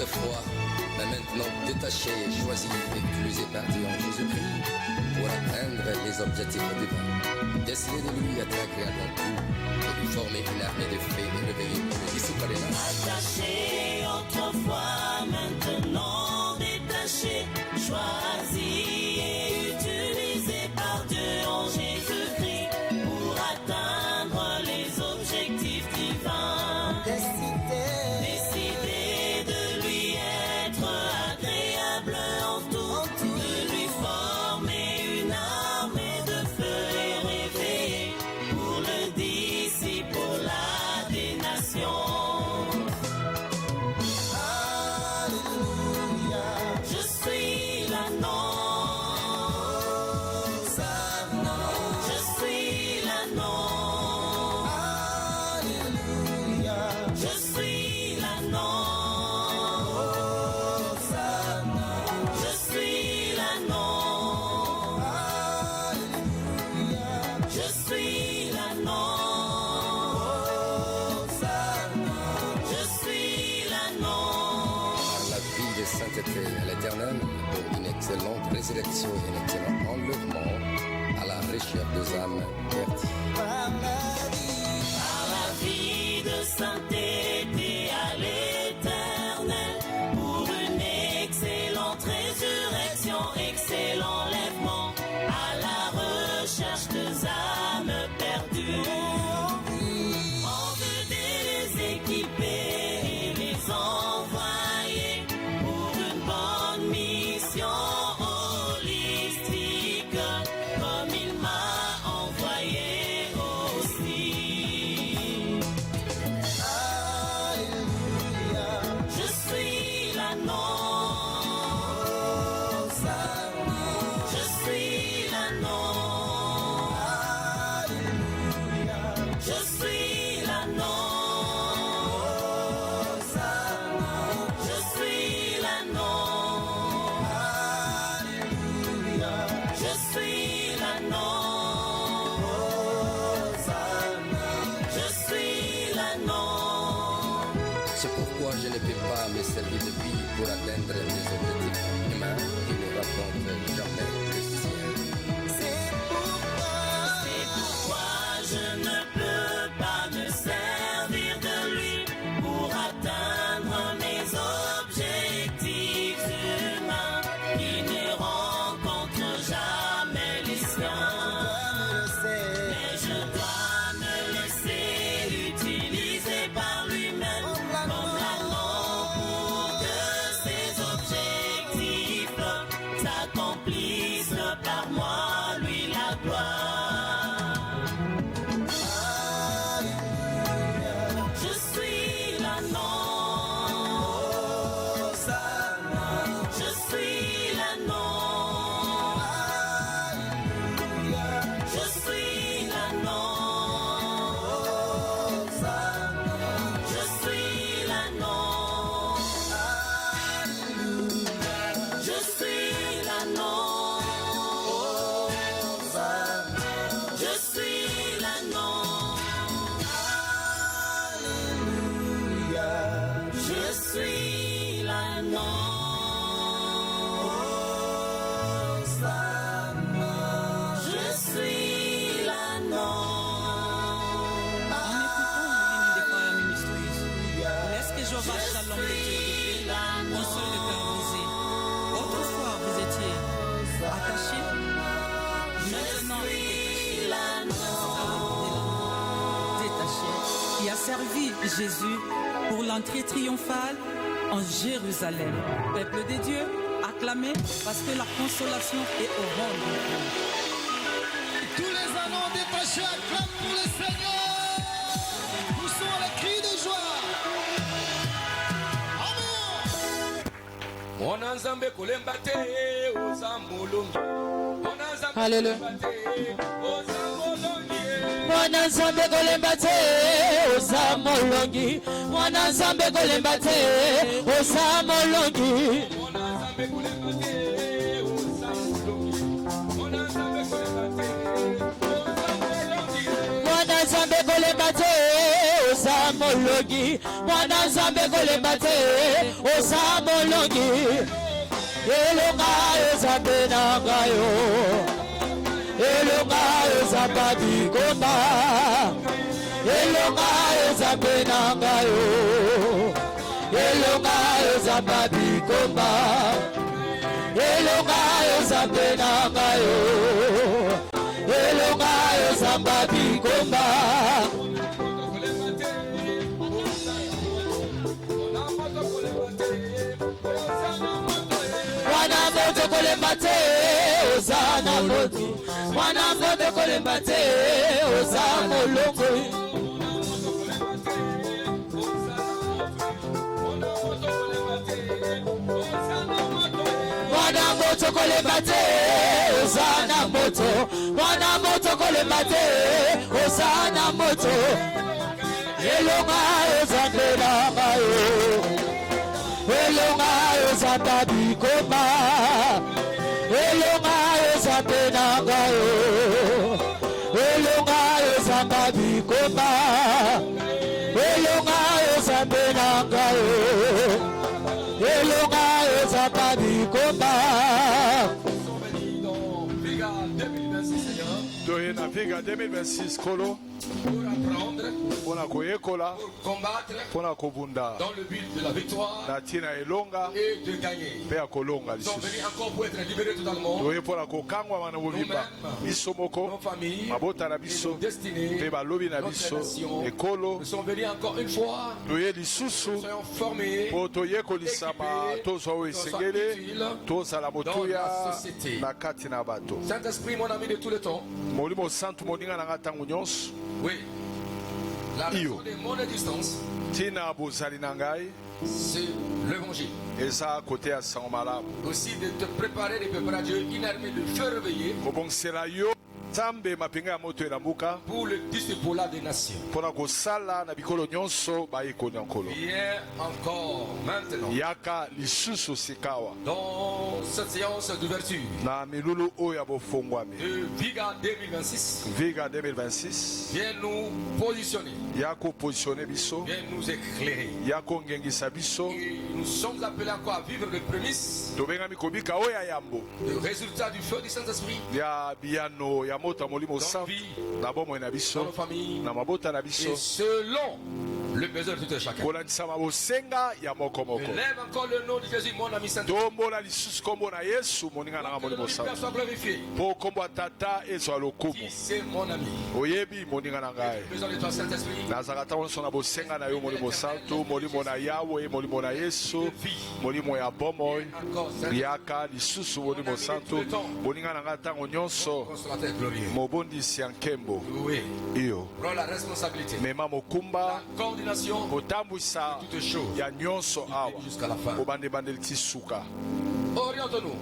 autrefois, mais maintenant détaché, choisi et utilisé par Dieu en Jésus-Christ pour atteindre les objectifs divins. Décider de lui être agréable en tout, et lui former une armée de faits et réveiller pour le disciple des nations. Attaché autrefois, maintenant détaché, choisi et utilisé par Dieu en Jésus-Christ pour atteindre les objectifs divins. Décider de lui être agréable en tout, de lui former une armée de feu et réveiller pour le disciple des nations. À l'éternel pour une excellente résurrection et un excellent enlèvement à la recherche des âmes perdues. Par la vie de sainteté à l'éternel pour une excellente résurrection, excellent enlèvement à la recherche des âmes perdues. On veut les équiper et les envoyer pour une bonne mission holistique, comme il m'a envoyé aussi. Alléluia. Je suis l'agneau. Je suis l'agneau. Alléluia. Je suis l'agneau. C'est pourquoi je ne peux pas me servir de vie pour atteindre mes objectifs humains qui ne racontent jamais le sien. C'est pourquoi je ne peux pas me servir de lui pour atteindre mes objectifs humains qui ne rencontrent jamais les siens. Mais je dois me laisser utiliser par lui-même comme l'agneau pour que ses objectifs s'accomplissent par moi, lui la gloire. Alléluia. Je suis l'agneau. Je suis l'agneau. Je suis l'agneau. Je suis l'agneau. Je suis l'agneau. Je suis l'agneau. Alléluia. Je suis l'agneau. Je suis l'agneau. Laisse que Jéhovah Shalom le Dieu de paix console le cœur brisé. Autrefois vous étiez attachés, maintenant détachés. Qui a servi Jésus pour l'entrée triomphale en Jérusalem. Peuple de Dieu, acclamez parce que la consolation est au rendez-vous. Tous les amants détachés acclament pour le Seigneur. Poussons les cris de joie. Alléluia. Mwana nzambe kolemba te oza molongi. Mwana nzambe kolemba te oza molongi. Mwana nzambe kolemba te oza molongi mwana nzambe kolemba te oza molongi elonga nzambe na ngayo elonga nzambe bikomba elonga nzambe na ngayo elonga nzambe bikomba elonga nzambe na ngayo elonga nzambe bikomba mwana moto kolemba te oza na moto mwana moto kolemba te oza molongo mwana moto kolemba te oza na moto mwana moto kolemba te oza na moto elonga nzambe na ngayo elonga nzambe bikomba elonga nzambe na ngayo elonga nzambe bikomba elonga nzambe na ngayo elonga nzambe bikomba. Doye na Viga 2026 kolo pona koyekola pona kobunda dans le but de la victoire na tina elonga et de gagner. pe akolonga Nous sommes lisusu venus encore pour être libérés totalement. toye pona kokangwa mana bobimba biso moko Nos familles, mabota na et nos biso destinées, pe balobi na notre biso nation. ekolo Nous sommes venus encore une fois. toye lisusu Nous soyons formés po toyekolisama tozwa oyo esengeli tozala motuya na kati na bato Saint-Esprit, mon ami de tout le temps. molimo santu moninga na nga ntango nyonso Oui. La raison Iyo. de mon existence, ntina bozali na ngai c'est l'évangile. eza kote ya sango malamu Aussi de te préparer, de préparer à Dieu une armée de feu réveillé kobongisela yo nzambe mapinga ya moto ela mbuka pour le disciple des nations. mpona kosala na bikolo nyonso bayekoni ya nkolo Viens encore maintenant yaka lisusu sikawa dans cette séance d'ouverture na milulu oyo ya bofongwami de Viga 2026. viga 2026 Viens nous positionner, ya kopositione biso viens nous éclairer. ya kongengisa biso Et nous sommes appelés à quoi? À vivre les prémices, tobengami kobika oyo ya yambo le résultat du feu du Saint-Esprit ya biyano ya moto ya molimo dans nos santu vies, na bomoi na dans biso nos familles, na mabota na et biso selon le besoin de tout un chacun. kolandisama bosenga ya moko moko Lève encore le nom de Jésus, mon ami saint. tombola lisusu kombo na yesu moninga nanga Que le nom molimo du Père santu soit glorifié. mpo kombo ya tata ezwa lokumu Qui c'est mon ami? oyebi moninga na ngai J'ai besoin de toi, Saint-Esprit. nazalaka ntango nyonso na bosenga na yo molimo santu molimo na yawe molimo na yesu molimo ya bomoi Encore, Saint-Esprit. yaka lisusu molimo santu moninga na ngai ntango nyonso Consolateur glorieux. mobondisi ya nkembo Oui. iyo Prends la responsabilité. mema mokumba La coordination kotambwisa de toutes choses. ya nyonso awa Jusqu'à la fin. kobandebandeli ti suka Oriente-nous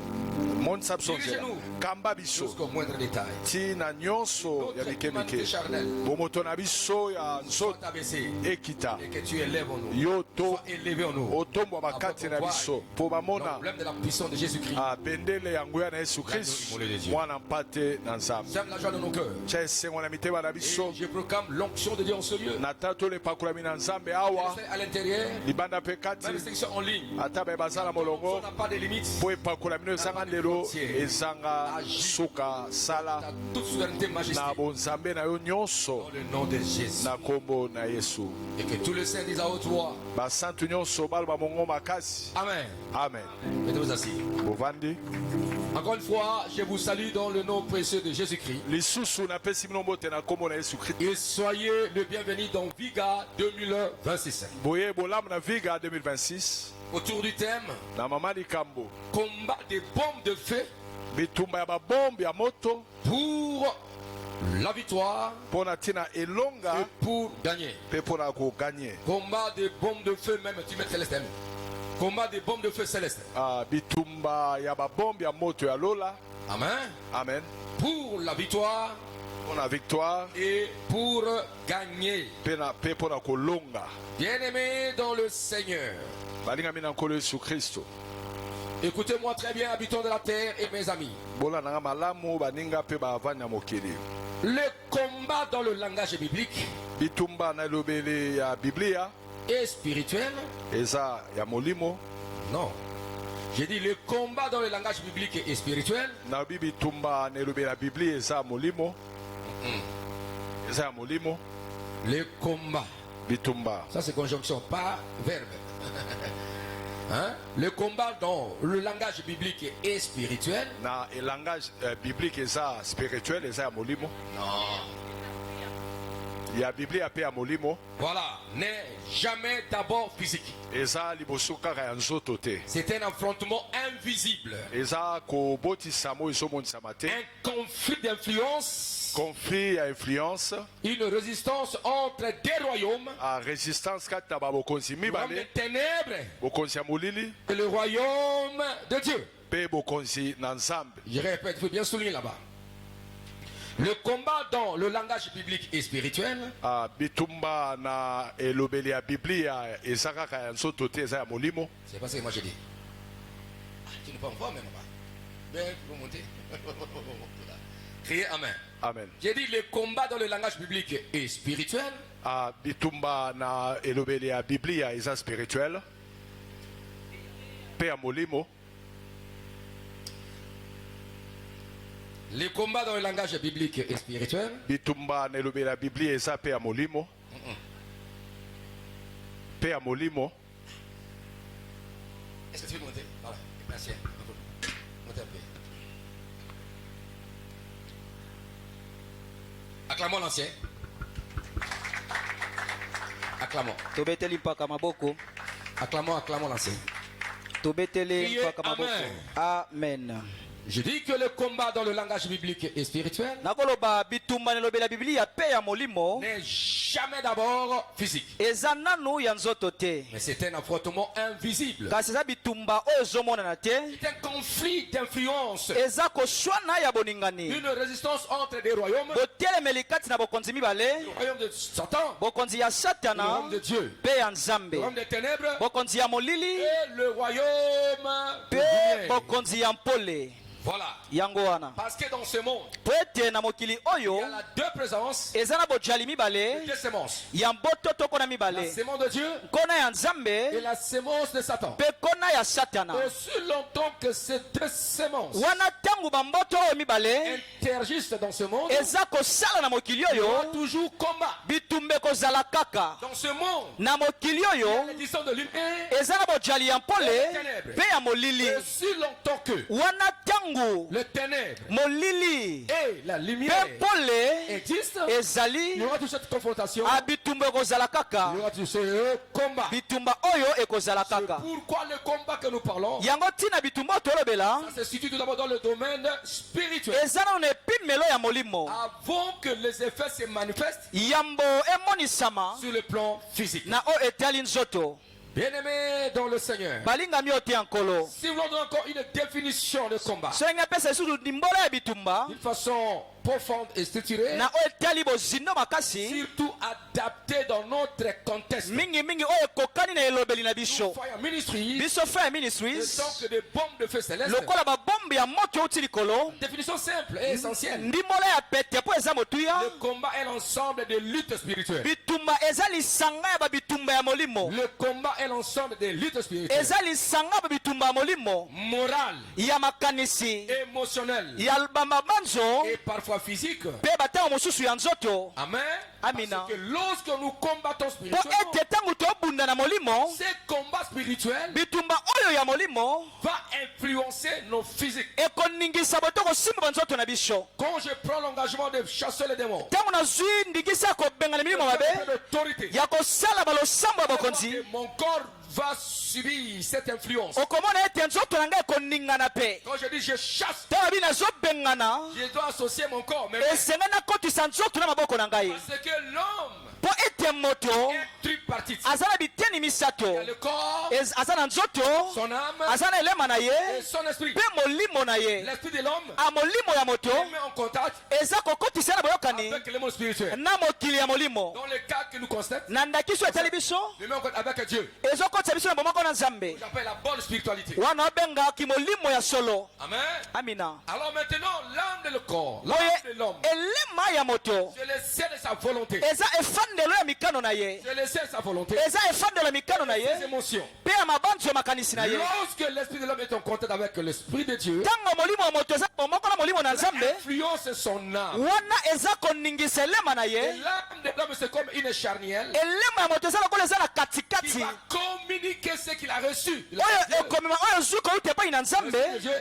monisa biso nzela Dirige-nous. kamba biso jusqu'au moindre détail. ntina nyonso ya Notre mikemike humanité charnelle bomoto na biso ya nzoto soit abaissée ekita et que tu élèves en nous. yo to Sois élevé en nous. otombwa bakati na biso mpo bamona L'emblème de la puissance de Jésus-Christ. bendele ya nguya na yesu kristu mwana mpate na nzambe Sème la joie de nos cœurs. tia esengo na mitema na Et biso je proclame l'onction de Dieu en ce lieu. na tato lepakolami na nzambe awa À l'intérieur, libanda mpe kati même restriction en ligne. ata baye baza na On molongo n'a pas de limites. mpo epakolami no ezanga ndelo ezanga suka sala Ta toute souveraineté, majesté. na bonzambe na yo nyonso Dans le nom de Jésus. na kombo na yesu Et que tous les saints disent à haute voix. basantu nyonso baloba mongo makasi Amen. amen Mettez-vous assis. bovandi Encore une fois, je vous salue dans le nom précieux de Jésus-Christ. lisusu napesi bino mbote na kombo na yesu kristu Et soyez le bienvenu dans Viga 2026. boye bolamu na viga 2026 Autour du thème na mama likambo combat des bombes de feu bitumba ya babombe ya moto pour la victoire mpo na ntina elonga et pour gagner. mpe mpo na koganye Combat des bombes de feu, même tu mets céleste. Combat des bombes de feu céleste. bitumba ya babombe ya moto ya lola Amen. amen Pour la victoire mpo na victoire et pour gagner. mpe mpo na kolonga Bien-aimés dans le Seigneur, balingami na nkolo yesu kristo Écoutez-moi très bien, habitants de la terre et mes amis. Bola nanga malamu baninga pe bavanya mokili. Le combat dans le langage biblique Bitumba na lobele ya Biblia et spirituel. eza ya molimo. Non. J'ai dit le combat dans le langage biblique et spirituel. Na bitumba na lobele ya Biblia eza molimo. Eza ya molimo. Le combat. Bitumba. Ça c'est conjonction, pas verbe. Hein? Le combat dans le langage biblique et spirituel. Na le langage biblique eza spirituel eza ya molimo. Non. Ya Biblia pe ya molimo. Voilà, n'est jamais d'abord physique. Eza liboso kaka ya nzoto te. C'est un affrontement invisible. Eza kobotisa mo ezomonisa mate. Un conflit d'influence. Conflit à influence. Une résistance entre des royaumes. A résistance kata ba bokonzi Le royaume des mibale. ténèbres Bokonzi ya molili et le royaume de Dieu. pe bokonzi na nzambe. Je répète, il faut bien souligner là-bas. Le combat dans le langage biblique et spirituel. Bitumba na elobeli ya Biblia eza kaka ya nzoto te eza ya molimo. C'est pas ce que moi j'ai dit. Tu n'es pas en forme même pas. Bien, tu peux monter. Criez Amen. Amen. J'ai dit le combat dans le langage biblique et spirituel. Bitumba na elobeli ya Biblia eza spirituel pe ya molimo. Le combat dans le langage biblique et spirituel. Bitumba na elobeli ya Biblia eza pe ya molimo. Pe ya molimo. Est-ce que tu veux monter? Voilà, l'ancien. Montez un peu. Acclamons l'ancien. Acclamons. tobeteli mpaka maboko Acclamons l'ancien. tobeteli Criez mpaka maboko Amen. amen. Je dis que le combat dans le langage biblique et spirituel nakoloba bitumba na elobeli ya biblia pe ya molimo n'est jamais d'abord physique. eza nanu ya nzoto te, Mais c'est un affrontement invisible. kasi eza bitumba oyo ezomonana te, C'est un conflit d'influence. eza koswana ya boningani, Une résistance entre des royaumes. botelemeli kati na bokonzi mibale, Le royaume de Satan, bokonzi ya le satana royaume de Dieu, pe ya le nzambe, royaume des ténèbres bokonzi ya molili et le royaume de pe lumière. bokonzi ya mpole. Voilà. Yango wana Parce que dans ce monde, po ete na mokili il oyo y a la deux présences, eza na bojali mibale deux sémences. ya mboto toko na La mibale, sémence de Dieu nkona ya et nzambe la sémence de Satan. pe nkona ya satana. Aussi longtemps que ces deux sémences wana ntango bamboto oyo mibale interagissent dans ce monde, eza kosala na mokili il y aura oyo, toujours combat. bitumba ekozala kaka Dans ce monde, na mokili il y a oyo, les disciples de lumière. eza na bojali ya mpole pe ya molili. Aussi longtemps que wana ntango le ténèbre molili et la pe lumière mpole existent, il y ezali, aura toujours cette confrontation. a bitumba ekozala Il y kaka, aura toujours ce combat. bitumba oyo ekozala C'est kaka. pourquoi le combat que nous parlons, Yango ntina bitumba oyo tolobela ça se situe tout d'abord dans le domaine spirituel. eza nano na epimelo ya molimo, Avant que les effets se manifestent yambo emonisama sur le plan physique. na oyo etali nzoto. Bien-aimés dans le Seigneur, balingami oyo te ya nkolo, si nous voulons encore une définition de combat soki apesa lisusu ndimbola ya bitumba d'une façon profonde et structurée, na oyo etali bozindo makasi surtout adaptée dans notre contexte, mingimingi oyo ekokani na elobeli na biso, Fire Ministries, biso Fire le Ministries temple des bombes de feu céleste. lokola babombe ya moto outi likolo, Définition simple et essentielle. ndimbola ya pete mpo eza motuya. Le combat est l'ensemble des luttes spirituelles. bitumba eza lisanga ya babitumba ya molimo, Le combat est l'ensemble des luttes spirituelles. eza lisanga ya babitumba ya molimo, Morale, ya makanisi, émotionnelle ya bamabanzo et parfois physique. mpe batango mosusu ya nzoto. Amen. Amina. Parce que lorsque nous combattons Po spirituellement, ete ntango tobunda na molimo, ces combats spirituels bitumba oyo ya molimo va influencer nos physiques. ekoningisa boto kosimba banzoto na biso. Quand je prends l'engagement de chasser les démons, Ntango nazwi ndingisa ya kobenga na milimo mabe l'autorité, ya kosala balosambo ya bokonzi, mon corps va subir cette influence. okomona ete nzoto na ngai ekoningana mpe. Quand je dis je chasse, Ntango abi nazobengana, je dois associer mon corps. Mais esenga nakotisa nzoto na maboko na ngai, parce que l'homme po ete moto est tripartite. aza na biteni bikatani misato le corps, aza na nzoto son âme aza na elema na et ye son esprit. mpe molimo na ye L'esprit de l'homme a molimo ya moto met en contact eza kokotisa na boyokani avec le monde spirituel. na mokili ya molimo Dans le cas que nous constatons, na ndakiso etali biso nous met en contact avec Dieu. ezokotisa biso na bomoko na nzambe J'appelle la bonne spiritualité. wana obengaki molimo ya solo Amen. amina Alors maintenant, l'âme et le corps, l'âme boye de l'homme, elema ya moto c'est le ciel de sa volonté. eza efandelo ya mikano na ye C'est le ciel de sa volonté. eza efandelo ya mikano na Ses ye émotions. mpe ya mabanzo ya makanisi na ye Lorsque l'esprit de l'homme est en contact avec l'esprit de Dieu, ntango molimo ya moto eza bomoko na molimo na nzambe influence son âme. wana eza koningisa elema na Et ye l'âme de l'homme, c'est comme une charnière elema ya moto eza lokola eza na qui katikati va communiquer ce qu'il a reçu. Il a oyo reçu ekomema oyo ezwi kouta epai na de nzambe Dieu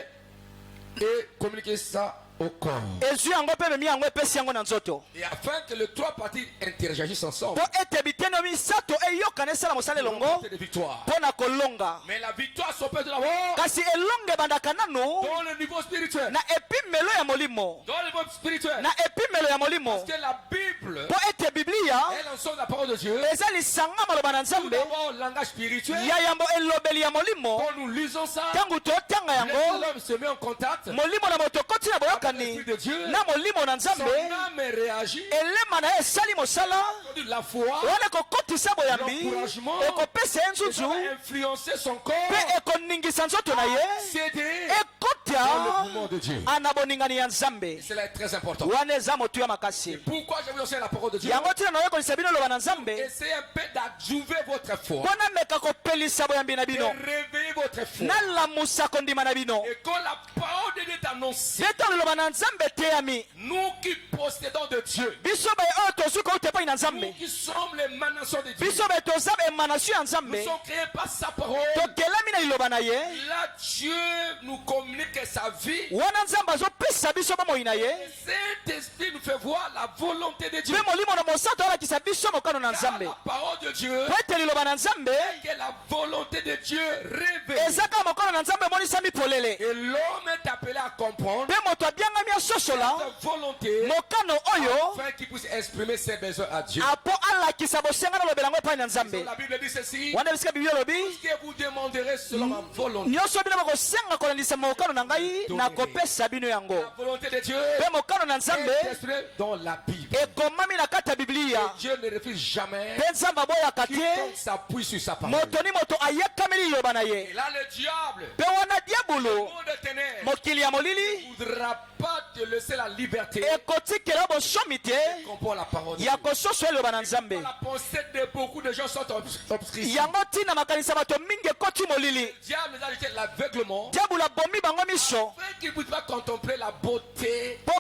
et communiquer ça au corps. ezwi yango mpe ememi yango epesi yango na nzoto Et afin que les trois parties interagissent ensemble, mpo ete bitendo misato eyokana esala mosala elongo de victoire. mpo na kolonga Mais la victoire s'opère de d'abord kasi elongo ebandaka nanu dans le niveau spirituel. na epimelo ya molimo Dans le monde spirituel. na epimelo ya molimo Parce que la Bible, mpo ete biblia elle ensemble la parole de Dieu. eza lisanga maloba na Tout nzambe d'abord, langage spirituel. ya yambo elobeli ya molimo Quand nous lisons ça, ntango totanga yango l'homme se met en contact. molimo na moto koti na boyokani L'esprit de Dieu. na molimo na Son nzambe âme réagit. elema na ye esali mosala De la foi. wana ekokotisa boyambi L'encouragement. ekopesa ye Et ça nzuzu va influencer son corps. mpe ekoningisa nzoto na ye Céder dans le ekota mouvement de Dieu. ana boningani ya nzambe Cela est très important. wana eza motu ya makasi Pourquoi je vous enseigne la parole de Dieu? yango ntina nayekolisa bino loba na nzambe Essayez un peu d'adjouver votre foi. mpo nameka kopelisa boyambi na Et bino réveiller votre foi. nalamusa kondima na bino Et quand la parole de Dieu est annoncée, nde ntango liloba na nzambe eteyami nous qui possédons de Dieu, biso baye oyo tozwi kouta epai na nous nzambe qui sommes l'émanation de Dieu, biso baye toza emanation ya nous nzambe sommes créés par sa parole. tokelami na liloba na ye Là, Dieu nous communique sa vie. wana nzambe azopesa biso bomoi na ye Cet esprit nous fait voir la volonté de Dieu. mpe molimo na mosantu alakisa biso mokano na Car nzambe la parole de Dieu po ete liloba na nzambe est la volonté de Dieu révélée. eza kaka mokano na nzambe emonisami polele Et l'homme est appelé à comprendre mpe moto abiangami asosola cette volonté mokano oyo afin qu'il puisse exprimer ses besoins à Dieu. apo alakisa bosenga na lobela yango epai na nzambe La Bible dit ceci: wana bisika biblia elobi ce que vous demanderez selon ma volonté. nyonso bino bokosenga kolandisa mokano na ngai nakopesa bino yango La volonté de Dieu mpe mokano na nzambe est exprimée dans la Bible. ekomami na kati ya biblia Dieu ne refuse jamais mpe nzambe aboyaka te quiconque s'appuie sur sa parole. moto ni moto ayekameli liloba na ye Et là, le diable, mpe wana le diabolo monde de ténèbres, mokili ya molili ne voudra pas te laisser la liberté ekotikela bonsomi te comprend la parole de ya Dieu. kososo eloba na nzambe La pensée de beaucoup de gens sont obscurcies. yango ntina makanisa bato mingi ekoti molili Le diable nous a jeté l'aveuglement diabolo abomi bango miso afin qu'ils ne puissent pas contempler la beauté mpo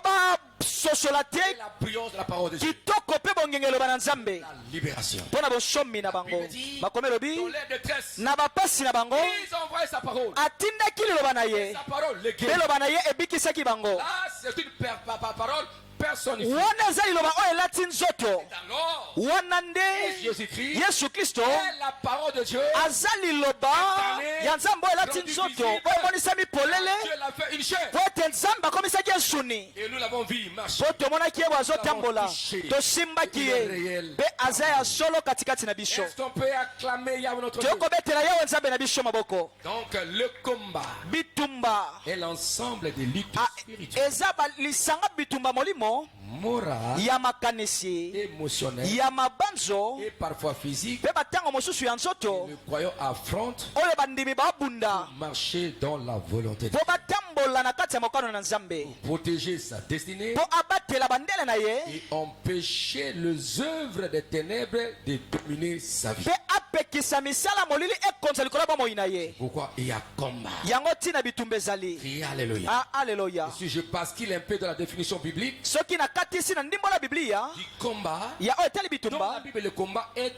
basosola te et la brillance de la parole de Dieu. kitoko mpe bongenge eloba na nzambe La libération. mpo na bonsomi na bango bakomi elobi Dans l'air de détresse, na bapasi na bango ils ont envoyé sa parole. atindaki liloba na ye Sa parole, les mpe guérit. eloba na ye ebikisaki bango Là, c'est une parole personnifiée. wana eza liloba oyo elati nzoto Alors, wana nde Jésus-Christ yesu kristo est la parole de Dieu. aza liloba ya nzambe oyo elati nzoto oyo emonisami polele Dieu l'a fait une chair. po ete nzambe akomisaki esuni Et nous l'avons vu marcher. po tomonaki ye bo azotambola tosimbaki ye mpe aza ya solo katikati na biso Est-ce qu'on peut acclamer Yahweh notre Dieu? tokobetela yawe nzambe na biso maboko Donc, le combat bitumba est l'ensemble des luttes spirituelles, eza lisanga bitumba molimo morales, ya makanisi émotionnelles ya mabanzo et parfois physiques. mpe batango mosusu ya nzoto Le croyant affronte oyo bandimi babunda marcher dans la volonté de mpo batambola na kati ya mokano na nzambe protéger sa destinée mpo abatela bandele na ye et empêcher les œuvres des ténèbres de dominer sa vie. mpe apekisa misala molili ekonza likolo ya bomoi na ye Pourquoi il y a combat? yango ntina bitumba ezali Criez alléluia. aleluya Si je bascule un peu dans la définition biblique soki nakatisi na ndimbo la biblia du combat, ya oyo etali dans la bitumba Bible, le combat est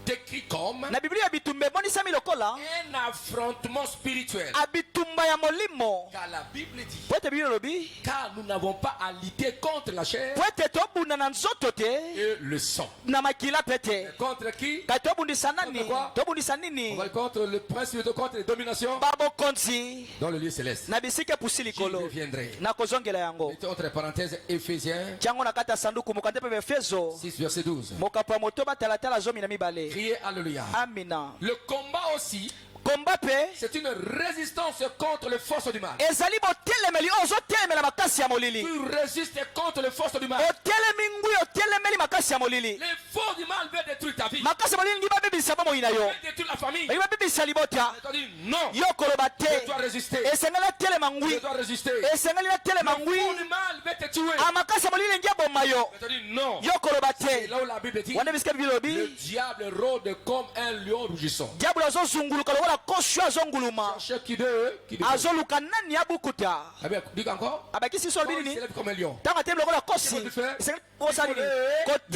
décrit comme na biblia ya bitumba emonisami lokola un affrontement spirituel. abitumba ya molimo Car la Bible dit, po ete biblia elobi car nous n'avons pas à lutter contre la chair po ete tobunda na nzoto te et le sang. na makila mpe te Contre qui? kati tobundisa nani Contre quoi? tobundisa On nini va contre le principe, contre les dominations babokonzi dans le lieu céleste. na bisika epusi J'y likolo reviendrai. nakozongela yango Mettez entre parenthèses Éphésiens tiango na kati ya sanduku mokanda mpe befezo 6, verset 12. mokapo ya moto batalatala 12. Criez Alléluia. Amina. Le combat aussi, Combat pe. c'est une résistance contre les forces du mal. Ezali botelemeli ozo telemela makasi ya molili. Tu résistes contre les forces du mal. Otelemi ngui otelemeli makasi ya molili. Les forces du mal veulent détruire ta vie. Makasi ya molili ngi babebisa bomo ina yo. Veulent détruire la famille. Ngi babebisa libota. Tu dit non. Yo koloba te. Je dois résister. Esengeli telema Je ngui. dois résister. Esengeli telema Les ngui. forces du mal veulent te tuer. Amakasi ya molili ngi aboma yo. Tu dit non. Yo koloba C'est te. là où la Bible dit Wande biska le bilobi. diable rôde comme un lion rugissant. Diablo azozunguluka lokola koshu azonguluma. Cherchez qui de Azoluka nani abukuta. Eh bien, dis encore. Abakisi Quand solbi il nini? s'élève comme un lion. Tanga tem lokola kosi. Qu'est-ce que tu fais? Esengeli kosa nini?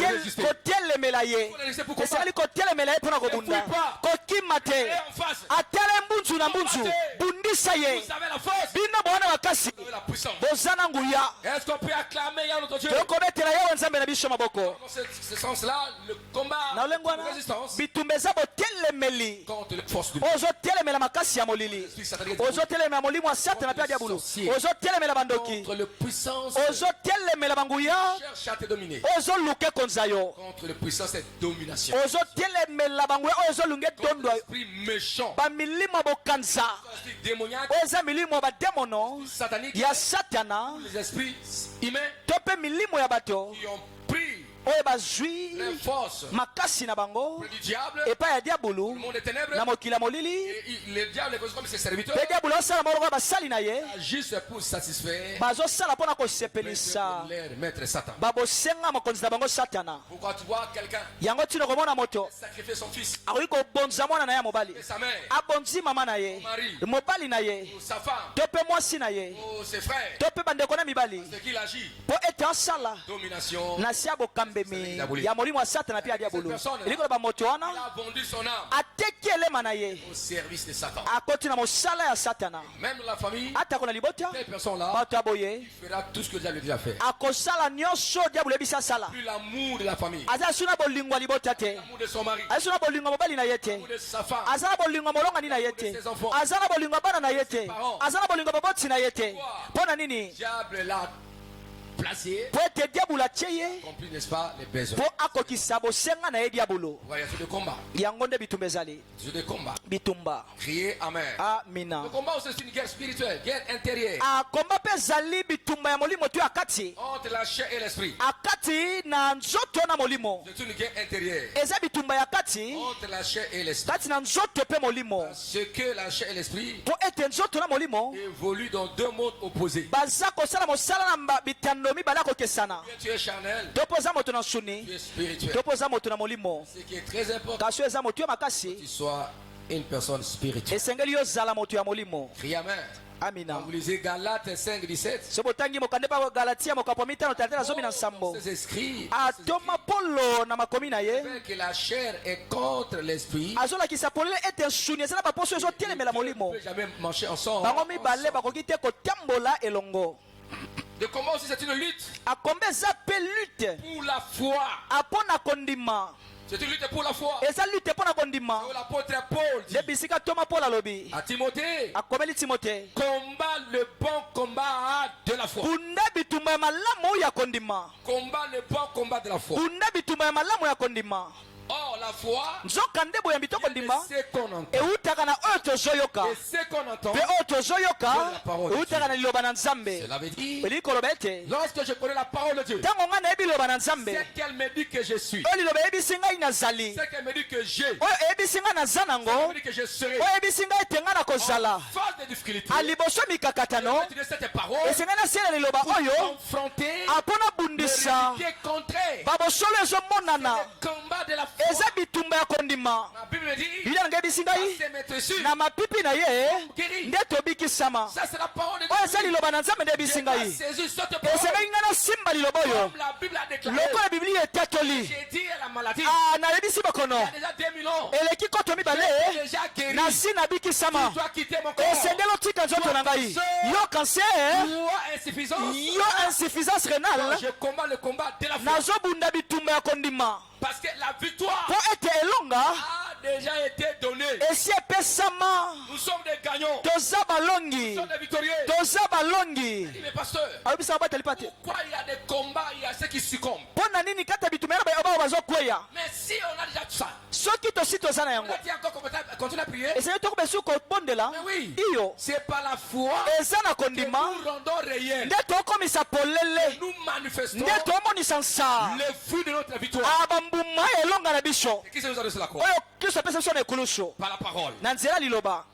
résister. Kotelemela ye. Faut les laisser pour combattre. Esengeli kotelemela ye pona kobunda. fuis pas. Kokima te. Et en face, Atele mbunzu na mbunzu. Combattez. Bundisa ye. vous avez la force. Bino bwana makasi. Vous avez la puissance. Bozana nguya. Est-ce qu'on peut acclamer à notre Dieu? Tokobetela ye nzambe na biso maboko. Dans ce sens-là, le combat Na olengo de wana résistance bitumbeza botelemeli. contre les forces du Ozotelemela makasi ya molili. esprit satanique, Ozotelemela molimo wa satana pe ya diabolo. Ozotelemela bandoki. contre le puissance Ozotelemela banguya. cherche à te dominer, Ozoluke konza yo. contre le puissance de domination, Ozotelemela banguya ozolunge contre dondo. l'esprit méchant, Bamilimo bokanza. l'esprit démoniaque, Oza milimo ba demono satanique, ya satana. les esprits humains Tope milimo ya bato. qui ont pris Oyo bazwi les forces makasi na bango du diable, epai ya le diabolo monde des ténèbres, na mokili ya molili. et le diable est connu comme ses serviteurs, Pe diabolo osala moko lokola basali na ye agissent pour satisfaire bazosala mpona kosepelisa leur maître Satan. babosenga mokonzi na bango satana. Pourquoi tu vois quelqu'un Yango ntina komona moto sacrifier son fils, akoki kobonza mwana na ye ya mobali, et sa mère, abonzi mama na ye, Mari. mobali na ye, ou sa femme, to mpe mwasi na ye, ou ses frères, to mpe bandeko na mibali, ce qu'il agit, mpo ete asala domination, na si ya bokambemi ya molimo ya satana mpe ya diabolo. Eli koloba moto il wana a vendu son âme ateki elema na ye au service de Satan. akoti na mosala ya satana. Même dans la famille, Atako na libota ces personnes-là bato ya boye fera tout ce que Dieu lui a déjà fait. akosala nyonso diabolo ebisi asala. Plus l'amour de la famille, aza asu na bolingo ya libota te, l'amour de son mari, aza na bolingo ya mobali na ye te, l'amour de sa femme, aza na bolingo ya molongani na ye te, aza na bolingo ya bana na ye te, aza na bolingo ya boboti na ye te. Mpo na nini? le diable l'a placé, Mpo ete diabolo atie ye compris n'est-ce pas, les besoins. mpo akokisa bosenga na ye diabolo. Voyez, c'est de combat, Yango nde bitumba ezali c'est de combat. bitumba. Criez Amen. Amina. Le combat aussi c'est une guerre spirituelle, guerre intérieure, akomba mpe ezali bitumba ya molimo to ya kati, entre la chair et l'esprit. akati na nzoto na molimo. C'est une guerre intérieure, Eza bitumba ya kati entre la chair et l'esprit. kati na nzoto mpe molimo. Ce que la chair et l'esprit Mpo ete nzoto na molimo évoluent dans deux mondes opposés. baza kosala mosala na bitando mibale akokesana. Tu es charnel, To mpo oza moto na tu suni, es spirituel. to mpo oza moto na molimo. Ce qui est très important, Kasi oyo eza moto ya makasi, tu sois une personne spirituelle. esengeli yo ozala moto ya molimo. Crie Amen. Amina. Quand vous lisez Galates 5, 17, So botangi mokande pa galatia mokapo mitano talatela zomi na nsambo, c'est écrit atoma polo na makomi na ye que la chair est contre l'esprit. azolakisa polele ete nsuni eza na baposo ezotelemela On ne molimo. peut jamais marcher ensemble. Bango mibale bakoki te kotambola elongo. Le combat aussi, c'est une lutte Akombe eza pe lutte pour la foi. apona kondima, C'est une lutte pour la foi. eza lutte mpona kondima. Où l'apôtre Paul dit Nde bisika toma Paul alobi à Timothée, akomeli Timote, combat le bon combat de la foi. bunda bitumba ya malamu ya kondima, Combat le bon combat de la foi. bunda bitumba ya malamu ya kondima. Or, la foi, Nzoka nde boyambi to kondima c'est ce qu'on entend. eutaka na oyo tozoyoka, Et ce qu'on entend, mpe oyo tozoyoka eutaka na liloba na Nzambe. cela veut dire, Eli koloba ete lorsque je connais la parole de Dieu, ntango ngai nayebi liloba na Nzambe, c'est qu'elle me dit que je suis, oyo liloba eyebisi ngai nazali, c'est qu'elle me dit que j'ai, oyo eyebisi ngai naza elle nango, me dit que je serai. oyo eyebisi ngai ete ngai nakozala En face des difficultés, aliboso mikakatano, de cette parole, esengeli nasiela liloba oyo confronter apona bundisa les réalités contraires. babosolo ezomonana. Le combat de la foi. Eza bitumba ya kondima. La Bible me dit, Biblia nanga ebisi ngai c'est mettre sur. na mapipi na ye nde tobikisama. Ça, c'est la parole de Oyo eza Dieu. liloba na Nzambe nde Je ebisi dois ngai. saisir cette parole. Esengeli ngai nasimba liloba oyo Comme la Bible a déclaré. lokola biblia etatoli. J'ai dit à la maladie, Nayebisi bokono il y a déjà 2000 ans, eleki koto mibale j'ai déjà guéri. nasi nabikisama. Tu dois quitter mon corps. Esengeli otika nzoto na ngai. Yo cancer, Toi, insuffisance. yo insuffisance rénale, Je combats le combat de la foi. nazobunda bitumba ya kondima. Parce que la victoire Po ete elonga a déjà été donnée. esi epesama. Nous sommes des gagnants. Toza balongi, Nous sommes des victorieux. toza balongi. Mais pasteur, Ayebisa batali pate. pourquoi il y a des combats, il y a ceux qui succombent. Mpo na nini kata bitumba na bao bazokweya. Mais si on a déjà tout ça, soki tosi toza na On yango a dit encore continue à prier. ezali tokobesu kobondela Mais oui, iyo c'est par la foi eza na que kondima nous rendons réel. nde tokomisa polele Nous manifestons nde tomonisa nsa le fruit de notre victoire. bambuma elonga na biso Et qui c'est nous a donné la croix? oyo kristo apesa biso na ekulusu Par la parole. na nzela liloba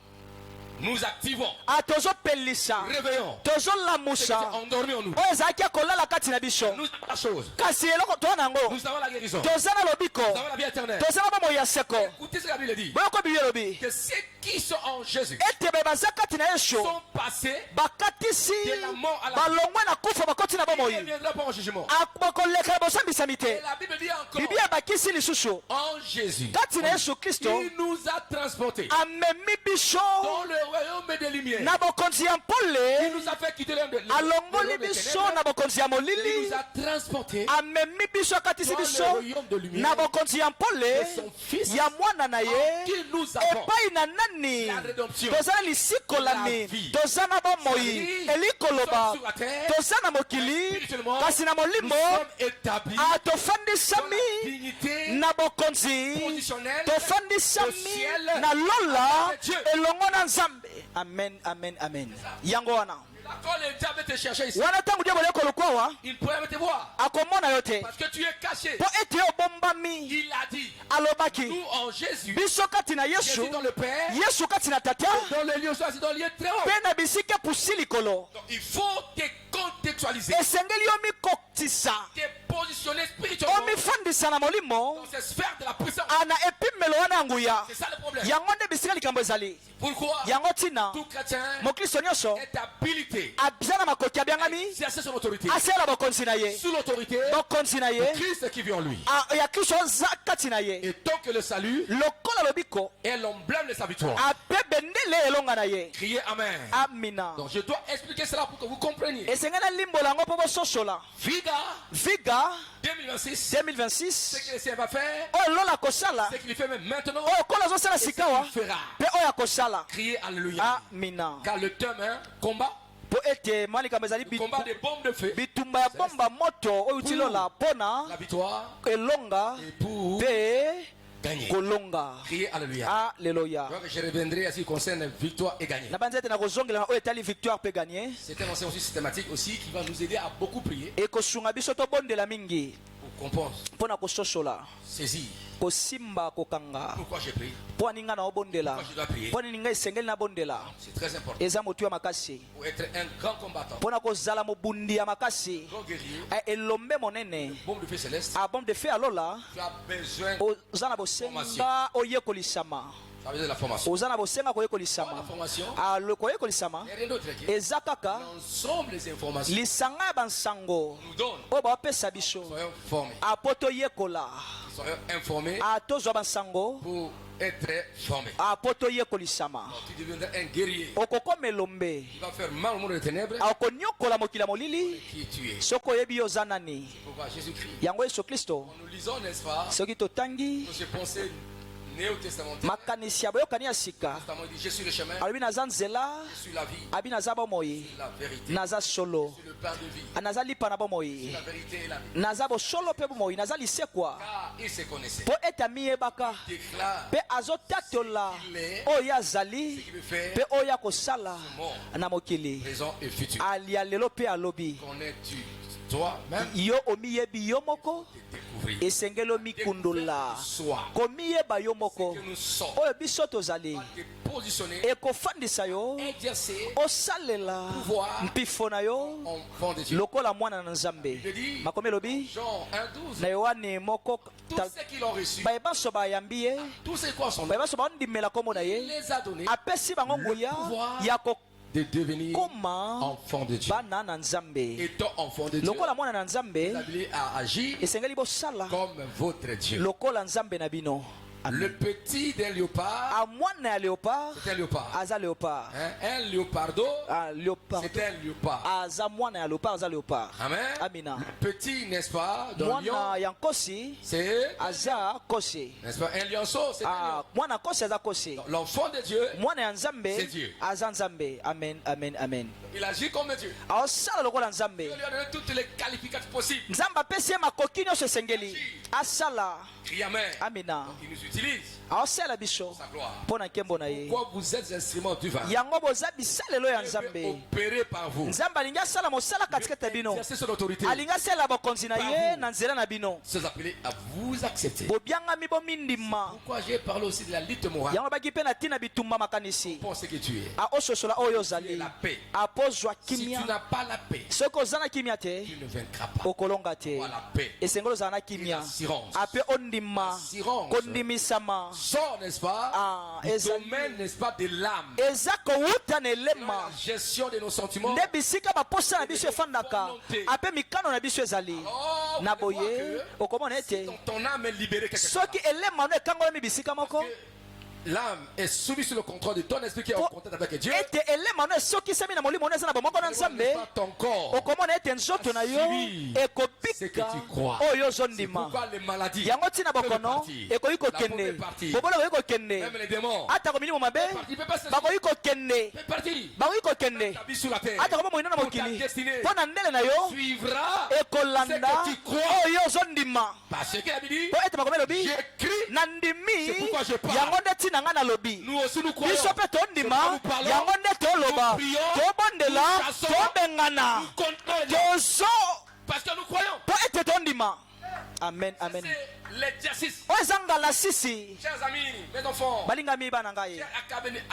Nous activons, tozopelisa réveillons ce qui tozolamusa s'est endormi en nous. oyo ezalaki kolala kati na biso Nous avons la chose. kasi eloko toza nango Nous avons la guérison. toza na lobiko Nous avons la vie éternelle. toza na bomoi ya seko Écoutez ce que la Bible dit. boyoko bibi elobi Que ceux qui sont en Jésus ete be baza kati na yesu sont passés bakatisi de la mort à la balongwe na kufa bakoti na vie. bomoi Ils ne viendront pas en jugement. bakoleka na bosambisami Et te la Bible dit encore, bibi abakisi lisusu en Jésus, kati na yesu kristo il nous a transportés amemi biso dans le royaume des lumières. na bokonzi ya Il mpole nous a fait quitter le alongoli royaume des biso ténèbres. na bokonzi ya Il nous molili a transportés amemi biso akatisi dans biso le royaume de lumière na bokonzi ya mpole de son fils ya mwana na en ye qui nous avons epai na nani la rédemption. toza na lisikolami La vie. toza na bomoi C'est-à-dire, elikoloba nous sommes sur la terre, toza na mokili spirituellement, kasi na nous molimo sommes établis dans la tofandisami dignité na bokonzi positionnelle tofandisami au ciel na lola avec Dieu. elongo na nzambe amen amen amen yango wana Là, quand le diable te cherchait ici, wana ntango diabolo ekolokwawa il ne pourrait même te voir. akomona yo te Parce que tu es caché. mpo ete obombami Il a dit, alobaki nous en Jésus, biso kati na yesu Jésus dans le Père, yesu kati na tata dans le lieu, c'est dans le lieu très haut. mpe na bisika pusi likolo Donc, il faut te contextualiser, esengeli yo mikotisa te positionner spirituellement omifandisa na molimo dans cette sphère de la puissance. ana epimelo wana ya nguya C'est ça le problème. yango nde bisika likambo ezali Pourquoi yango ntina tout chrétien mokristo nyonso est habilité aza na makoki à abiangami exercer son autorité asala bokonzi na ye sous l'autorité bokonzi na de ye Christ qui vit en lui. ya kristo aza kati na ye Et tant que le salut lokola lobiko est l'emblème de sa victoire. ape bendele elonga na ye Criez Amen. amina Donc je dois expliquer cela pour que vous compreniez. esengeli nalimbola yango mpo bososola Vida viga 2026, ce 2026 que le Seigneur va faire, oyo lola akosala ce qu'il fait même maintenant, oyo kola azosala et ce sikawa qu'il fera. mpe oyo akosala Criez Alléluia. amina Car le thème, combat, mpo ete mwa likambo ezali le combat des bombes de feu, bitumba ya bomba moto oyo uti lola mpona la victoire elonga et pour mpe gagner. kolonga Criez Alléluia. aleluya Donc je reviendrai à ce qui concerne victoire et gagner. na banzi ete nakozongela na oyo etali victoire mpe gagner C'est un enseignement aussi systématique aussi qui va nous aider à beaucoup prier ekosunga biso tobondela mingi pour comprendre, mpo na kososola saisir kosimba kokanga pourquoi j'ai prié. mpo aninga na obondela Pourquoi je dois prier. mpo nini ngai esengeli nabondela C'est très important eza motu ya makasi pour être un grand combattant, mpo na kozala mobundi ya makasi grand guerrier, elombe monene bombe de feu céleste. abombe de fe alola Tu as besoin, oza na bosenga oyekolisama tu as besoin de la formation. oza na bosenga La koyekolisama formation, koyekolisama il n'y a rien d'autre qui eza kaka l'ensemble des informations lisanga ya bansango nous donne. oyo bapesa biso Soyons formés. apo toyekola Soyons informés tozwa bansango pour être formés. apo toyekolisama Tu deviendras un guerrier. okokoma elombe Il va faire mal au monde des ténèbres akonyokola mokili ya molili qui tu es. soki oyebi yo oza nani Pourquoi Jésus-Christ. yango yesu kristo Nous lisons, n'est-ce pas, soki totangi nos pensées néo-testamentaires. makanisi ya boyokani ya sika Testament dit, je suis le chemin, alobi naza nzela je suis la vie, abi naza bomoi la vérité, naza solo je suis le pain de vie, naza lipa na bomoi la vérité et la vie. naza bosolo mpe bomoi naza lisekwa Car il se connaissait. mpo ete amiyebaka Déclare mpe azotatola oyo azali ce qu'il veut faire, mpe oyo akosala na mokili présent et futur. alia lelo mpe alobi Connais-tu toi-même yo omiyebi yo moko de découvrir esengeli omikundula Sois komiyeba yo moko que nous sommes, oyo biso tozali te positionner, ekofandisa yo exercer osalela mpifo na yo enfant de Dieu. lokola mwana na nzambe makomi elobi Jean 1,12. na yohane moko Tous ceux qui l'ont reçu, baye banso bayambi ye tous ceux qui ont son nom, baye banso baondimela kombo na il ye les a donnés apesi bango nguya ya de devenir kokoma enfants de Dieu. bana na nzambe Étant enfants de Dieu, lokola mwana na vous nzambe avez à agir esengeli bosala comme votre Dieu. lokola nzambe na bino Le petit d'un léopard, mwana ya léopard c'est un léopard. aza léopard Hein? Un léopardo, léopard c'est un léopard. aza mwana ya léopard aza léopard Amen. amina Le petit, n'est-ce pas, d'un lion, mwana ya nkosi c'est, aza kosi n'est-ce pas, un lionceau, c'est un lion. mwana nkosi aza kosi L'enfant de Dieu, mwana ya nzambe C'est Dieu. aza nzambe amen amen amen il agit comme Dieu. aosala lokola nzambe Dieu lui a donné toutes les qualificatifs possibles. nzambe apesi ye makoki nyonso esengeli asala Crie Amen. Amina. Il nous utilise aosala biso sa gloire. mpona nkembo na ye. Pourquoi vous êtes instruments du vin? yango boza bisalelo ya Dieu veut nzambe. opérer par vous. nzambe alingi asala mosala katikati ya bino. Exercer son autorité. alingi asala bokonzi na ye na nzela na bino. Ces appelés à vous accepter. bobiangami bomindima. Pourquoi j'ai parlé aussi de la lutte morale? yango baki mpe na ntina bitumba makanisi. Pense que tu es. aososola oyo Tu es ozali. la paix. apozwa Si tu kimia. n'as pas la paix, soki oza na kimia te tu ne vaincras pas. okolonga te. Voilà, paix. esengeli ozala na kimia. L'assurance. ape ondima. Assurance. kondimisama. Sort, n'est-ce pas? Du ezali. domaine, n'est-ce pas, de l'âme. eza kowuta na La elema. gestion de nos sentiments. nde bisika baposa na biso efandaka. ape mikano na biso ezali. Oh, na vous allez voir boye que okomona si ete ton âme est libérée quelque part, soki elema no ekangolami bisika moko l'âme est soumise sous le contrôle de ton esprit qui est en contact avec Dieu. ete elema no esokisami na molimo no eza na bomoko na nzambe Ton corps. okomona ete nzoto na yo Ce que ekobika tu crois. oyo C'est ozondima. pourquoi les maladies yango ntina peuvent bokono partir. ekoki La pauvre kokende est partie. bobola ekoki kokende Même les démons ata komilimo mabe partis. Peut pas se bakoki kokende peut partir. bakoki kokende Ta vie sur la terre. ata koma moino na Pour ta mokili destinée. mpo na ndele na yo Suivra ekolanda ce que tu crois. oyo ozondima. Parce que la Bible dit, po ete makomi elobi j'écris. na ndimi C'est pourquoi je parle. yango nde ntina ngai nalobi. Nous aussi nous croyons. biso mpe C'est tondima pourquoi nous parlons. yango nde toloba Nous prions. tobondela Nous chassons. tobengana Nous contrôlons. tozo Parce que nous croyons. po ete tondima. amen amen. C'est l'exercice. oyo eza ngala sisi. Chers amis, mes enfants, balingami bana ngai chers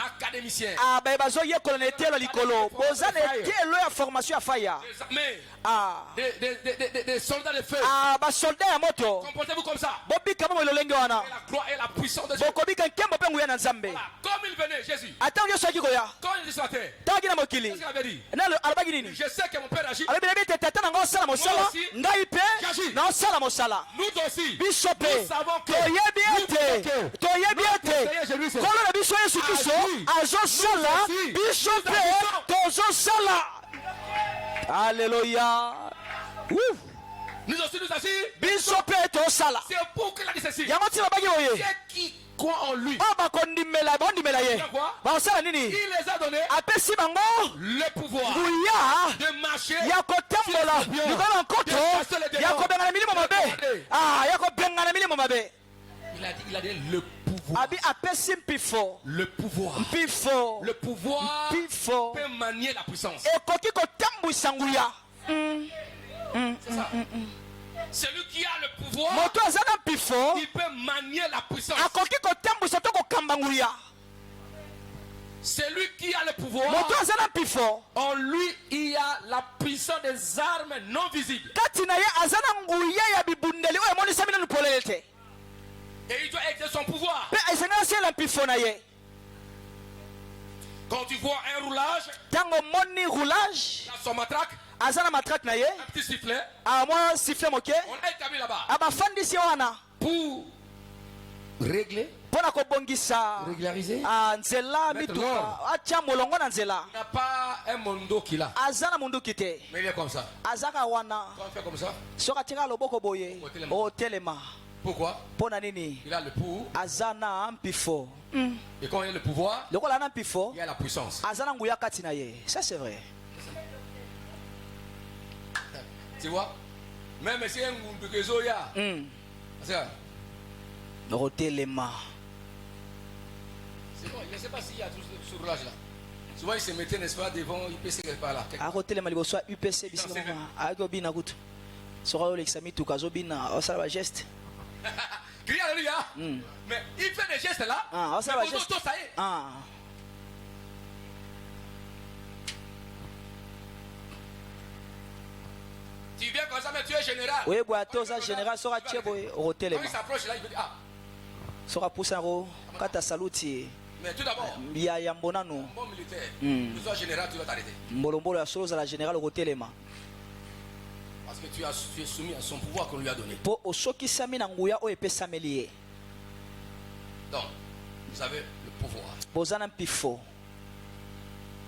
académiciens, baye bazoyekola na etelo likolo boza na etelo ya formation ya faya. des armées, Ah. des soldats de feu, basolda ya moto comportez-vous comme ça. bobika mo lolenge wana Et la gloire et la puissance de Dieu. bokobika nkembo mpe nguya na nzambe. Voilà. Comme il venait, Jésus, ata nyonso aki koya quand il est sur la terre, taki na mokili qu'est-ce qu'il avait dit? alobaki nini. Je sais que mon père agit. alobi nayebi ete tata nanga osala mosala Moi aussi, ngai mpe j'agis. naosala mosala. Nous aussi, biso mpe nous savons que toyebi ete Seigneur Jésus, kolo na biso yesu kristo agit. azosala Nous aussi, biso nous mpe agissons. tozosala. Alleluya. nous aussi nous agissons. biso mpe tosala. C'est pour qu'il a dit ceci. yango ntina babaki boye Ceux qui croient en lui, oyo bakondimela bondimela ye bakosala nini. il les a donné apesi bango le pouvoir nguya de marcher. ya kotambola likolo na nkoto ya kobengana milimo mabe. ya kobengana milimo mabe. Il a dit le pouvoir. abi apesi mpifo Le pouvoir. mpifo Le pouvoir mpifo peut manier la puissance. ekoki kotambwisa nguya. C'est ça. Celui qui a le pouvoir, moto aza na mpifo il peut manier la puissance. akoki kotambwisa to kokamba nguya. Celui qui a le pouvoir, moto aza na mpifo en lui, il y a la puissance des armes non visibles. kati na ye aza na nguya ya bibundeli oyo emonisami nanu polele te. Et il doit exercer son pouvoir. mpe esengeli asiela mpifo na ye. Quand tu vois un roulage, ntango moni roulage il a son matraque, aza na matrake na ye un petit sifflet, amwa sifle moke on a établi là-bas abafandisi ye wana pour régler, mpo na kobongisa régulariser. nzela Mettre mituka l'ordre. atya molongo na nzela. Il n'a pas un mondo qu'il a, aza na munduki te mais il est comme ça. azaka wana Quand on fait comme ça, soki atika loboko boye Otelema. otelema. pourquoi? mpo na nini Il a le pouvoir. aza na mpifo. Et quand il a le pouvoir, lokola na mpifo il y a la puissance. aza na nguya kati na ye. Ça c'est vrai. Tu vois? Même si un monde que Zoya, c'est ça. otelema. C'est bon, je ne sais pas s'il y a tout ce roulage là. Souvent il se mettait, n'est-ce pas, devant, il peut se quelque part là. akotelema liboso ya upc bisika moko ayaki obina kutu soki olekisa mituka azobina osala bageste. Crie alléluia. Mais il fait des gestes là. Ah, ça mais va, pour geste. d'autres, ça y est. Ah. Tu viens comme ça, mais tu es général. oyebwa te oza général soki atie boye Quand il okotelema s'approche là, il veut dire ah. soki apusa yango kata saluti Mais tout d'abord, ya yambo nanu bon militaire, tu sois général, tu dois t'arrêter. mbolombolo ya solo ozala général okotelema Parce que tu es soumis à son pouvoir qu'on lui a donné. mpo osokisami na nguya oyo epesameli ye. Donc, vous avez le pouvoir. boza na mpifo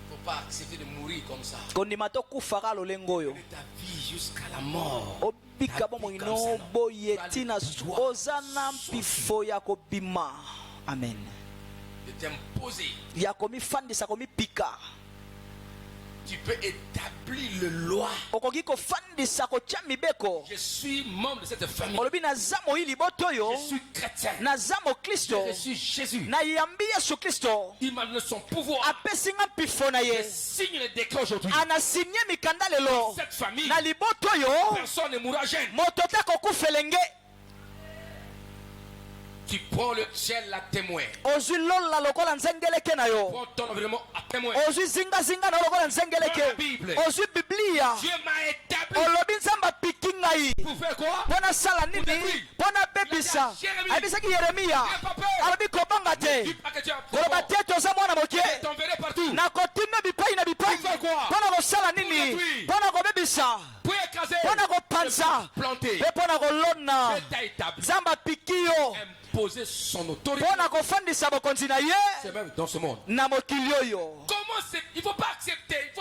Il ne faut pas accepter de mourir comme ça. kondima tokufaka lolenge oyo De ta vie jusqu'à la mort. obika bomoino boye ntina oza na mpifo ya kobima. Amen. De t'imposer. ya komifandisa komipika Tu peux établir le loi. okoki kofandisa kotia mibeko. Je suis membre de cette famille. olobi naza moi liboto Je oyo suis chrétien. naza mokristo Je suis Jésus. nayambi yesu kristo Il m'a donné son pouvoir. apesi nga mpifo na Je ye signe le décret aujourd'hui. anasinye mikanda lelo Cette famille, na liboto oyo personne ne mourra jeune. moto te kokufa elenge. Tu prends le ciel à témoin. ozwi lola lokola nzengeleke na yo. Prends ton environnement à témoin. ozwi zingazinga na yo lokola Dans la nzengeleke. Bible. ozwi biblia. Dieu m'a établi. olobi nzambe apiki ngai Pour faire quoi? mpo nasala nini détruire. mpo nabebisa. Jérémie. ayebisaki yeremiya N'aie pas peur. alobi kobanga te Dis pas que tu as koloba te toza mwana moke Je t'enverrai partout. nakotinda bipai na bipai Pour faire quoi? mpo na kosala nini détruire. mpo na kobebisa Pour écraser. mpo na kopanza Planter. mpe mpo na kolona. Dieu t'a établi. nzambe apiki yo Imposer son autorité. mpo na kofandisa bokonzi na ye C'est même dans ce monde. na mokili oyo. Comment c'est? Il ne faut pas accepter.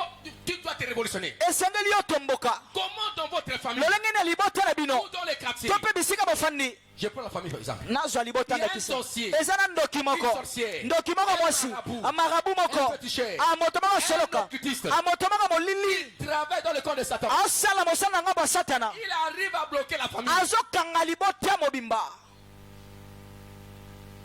Tu dois te révolutionner. esengeli yo tomboka Comment dans votre famille lolenge na libota na bino ou dans les quartiers? to mpe bisika bofandi. Je prends la famille par exemple. nazwa libota Il y a un ndakisa sorcier. eza na ndoki moko Une sorcière. ndoki moko Un mwasi marabout. amarabu moko Un féticheur. amoto moko soloka Un occultiste. amoto moko molili Il travaille dans le camp de Satan. asala mosala na ngambo ya satana Il arrive à bloquer la famille. azokanga libota ya mobimba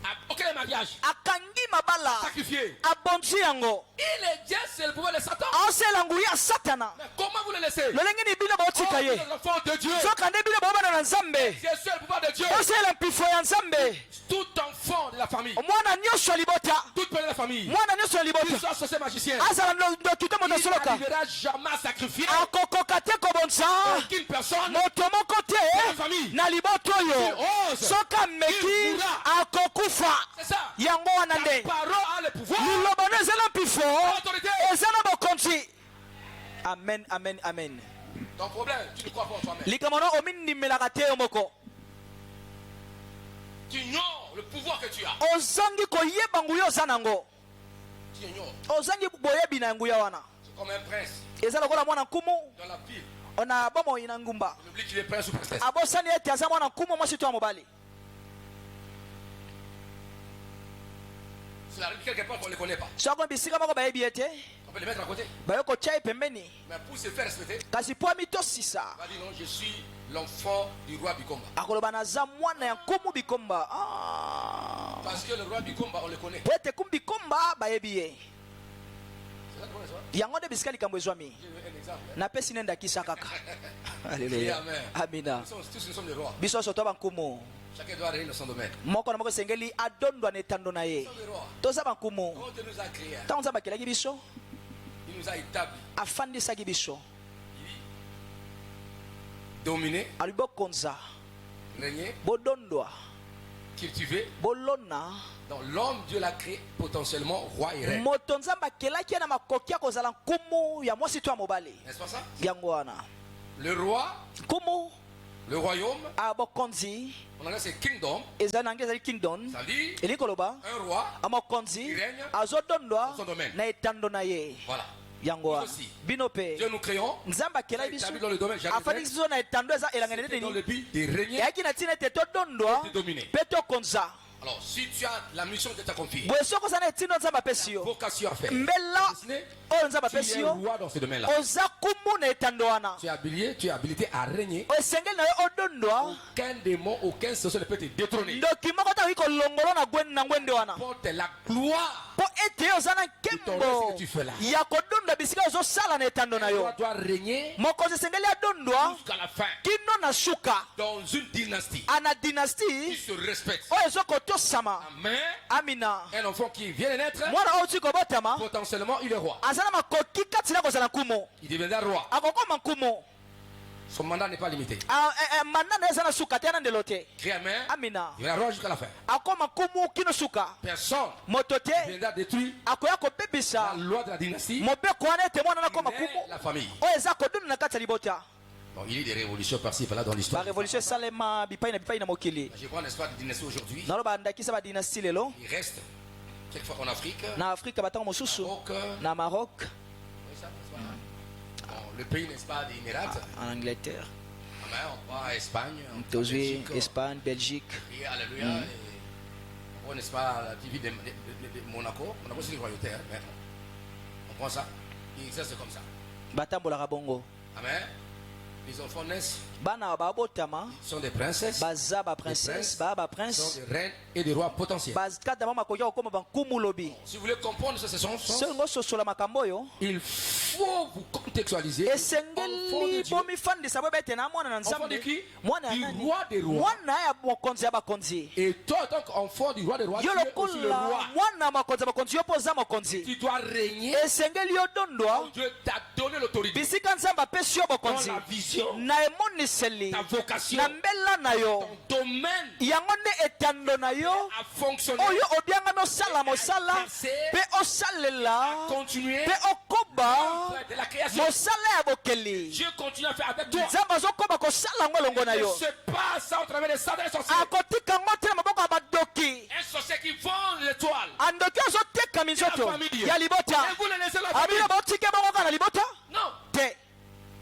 À bloquer le mariage. akangi mabala Sacrifié. abonzi yango Il est Dieu, c'est le pouvoir de Satan. asala nguya ya satana Mais comment vous le laissez? lolenge ni bino botika ye les enfants de Dieu. soka nde bino bobana na nzambe C'est seul le pouvoir de Dieu. osala mpifo ya nzambe Tout enfant de la famille. mwana nyonso ya libota Toute personne de la famille. mwana nyonso ya Qu'il libota soit sorcier magicien. azala ndoki to moto Il soloka n'arrivera jamais à sacrifier akokoka te kobonza aucune personne. moto moko la te famille. na libota Il oyo ose. soki ameki Il mourra. akokufa C'est ça. yango wana La nde parole a le pouvoir. liloba no eza na mpifo Autorité. eza na bokonzi. amen amen amen. Ton problème, tu ne crois pas en toi-même. likambo no omindimelaka te yo moko Tu ignores le pouvoir que tu as. ozangi koyeba nguya oza nango Tu ignores. ozangi boyebi na nguya wana C'est comme un prince eza lokola mwana nkumu dans la ville. ona bomoi na ngumba On oublie qu'il est prince ou princesse. abosani ete aza mwana nkumu mwasi to ya mobali. C'est la rue quelque part qu'on ne les connaît pas. soko bisika moko bayebi ete On peut les mettre à côté. bayo kotia ye pembeni Mais pour se faire respecter, kasi po amitosisa on va dire non, je suis l'enfant du roi Bikomba. akoloba naza mwana ya nkumu bikomba. Ah. Parce que le roi Bikomba, on le connaît. po ete kumu bikomba bayebi ye C'est ça qu'on connaît, ça? yango nde bisika likambo ezwami J'ai un exemple. napesi nde ndakisa kaka. Criez Alleluya. Amen. amina Tous nous sommes des rois. biso nyonso toza bankumu Chacun doit régner dans son domaine. moko na moko esengeli adondwa na etando na ye Nous sommes des rois. toza bankumu Quand Dieu nous a créés, ntango nzambe akelaki biso il nous a établis. afandisaki biso Dominer, alobi bokonza régner, bodondwa cultiver. bolona. Donc l'homme, Dieu l'a créé potentiellement roi et reine. moto nzambe akelaki ye na makoki ya kozala nkumu ya mwasi to ya mobali N'est-ce pas ça? yango wana Le roi, nkumu le royaume, abokonzi en anglais c'est kingdom. ezali na anglais ezali kingdom Ça dit eli koloba un roi. amokonzi Il règne azodondwa dans son domaine. na etando na ye Voilà. yango wana aussi. bino mpe Dieu nous créons. nzambe akelaki biso Établi dans le domaine jardin. afandisi biso na etando eza elangani C'était dans nini le but de régner eyaki na ntina ete todondwa et de dominer. mpe tokonza. Alors si tu as la mission que tu as confiée, boye soki oza na etindo nzambe apesi yo vocation à faire, mbela Disney, oyo nzambe tu apesi es yo roi dans ce domaine-là. oza kumu na etando wana Tu es habilité, tu es habilité à régner. esengeli na yo odondwa Aucun démon, aucun sorcier ne peut te détrôner. ndoki moko ta oyi kolongola na ngwende wana Porte la gloire. mpo ete oza na Ton reste nkembo que tu fais là. ya kodonda bisika ozosala na etando na Le yo roi doit régner mokonzi esengeli adondwa jusqu'à la fin kino na suka dans une dynastie ana qui dynastie se respecte. oyo ezokotosama. Amen. amina Un enfant qui vient de naître, mwana oyo ti kobotama potentiellement il est roi. aza na makoki kati na kozala nkumu Il deviendra roi. akokoma nkumu. Son mandat n'est pas limité. manda na eza na suka te na ndelo te. Crie Amen. amina Il deviendra roi jusqu'à la fin. akoma nkumu kino suka Personne moto te ne viendra détruire akoya la kobebisa loi de la dynastie, mobeko wana ete mwana nakoma mais nkumu la famille. oyo eza kodunda na kati ya libota. Bon, il y a des révolutions par-ci par-là dans l'histoire. barevolution esalema bipai na mokili Je prends n'est-ce pas de dynastie aujourd'hui. naloba ndakisa badynastie lelo Il reste quelquefois en Afrique, na afrika batango mosusu Maroc, na Maroc, oui, ça, n'est-ce pas? Bon, le pays n'est-ce pas des Émirats. en Angleterre, Ah ben, on va à Espagne, on va à tozwi Belgique, Espagne, Belgique. et alléluia. Et on prend n'est-ce pas la TV de Monaco. Monaco c'est une royauté, hein, mais on prend ça. Ils exercent comme ça. batambolaka bongo. Amen. Les enfants naissent. Bana babotama Ils sont des princesses. baza ba princesse ba Ils prince sont des reines et des rois potentiels. bazikata mama koya okoma bankumu lobi. Si vous voulez comprendre ce sens, Songo sosola makambo yo il faut vous contextualiser. Enfant de esengeli Dieu. bomifandisa bo bete na mwana na Enfant de nzambe qui? mwana Du ya nani roi des rois. mwana ya mokonzi ya bakonzi Et toi, en tant qu'enfant du roi des rois, tu yo es aussi le lokola roi. mwana ya makonzi ya bakonzi yo mpo oza mokonzi Tu dois régner. esengeli yo dondwa Dieu t'a donné l'autorité. bisika nzambe apesi yo Dans bokonzi la vision, na emoniseli ta vocation, na mbela na yo ton domaine yango nde etando na yo a fonctionné, oyo obianga nosala mosala mpe osalela continué. mpe okoba De la création. mosala ya bokeli Dieu continue à faire avec toi. nzambe azokoba kosala yango elongo na Ne yo se passe au travers des Satans et sorciers. akotika yango te na maboko ya badoki Un sorcier qui vend l'étoile. andoki azoteka minzoto La famille. ya libota Et vous le laissez la famille. abino baotike bango kaka na libota Non. te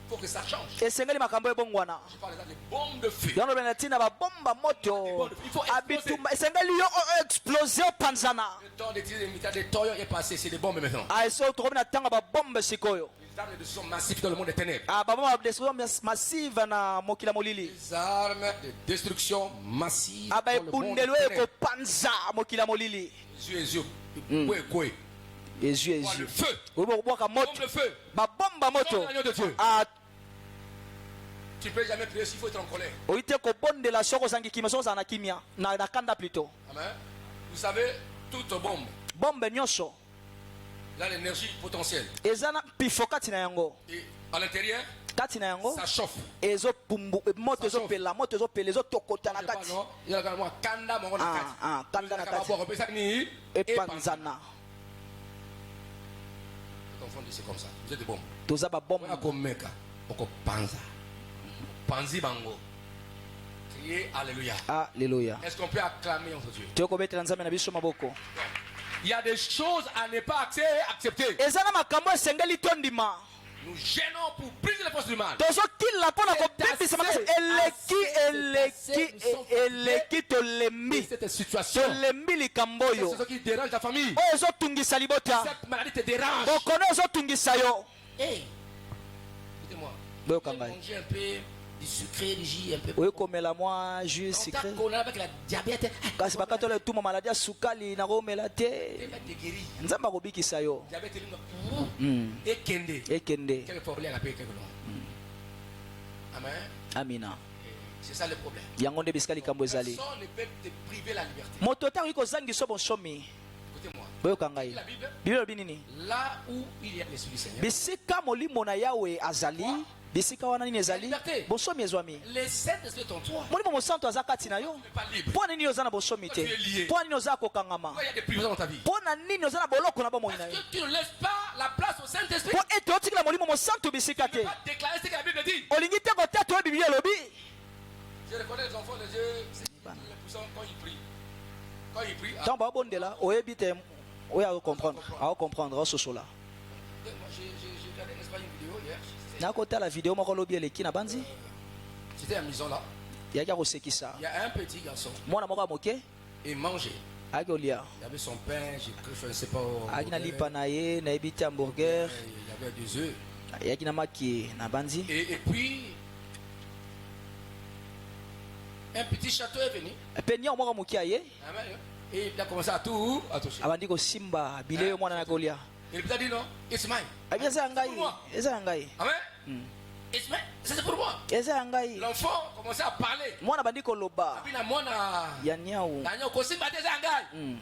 Il faut que ça change. esengeli makambo ebongwana Je parle des bombes de feu. yango lobena ntina babomba moto Il faut exploser. abitumba esengeli yo explose opanzana Le temps de tirer des militaires de Toyo est passé. C'est des bombes maintenant. eso tokomi na ntango babombe sikoyo Les armes de destruction massives dans le monde des ténèbres. babomba badestruction massive na mokili ya molili Les armes de destruction massive dans le monde ebundelo des ténèbres. ekopanza mokili ya molili Les yeux. Koué. ezwi Le ezwi feu. oyi bokobwaka Bombe moto de feu. babomba moto Comme l'agneau de Dieu. Ah, Tu ne peux jamais prier s'il faut être en colère. oyi te kobondela soki ozangi kimia soki ozala na kimia na kanda plutôt Amen. Vous savez, toute bombe, bombe nyonso il a l'énergie potentielle. eza na pifo kati na yango Et à l'intérieur, kati na yango ça chauffe. ezopumbu moto Ça ezopela moto ezopela ezotokota na Je sais pas, kati non? Il y a également kanda mongo na Ah, kati. ah, kanda na Vous avez kati. qu'à boire un peu ça, ni- epanzana Cet enfant dit c'est comme ça. Vous êtes des bombes. toza babombe Ako meka, oko panza. Panzi bango. Criez Alléluia. alleluya Est-ce qu'on peut acclamer notre Dieu? tokobetela nzambe na biso maboko Il y a des choses à ne pas accepter. eza na makambo esengeli tondima Nous gênons pour briser les forces du mal. tozokila mpona C'est kobebisa makasi assez, eleki tolembi Cette situation, tolembi likambo c'est oyo ce qui dérange ta famille. oyo ezotungisa libota Cette maladie te dérange. bokone ezotungisa yo Hey, écoutez-moi. boyoka Vous ngai mangez un peu du sucré, du jus, un peu. oyo komela mwa jus On t'a sucré connu avec la diabète. kasi bakatola etuma maladi ya sukali nakomela te Il va te guérir. nzambe akobikisa yo Diabète, il est et kende. ekende Quel problème à payer quelque chose? Amen. amina C'est ça le problème. yango nde bisika likambo ezali Personne ne peut te priver la liberté. moto te akoki kozangisa bonsomi Écoutez-moi. boyoka ngai La Bible, bibele elobi nini là où il y a l'Esprit du Seigneur, bisika molimo na yawe azali bisika wana nini ezali Liberté. bonsomi ezwami les Saint-Esprit est en toi. molimo mosantu aza kati na yo Tu n'es pas libre. mpo nini oza na bonsomi te Tu es lié. mpo nini oza kokangama Pourquoi il y a des privations dans ta vie? mpo na nini oza na boloko na bomoi na Parce yo que tu ne laisses pas la place au Saint-Esprit. mpo ete otikila molimo mosantu bisika Tu ne te peux pas déclarer ce que la Bible dit. olingi te kotata oyo biblia elobi Je reconnais les enfants de Dieu, c'est les puissants quand ils prient. Quand ils prient, ntango babondela oyebi te oyo aocomprendre aososola moi j'ai regardé, n'est-ce pas, une vidéo hier. nakotala video moko lobi eleki na banzi C'était à la maison là. yaki akosekisa Il y a un petit garçon. mwana moko ya moke Il mangeait. ayaki kolia Il avait son pain, j'ai cru, je ne sais pas. ayaki na lipa na ye nayebi te hamburger Il y avait des œufs. ayaki na maki na banzi Et puis, un petit château est venu. mpe niao moko moke aye Amen. Et il a commencé à tout toucher. abandi kosimba bile oyo mwana na kolia Il lui a dit non, it's mine. abi eza ya ngai eza ya ngai Amen. It's mine. Ça, c'est pour moi. eza ya ngai L'enfant commençait à parler. mwana bandi koloba Puis la mona. ya niau Daniel Kosimba des Angai.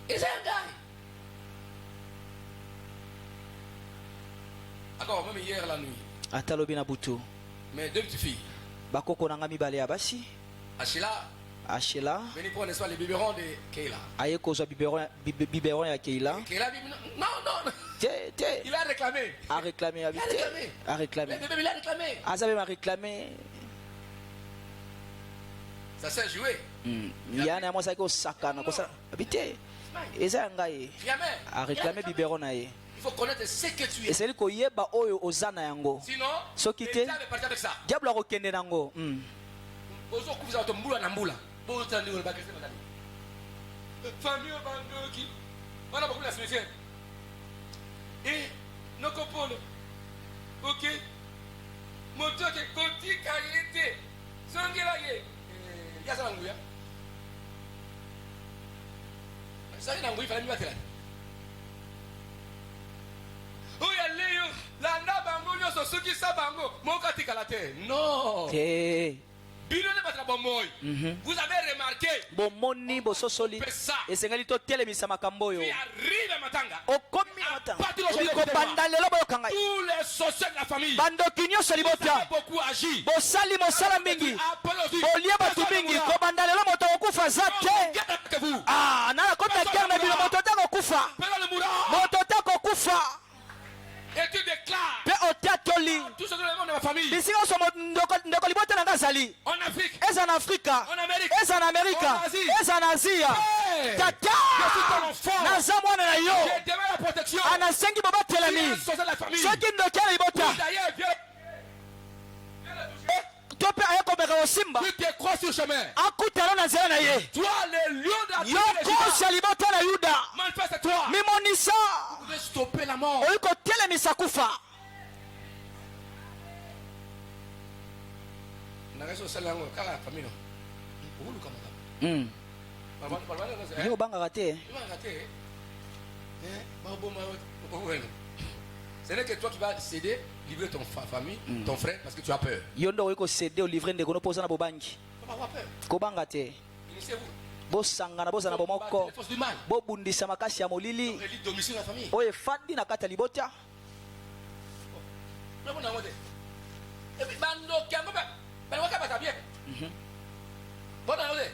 It's Angai. Encore, même hier la nuit. ata lobi na butu Mais deux petites filles. bakoko na nga mibale ya basi Achila, ashela venez prendre, n'est-ce pas, les biberons de Keila. aye kozwa biberon ya keila Keila dit non, non. te te Il a réclamé. aréclame abi Il a te réclamé. aréclame Le bébé, il a réclamé. aza mpe maréclame Ça s'est joué. yana ya mwasi ayaki kosakana kosala abi te eza ya ngai Jamais. aréclame biberon na ye Il faut connaître ce que tu es. esali koyeba oyo oza na yango Sinon, Soki le te- diable est parti avec ça. diable akokende nango Ozokuza bato mbula na mbula. Botandi oyo bakese bazali. Famille bandoki. Wana bakula cimetière. Et Nokopolo. Ok. Moto ke koti karité. Songela ye. Ya sa nguya. Sa ina nguya fa mi batela. Oya leyo landa bango nyoso soki sa bango moka tikala te. Non. te Vous avez remarqué bomoni bososoli esengeli totelemisa makambo oyo okomi na matanga kobanda lelo boyokanga tous les sorciers de la famille. bandoki nyonso libota Beaucoup agi. bosali mosala mingi bolie bato mingi kobanda lelo moto kokufa za te nana kota kere na bino moto te kokufa moto te kokufa Et tu déclares mpe otatoli tout ce que le monde de ma famille. bisika nyonso ndeko libota na nga azali En Afrique, eza na afrika en Amérique, eza na amerika en Asie. eza na asia Hey! tata Je suis ton enfant. naza mwana na yo Je demande la protection. anasengi Tu es bobatelami un sorcier de la famille. soki ndoki ya libota D'ailleurs, viens to mpe aye komeka kosimba tu te crois sur le chemin. akutana na nzela na ye Toi, le lion de la yo kosi ya libota na yuda manifeste-toi. mimonisa Vous devez stopper la mort. oyi kotelemisa kufa yo obangaka te Ce n'est que toi qui vas céder, livrer ton famille, ton frère, parce que tu as peur. yo nde oyi kosede olivre ndeko no mpo oza na bobangi Tu vas avoir peur. kobanga te Initiez-vous. bosangana bozala na Combattez bomoko les forces du mal. bobundisa makasi ya molili Élite domicile de la famille. oyo efandi na kati ya libota Et puis, bando kiango ba, bando ka bata bien. Bon dans le,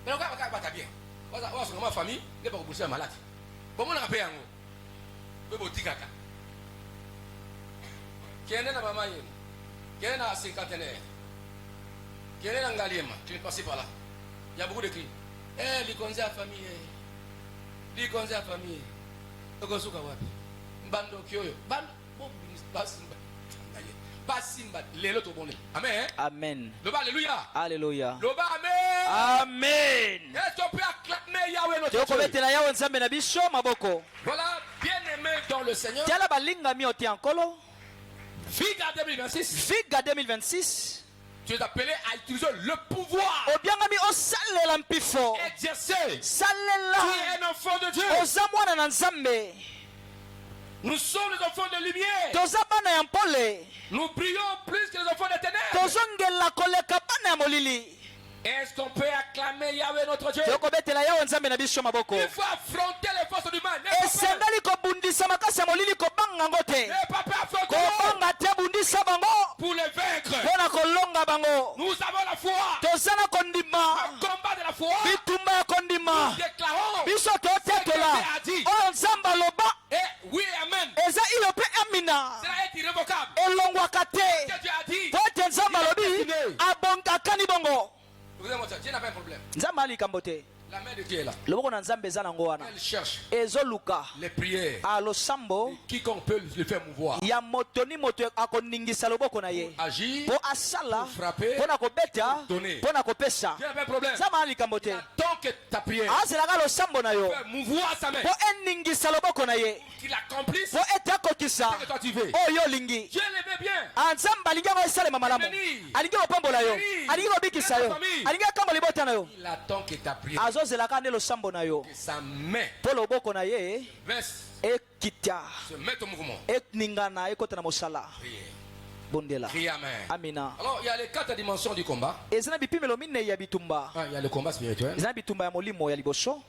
bando ka bata bien. Oza sur ma famille, ne pas repousser malade. Bon mon appel yango. Bebo tikaka. Kene na mama yenu. Kene na cinquantenaire. Kene na ngaliema, tu ne passes par là. Il y a beaucoup de cris. Eh, likonzi à famille. Likonzi à famille. Okosuka wapi? Bando kyoyo. Bando bon basimba. Basimba lelo to bonne. Amen. amen Loba alléluia. alleluya Loba amen. amen Est-ce qu'on peut acclamer Yahweh notre Dieu? tokobetela yawe nzambe na biso maboko Voilà, bien-aimé dans le Seigneur. tiala balingami ote ya nkolo Figa 2026. figa 2026 Tu es appelé à utiliser le pouvoir. obiangami osalela mpifo Exercer. Tu salela es un enfant de Dieu. oza mwana na nzambe Nous sommes les enfants de lumière. toza bana ya mpole Nous brillons plus que les enfants des ténèbres. tozongela koleka bana ya molili Est-ce qu'on peut acclamer Yahweh notre Dieu? tokobetela yawe nzambe na biso maboko Il faut affronter les forces du mal. N'aie pas peur. esengeli kobundisa makasi ya molili kobanga yango te N'aie pas peur, affronte-le kobanga te bundisa bango pour les vaincre. mpo na kolonga bango Nous avons la foi. toza na kondima Un combat de la foi. bitumba ya kondima Déclarons. biso totetola oyo nzambe aloba Et oui, amen. eza iyo mpe amina Cela est irrévocable. elongwaka te Que Dieu a dit. po ete nzambe alobi akani bongo Vous avez montré, Dieu n'a pas un problème. nzambe ali likambo te La main de Dieu est là. loboko na nzambe eza nango wana Elle cherche ezoluka les prières. losambo Quiconque peut le faire mouvoir. ya moto ni moto akoningisa loboko na ye Agir. mpo asala Pour frapper, mpo na kobeta pour donner. mpo na kopesa Dieu n'a pas un problème. nzambe ali likambo te Tant que ta prière azelaka losambo na yo peut mouvoir sa main, mpo eningisa loboko na ye qu'il accomplisse mpo ete akokisa ce que toi tu veux. oyo olingi Dieu l'aimait bien. nzambe alingi yango esalema malamu alingi kopambola yo alingi kobikisa yo alingi akambo libota na yo Il attend que ta prière, azozelaka nde losambo na yo que sa main mpo loboko na ye verse, ekita se mette au mouvement. eningana ekota na mosala Prière. bondela Crie amen. amina Alors, il y a les 4 dimensions du combat. eza na bipimelo minei ya bitumba Il y a le combat spirituel. eza na bitumba ya molimo ya liboso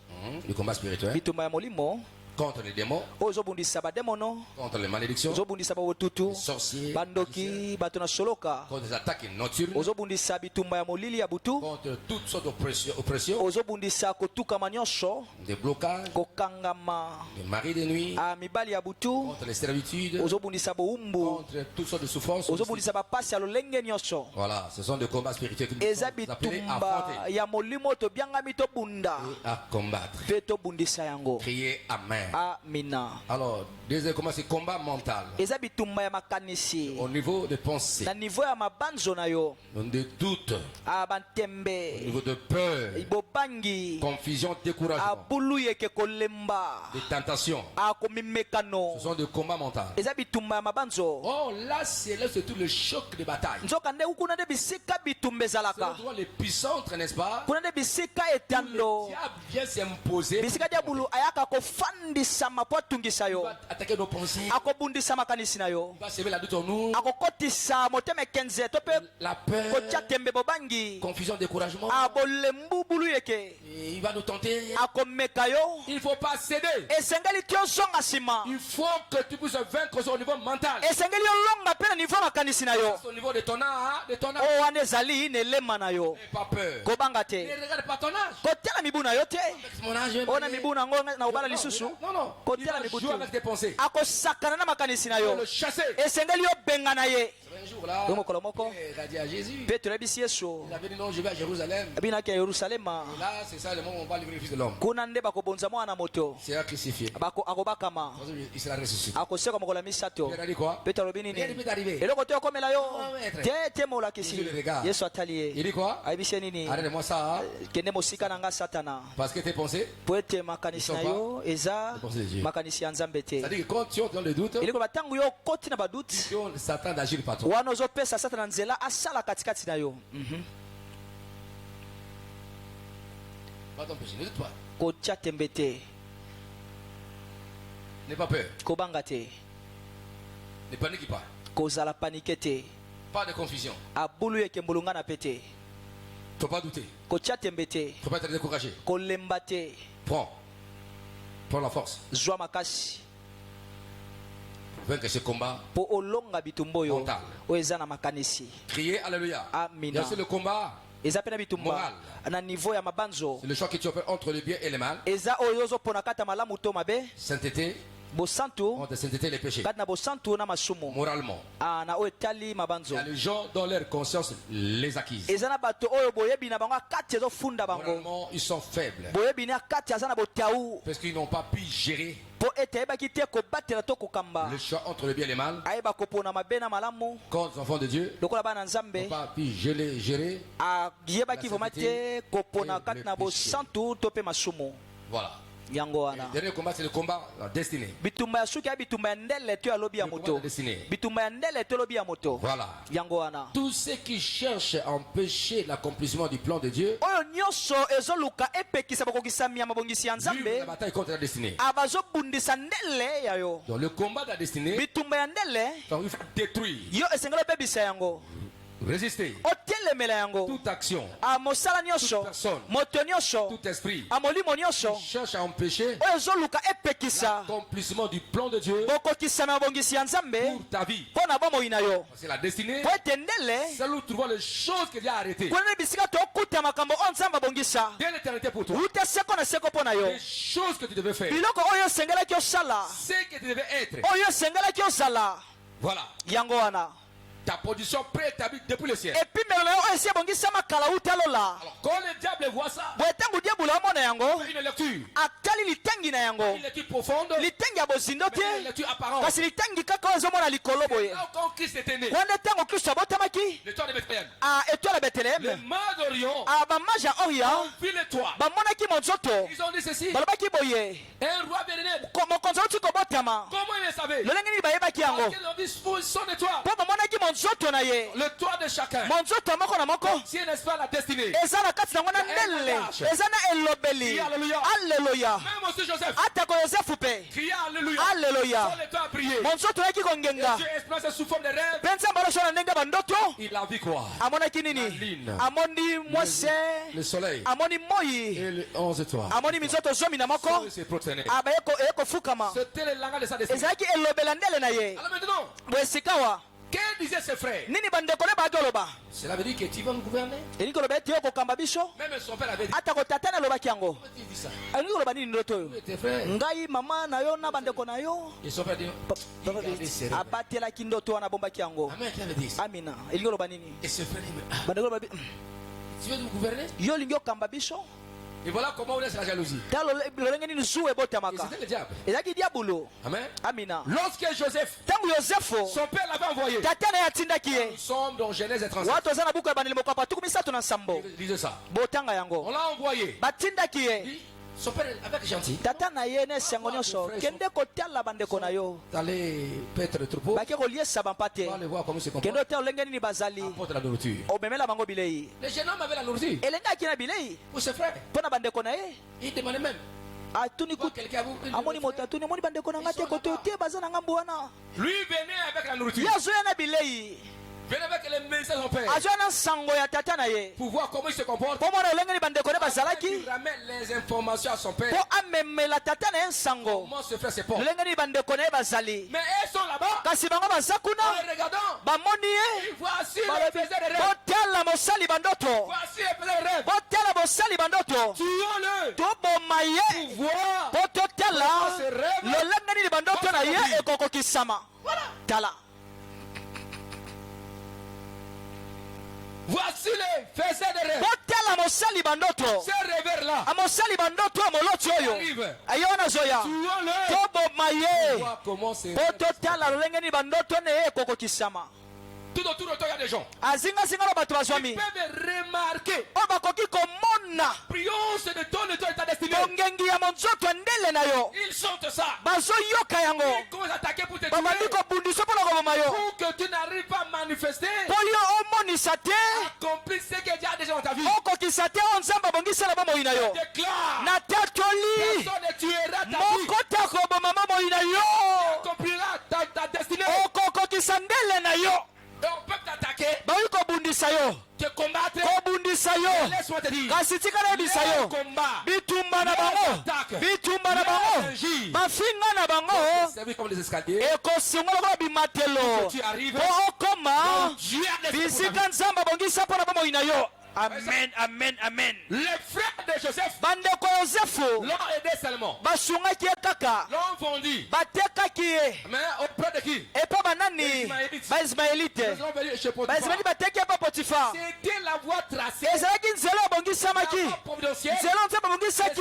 Le combat spirituel. bitumba ya molimo Contre les démons, oyo ezobundisa bademono contre les malédictions, ozobundisa babotutu sorciers, bandoki bato na soloka contre les attaques nocturnes, ozobundisa bitumba ya molili ya butu contre toutes sortes d'oppressions, ozobundisa kotukama nyonso des blocages, kokangama des maris de nuit, mibali ya butu contre les servitudes, ozobundisa bowumbu contre toutes sortes de souffrances. ozobundisa bapasi ya lolenge nyonso Voilà, ce sont des combats spirituels que nous eza sommes appelés à bitumba affronter ya molimo tobiangami tobunda et à combattre. mpe tobundisa yango Criez Amen. Amen. Amina. Alors, deuxième comment c'est combat mental. Eza bitumba ya makanisi. Au niveau des pensées, Na niveau ya mabanzo na yo. de doute, au Bantembe. niveau de peur, Bobangi. confusion, découragement, Abulu yeke kolemba. des tentations. Akomimekano. Ce sont des combats mentaux. Eza bitumba ya mabanzo. Oh, là, c'est tout le choc de bataille. Nzoka nde ukuna de bisika bitumba C'est ezalaka. l'épicentre, n'est-ce pas? Kuna de bisika Le etando. diable vient s'imposer. Bisika diabulu ayaka kofandisa mapo atungisa Il yo. va attaquer nos pensées. Akobundisa makanisi na yo. Il va semer la doute en nous. Akokotisa motema ekenze to pe La peur, kotia tembe bobangi. confusion, découragement. Abolembu bulu yeke. Et il va nous tenter. Akomeka yo. Il ne faut pas céder. Esengeli tio zonga sima. Il faut que tu puisses vaincre au niveau mental. Esengeli yo longa pe na niveau makanisi na yo. Au niveau de ton âge, de ton âge. O wana ezali nelema na yo. N'aie pas peur. Kobanga Ne te. regarde pas ton âge. Kotela mibu na yo te. Avec mon âge, Ona mibu na ngo na obala non, lisusu. non, non. Il Kotela va mibu jouer avec te. tes pensées. Akosakana na makanisi na Il va yo. le chasser. Esengeli yo benga na ye. Un jour là, Yo mokolo moko. il a dit à Jésus. Petro ebisi Yesu. Il avait dit non, je vais à Jérusalem. Abinaki ya Yerusalema. Et là, c'est ça le moment où on va livrer le Fils de l'homme. Kuna nde bakobonza mwana moto. C'est crucifié. Akobakama. Il sera ressuscité. Akoseka mokolo ya misato. Il a dit quoi? Petro alobi nini? Rien ne peut arriver. Eloko te okomela yo. Non, maître. Te molakisi. Je le regarde. Yesu atali Il ye. dit quoi? Ayebisi nini? Arrête-moi ça. Hein? Kende mosika na nga Satana. Parce que tes pensées, Po ete makanisi na yo eza Les pensées de Dieu. makanisi ya Nzambe te. c'est-à-dire que quand tu es dans le doute, Eliko batangu yo koti na badute. Satan d'agir par toi. Wana ozopesa Satana nzela asala katikati na yo. Va t'empêcher, ne doute pas. Kotia tembe te. N'aie pas peur. Kobanga te. Ne panique pas. Kozala panike te. Pas de confusion. Abulu yeke mbulunga na pete. Il ne faut pas douter. Kotia tembe te. Il ne faut pas être découragé. Kolemba te. Prends. Prends la force. Zwa makasi. Vaincre ce combat. Po olonga bitumbo yo. Mental. O eza na makanisi. Crier Alléluia. Amina. Il y a aussi le combat. Eza pena bitumba. Moral. Na niveau ya mabanzo. C'est le choix que tu opères entre le bien et le mal. Eza oyo ozopona kata malamu to mabe. Sainteté. Bosantu. Entre sainteté et les péchés. Kati na bosantu na masumu. Moralement. Na oyo etali mabanzo. Il y a les gens dont leur conscience les acquise. Eza na bato oyo boyebi na bango kati ezofunda bango. Moralement, ils sont faibles. Boyebi na kati aza na botaou. Parce qu'ils n'ont pas pu gérer Po ete ayebaki te kobatela to kokamba. le choix entre le bien et le mal. Ayeba kopona mabe na malamu. Quand les enfants de Dieu Lokola bana n'ont Nzambe. pas pu gérer. Ayebaki vraiment te kopona kati na bosantu to pe masumu. Voilà. Yango Le wana. dernier combat, c'est le combat la destinée. Bitumba ya suki ya bitumba ya ndele to ya lobi ya Le combat moto. de destinée. Bitumba ya ndele to lobi ya moto. Voilà. Yango wana. Tous ceux qui cherchent à empêcher l'accomplissement du plan de Dieu, Oyo nyonso ezoluka epekisa bakokisami ya mabongisi ya livrent la Nzambe. bataille contre la destinée. Abazobundisa ndele ya yo. Donc le combat de la destinée, Bitumba ya ndele donc, il faut détruire, yo esengela bebisa yango. résister Otelemela yango. toute action, Mosala nyonso. Toute personne. Moto nyonso. tout esprit Molimo nyonso. qui cherche à empêcher Oyo ezoluka epekisa l'accomplissement du plan de Dieu bokokisami ya mabongisi ya Nzambe pour ta vie. mpo na bomoi na yo. C'est la destinée, Po ete ndele c'est là où tu vois les choses que Dieu a arrêtées. kuna bisika tokuta makambo oyo Nzambe abongisa. Dès l'éternité pour toi, Uta seko na seko mpo na yo. les choses que tu devais faire, Biloko oyo esengelaki osala. ce que tu devais être. Oyo esengelaki ozala. Voilà. Yango wana. Ta position préétablie depuis le ciel. Epimelo na yo oyo esi ebongisama kala uta lola. Alors, quand le diable voit ça, Boye ntango diabolo amona yango. il fait une lecture. Atali litengi na yango. Une lecture profonde, Litengi ya bozindo mais une te. lecture apparente. Kasi litengi kaka oyo ezomona likolo boye. Là, quand Christ était né, Wana ntango Kristo abotamaki. le toit de Bethléem, Étoile ya les Bethléem. mages d'Orion Bamaji ya Oria. ont vu le toit. Bamonaki monzoto. Ils ont dit ceci, Balobaki boye. un roi bien-aimé. Mokonzi auti kobotama. Comment ils le savaient? Lolenge nini bayebaki yango. Parce qu'ils ont vu son étoile. Mpo bamonaki monzoto na ye. Le toit de chacun. Monzoto moko na moko. C'est n'est-ce pas la destinée? Eza na kati nango na ndele. Eza na elobeli. Alléluia. Alleluya. Même aussi Joseph. Atako Yosefu pe. Criez Alléluia. Alleluya. Sur le toit a prié. Monzoto yaki kongenga. Dieu exprime sous forme de rêve. Mpe Nzambe alosho na ndenge bandoto. Il a vu quoi? Amonaki nini? lune. Amoni mwase. Le soleil Amoni moi. et les 11 étoiles. Amoni minzoto zomi na moko. Il s'est prosterné. Eko fukama. C'était le langage de sa destinée. Ezalaki elobela ndele na ye. Alors maintenant, Bwesikawa. que disaient ses frères? Nini bandeko ne bagoloba. Cela veut dire que tu vas nous gouverner? Elingi koloba ete yo kokamba biso. Même son père avait dit. Ata kotata na lobaki yango. Pourquoi tu dis ça? Elingi koloba nini ndoto oyo. Tes frères. Ngai mama na yo na bandeko na yo. Et son père dit. Regardez ses rêves. Abatelaki ndoto wana bombaki yango. Amen, qui avait dit ça? Amina. Elingi koloba nini. Et ce frère dit, mais, Bandeko loba tu veux nous gouverner? yo lingi okamba biso. Et voilà comment on laisse la jalousie. talo lolenge nini zu Et ebotamaka c'était le diable. ezalaki diabulo. Amen. Amina. Lorsque Joseph, Ntango Yosefo son père l'avait envoyé, tata na ye atindaki ye nous sommes dans Genèse et 37. watu oza na buku ya bandeli moko ya patuku misato na nsambo Lisez ça. botanga On yango l'a envoyé. batindaki ye Puis, son père avec gentil, tata na ye na esengo nyonso kende kotala bandeko na yo d'aller paître le troupeau. bake koliesa bampa te On va aller voir comment se kende comporte. otala olenge nini bazali Apporte la nourriture. omemela bango bilei Le jeune homme avait la nourriture elenge aki na bilei pour ses frères. mpo na bandeko na ye Il demandait même. atuni Voir kutu quelqu'un vous. amoni moto atuni omoni bandeko na nga te koto te baza na ngambo wana Lui venait avec la nourriture. ye azoya na bilei Venait avec les messages de son père. azoya na nsango ya tata na ye Pour voir comment il se comporte. mpo mona olenge nini bandeko ne bazalaki Il ramène les informations à son père. mpo amemela tata na ye nsango Comment se fait ses portes. lolenge nini bandeko na ye bazali Mais elles sont là-bas. kasi bango baza En kuna les regardant. bamoni ye Voici les balobi faiseurs de rêve. botala mosali bandoto Voici les faiseurs de rêve. botala mosali bandoto Tuons-le. toboma ye Voir. mpo totala Ce rêve. lolenge nini bandoto na ye ekokokisama tala Voici les faiseurs de rêve. botala mosali bandoto Ces rêveurs-là. amosali bandoto ya moloti oyo Arrive. aye wana zoya Tuons-le. toboma ye Voir comment c'est. mpo totala lolenge nini bandoto na ye ekokokisama Tout autour de toi, il y a des gens. azingazinga na bato Ils bazwami peuvent remarquer. oyo bakoki komona Brillance de ton et ta destinée. bongengi ya monzoto ya ndele na yo Ils sentent ça. bazoyoka yango Ils commencent à attaquer pour te babandi tuer. kobundisa mpo na koboma yo Pour que tu n'arrives pas à manifester. mpo yo omonisa te Accomplir ce que Dieu a déjà dans ta vie. okokisa te oyo nzambe abongisala bomoi na yo Déclare. natatoli Personne ne tuera ta vie. moko te akoboma mamoi na yo Accomplira ta destinée. okokokisa ndele na yo Et on peut t'attaquer, bayi kobundisa yo te combattre. kobundisa yo Laisse-moi te dire. kasi tika na yebisa Les yo combats. bitumba na bango bitumba na bango bafinga na bango C'est comme les escaliers. ekosunga lokola bimatelo Tu arrives. mpo okoma Dieu a des bisika nzambe abongisa mpo na bomoi na yo amen amen amen Les frères de Joseph bandeko yozefu l'ont aidé seulement. basungaki ye kaka L'ont vendu. batekaki ye Mais auprès de qui? epo banani baismaelite Ils ont venu chez Potiphar. baismaeli bateki ye mpo potifa C'était la voie tracée. ezalaki nzela ebongisamaki La voie providentielle. nzela nzambe abongisaki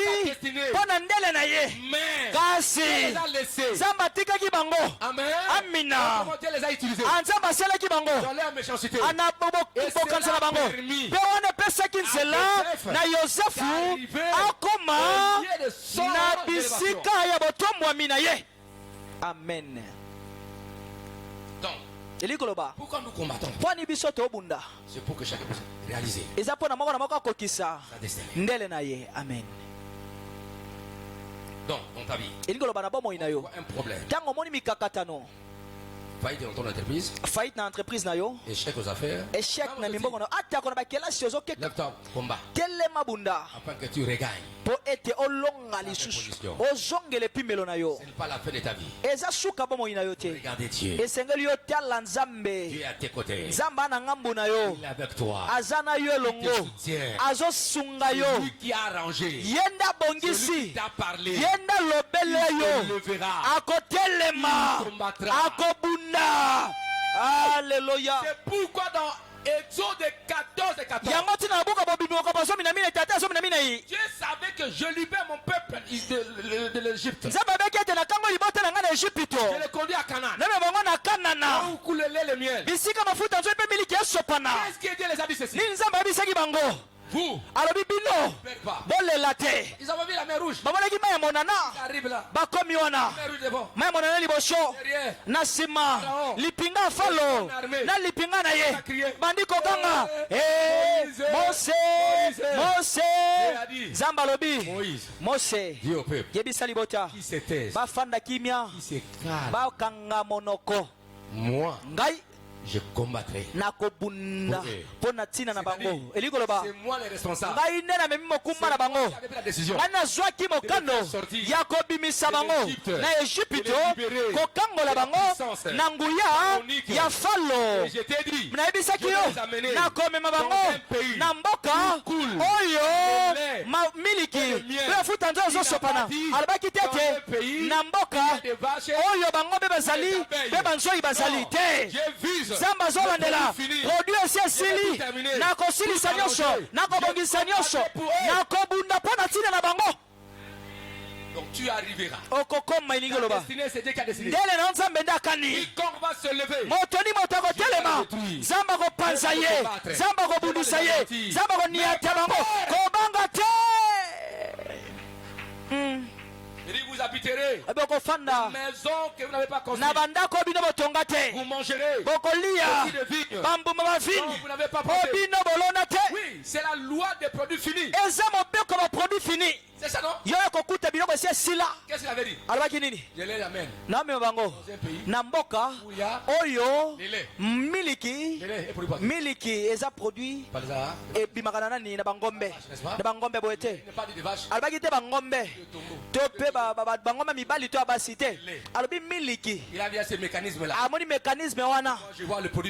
mpo na ndele na ye Mais kasi Dieu les a laissés. nzambe atikaki bango Amen. amina Comment Dieu les a utilisés nzambe asalaki bango dans leur méchanceté. ana bokanisa na bango mpe wana epesaki nzela na yozefu akoma na bisika ya botombwami na ye amen Donc, eli koloba pourquoi nous combattons? mponi biso tobunda C'est pour que chacun puisse réaliser eza mpo na moko akokisa sa destinée. ndele na ye amen Donc, dans ta vie, eli koloba na bomoi na yo un problème. ntango omoni mikakatano Faillite dans ton entreprise, faillite na entreprise na yo échec aux affaires. échec na mimbongo na yo atako na bakelasi ozokeka Lève-toi, combat, telema bunda afin que tu regagnes. mpo ete olonga lisusu ozongela epimelo na yo Ce n'est pas la fin de ta vie. eza suka bomoi na yo te Regardez Dieu. esengeli yo tala nzambe Dieu est à tes côtés. nzambe ana ngambu na yo Il est avec toi. aza na yo elongo soutient. azosunga yo Lui qui a arrangé. ye nde Celui abongisi qui t'a parlé. ye nde alobele Il yo te levera. akotelema Il combattra. akobunda aleluya C'est pourquoi dans Exode 14 et 14, yango ntina nabuka bobimikoka bazomi na mina tata azomi na mina yi Dieu savait que je libère mon peuple de l'Égypte. nzambe abeki ete na ntango libota na ngai na ejipito Je le conduis à Canaan. neme bango na kanana Où coule le lait et le miel. bisika mafuta nzoi mpe miliki esopana Qu'est-ce que Dieu les a dit ceci? nini nzambe ayebisaki bango Vous, alobi bino ne perdez pas. bolela te Ils ont vu la mer rouge. bamonaki mai ya monana Ils arrivent là. bakomi wana La mer rouge devant. mai ya monana liboso Derrière. na nsima Pharaon. lipinga ya falo na lipinga na ye crié. bandi kokanga Moïse. mose mose a dit. nzambe alobi Moïse, mose dis au peuple yebisa libota qui se taise, bafanda kimia qui se calme. bakanga monoko Moi, ngai je combattrai. nakobunda Okay. mpo na ntina na bango C'est-à-dire, eli koloba c'est moi le responsable. ngai nde namemi mokumba na bango J'avais pris la décision. ngai nazwaki mokano de sortir ya kobimisa de bango l'Égypte, na ejipito de les libérer kokangola de la bango puissance na nguya pharaonique. ya falo Et je t'ai dit, nayebisaki je yo vais les amener nakomema dans bango un pays na mboka où coule oyo le lait miliki et le miel. mpe mafuta mafuta nzo ezosopana alobaki te ete na mboka oyo bangombe bazali mpe banzoi bazali te nzambe azolandela produit esi esili nakosilisa nyonso nakobongisa nyonso nakobunda mpo na ntina na bango. Donc tu arriveras. Okokoma ilingi loba. C'est Dieu qui a décidé. Ndele na nzambe ndakani. Quiconque va se lever. Motoni motako telema. Nzamba ko panza ye. Nzamba ko bundisa ye. Nzamba ko niata bango. Kobanga te. Il dit vous habiterez. Abokofanda. Maison que vous n'avez pas construite. Na bandako bino botonga te. Vous mangerez. Bokolia. Bambuma ba Non, vini. vous n'avez pas planté. Bino bolona te. Oui, c'est la loi des produits finis. Eza mobeko ba produit fini. C'est ça non? Yo kokuta biloko esi esila. Qu'est-ce qu'il avait dit? Alobaki nini? Je les amène. Nami bango. Na mboka oyo miliki miliki eza produit ebimaka na nani na bangombe na bangombe boye te alobaki te bangombe to mpe bangombe mibali to ya basi te alobi miliki amoni mécanisme wana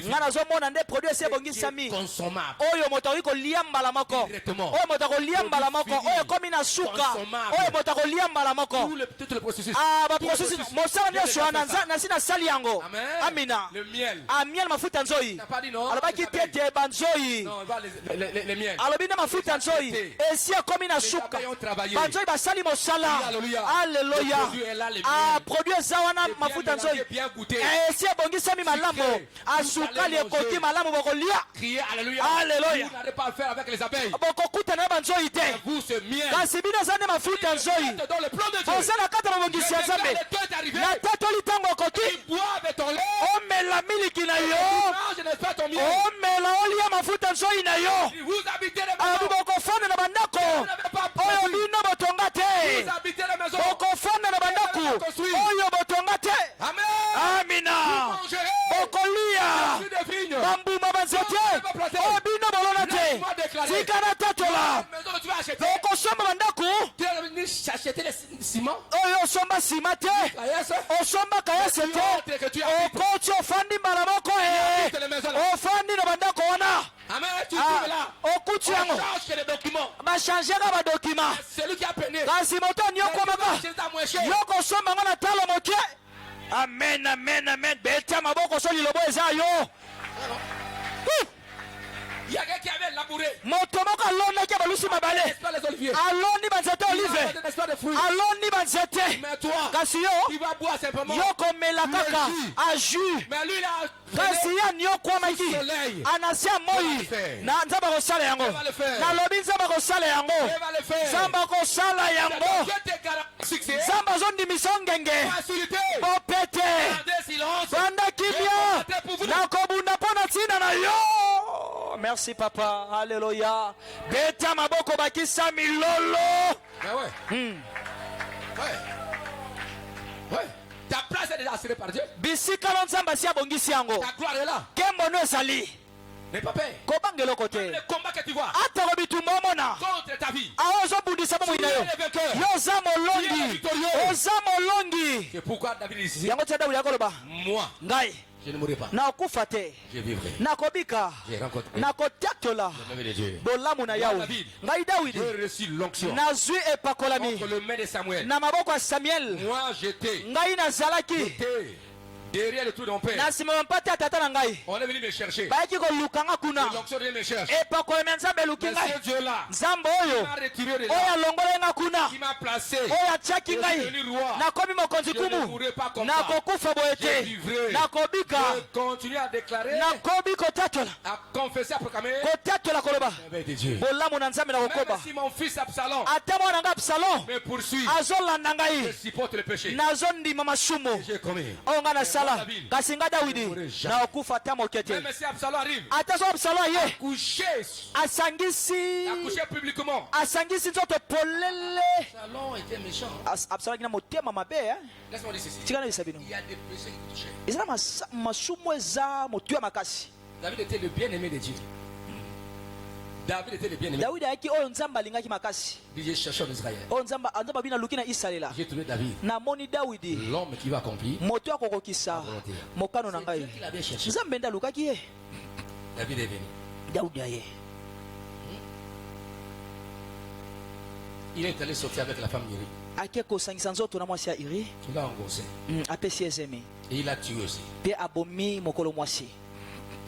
nga nazomona nde produit esi ebongisami oyo moto akoki kolia mbala moko oyo moto akolia mbala moko oyo ekomi na suka oyo moto akolia mbala moko baprocessus mosala nyonso wana nasi nasali yango amina amiel mafuta nzoi alobaki te ete banzoi alobi nde mafuta nzoi esi ekomi na suka banzoi basali mosala alleluya produit eza wana mafuta nzoi esi ebongisami malamu asukali ekoti malamu bokolia alleluya bokokutana na banzoi te kasi bino eza nde mafuta nzoi oza na kati na bobongisi ya nzambe na tatoli ntango okoki omela miliki na yo omela olia mafuta nzoi na yo abi bokofanda na bandako oyo bino botonga te bokofanda na bandako oyo botonga te amina bokolia bambuma banzete oyo bino bolona te tika na tatola okosomba bandako oyo osomba nsima te osomba kayase te okoti ofandi mbala moko ofandi na bandako wana okuti yango bashangeka badokima kasi moto niokomaka yokosomba ngo na talo moke amen amen amen beta maboko so lilobo eza yo moto moko alonaki balusi mabale aloni banzete olive aloni banzete kasi yo komela kaka ajus kasi ya niokwamaki anasi ya moi na nzambe akosala yango nalobi nzambe akosala yango nzambe akosala yango nzambe azondimisa ngenge bopete banda kimia nakobunda mpo na ntina na yo. Merci papa, alléluia. Beta maboko bakisa milolo. Ouais. Ta place est déjà assurée par Dieu. Bisika lonzamba si abongisi yango. Ta gloire est là. Kembo no sali. Mais papa, kobangelo kote. Le combat que tu vois. Ata robitumba mona. Contre ta vie. Aozo bundisa mo ina yo. Yoza molongi. Oza molongi. C'est pourquoi David dit ici. Yango tia Daudi yakoloba. Moi. Ngai. Je ne mourrai pas. Na okufa te. Je vivrai. Na kobika. J'ai rencontré. Na kotiatola. Le même de Dieu. Bolamu na yawe. Ngai Daudi. J'ai reçu l'onction. Nazwi epakolami. Entre le main de Samuel. Na maboko ya Samuel. Moi j'étais. Ngai nazalaki. J'étais derrière le trou de mon père. Na sima mpate atata na ngai. On est venu me chercher. Bayaki kolukanga kuna. L'onction de me cherche. Epakolami ya Nzambe eluki ngai. Ce Dieu là. Nzambe oyo. Qui m'a retiré de là. Oyo alongola nga kuna. Qui m'a placé. Oyo atiaki ngai. Nakomi mokonzi Je ne kumu. mourrai pas comme ça. Nakokufa boye Je te. vivrai. Nakobika. Je continue à déclarer. Nakobi kotatola. À confesser, à proclamer. Kotatola koloba. De Dieu. Bolamu na Nzambe na Même kokoba. si mon fils Absalom Ata mwana nga Absalom. me poursuit, Azolanda je ngai. supporte le péché. Nazondima masumu. J'ai commis. Oyo nga nasala. Kasi nga Dawidi. Na okufa ata moke te. Même si Absalom arrive, Ata so Absalom ye. coucher, Asangisi. coucher publiquement. Asangisi nzoto polele. Absalom était méchant. Absalom kina motema mabe Laisse-moi dire ceci. tikana bisa bino. Il y a des péchés qui touchaient. Ezala masumu eza motuya makasi. David était le bien-aimé de Dieu. David était le bien-aimé. Daudi ayaki oyo Nzambe alingaki makasi. J'ai cherché en Israël. Oyo Nzambe bina luki na Israela. J'ai trouvé David. Namoni Dawidi. L'homme qui va accomplir. Moto akokokisa mokano na ngai. Il avait cherché. Nzambe nda lukaki ye. David est venu. Daudi aye. Il est allé sortir avec la femme Iri. akekosangisa nzoto na mwasi ya iri Tu l'as engoncé. apesi ezemi Et il a tué aussi. mpe abomi mokolo mwasi.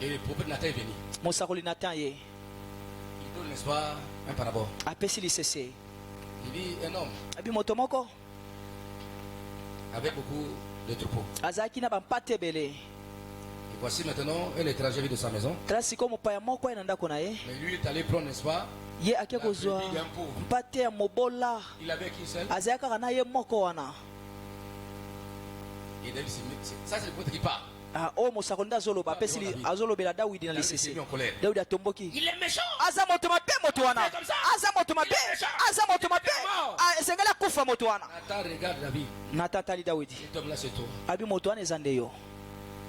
Et le prophète Nathan est venu. mosakoli Nathan ye Il donne, n'est-ce pas, un parabole. apesi lisese Il dit un homme abi moto moko avec beaucoup de troupeaux. azalaki na bampate ebele. Et voici maintenant un étranger venu de sa maison. tala sikoyo mopaya moko aye na ndako na ye Mais lui est allé prendre, n'est-ce pas? ye ake kozwa brebis d'un pauvre. mpate ya mobola Il avait qu'une seule. azalaki kaka na ye moko wana. Et David ça c'est le prophète qui parle. oyo mosakoli nde azoloba apesi azolobela dawidi na David s'est lisese. mis en colère. dawidi atomboki Il est méchant. aza moto mabe moto wana comme ça. aza moto mabe aza moto mabe esengeli akufa moto wana. Nathan regarde David. Nathan atali dawidi Cet homme-là c'est toi. abi moto wana eza nde yo.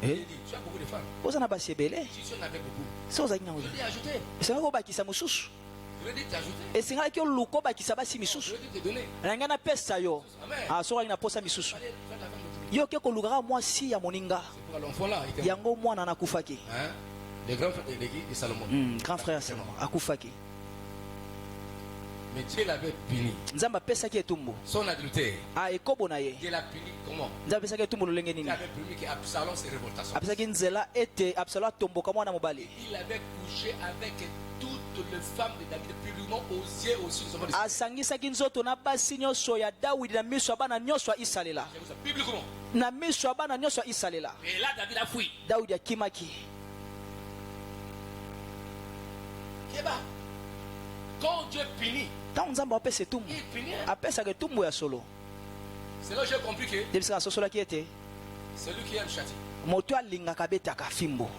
Il dit, tu as beaucoup de femmes. oza na basi ebele Si tu en avais beaucoup, se ozalaki nango je l'ai ajouté. esengaki obakisa mosusu Je l'ai dit t'ajouter. esengalaki oluka obakisa basi Je misusu l'ai dit te donner. na ngai napesa yo. Amen. soki alaki na posa misusu Allez, fais la femme de tout. yo oke kolukaka mwasi ya moninga C'est pour l'enfant là. Il était- yango mwana nakufaki. Hein? Les grands frères de Salomon. grand frère Salomon akufaki. Mais Dieu l'avait puni. nzambe apesaki etumbu Son adultère. ekobo na ye. Dieu l'a puni comment? nzambe apesaki etumbu lolenge Il nini. avait puni qu'Absalom se révolta. apesaki nzela ete absalo atomboka mwana mobali. Il avait couché avec toutes les femmes de David publiquement aux yeux aussi des enfants de asangisaki nzoto na basi nyonso ya dawidi na miso ya bana nyonso ya isalela. Israël. Publiquement. na miso ya bana nyonso ya isalela. Et là, David a fui. dawidi akimaki. Eh ben, quand Dieu punit, ntango nzambe apesa etumbu il punit. apesaka etumbu ya solo. C'est là que j'ai compris que debisaka asosolaki ete celui qui aime châtie. moto alingaka abetaka fimbo.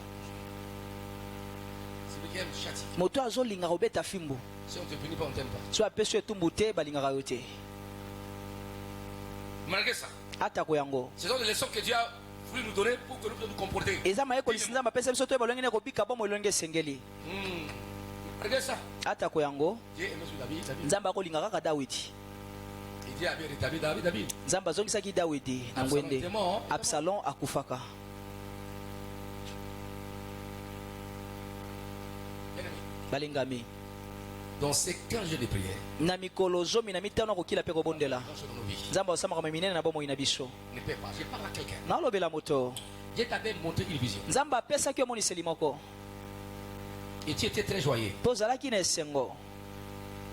Celui qui aime châtie. moto azolingaka kobeta fimbo. Si on te punit pas, on t'aime pas. so apesi yo etumbu te balingaka yo te. Malgré ça, atako yango ce sont des leçons que Dieu a voulu nous donner pour que nous puissions nous comporter. eza mayekolisi nzambe apesa biso toyeba lolenge nini kobika bomo elonge esengeli. Malgré ça, atako yango Dieu aimait sur David. nzambe akolinga kaka dawidi. Et Dieu avait rétabli David. nzambe azongisaki dawidi na ngwende. absalom akufaka. balingami Dans ces 15 jours de prière, na mikolo 15 kokila mpe kobondela dans nos vies, nzambe asamaka minene na bomoi na biso. ne paie pas. Je parle à quelqu'un. nalobela moto Dieu t'avait montré une vision. nzambe apesaki omoniseli moko Et tu étais très joyeux. mpe ozalaki na esengo.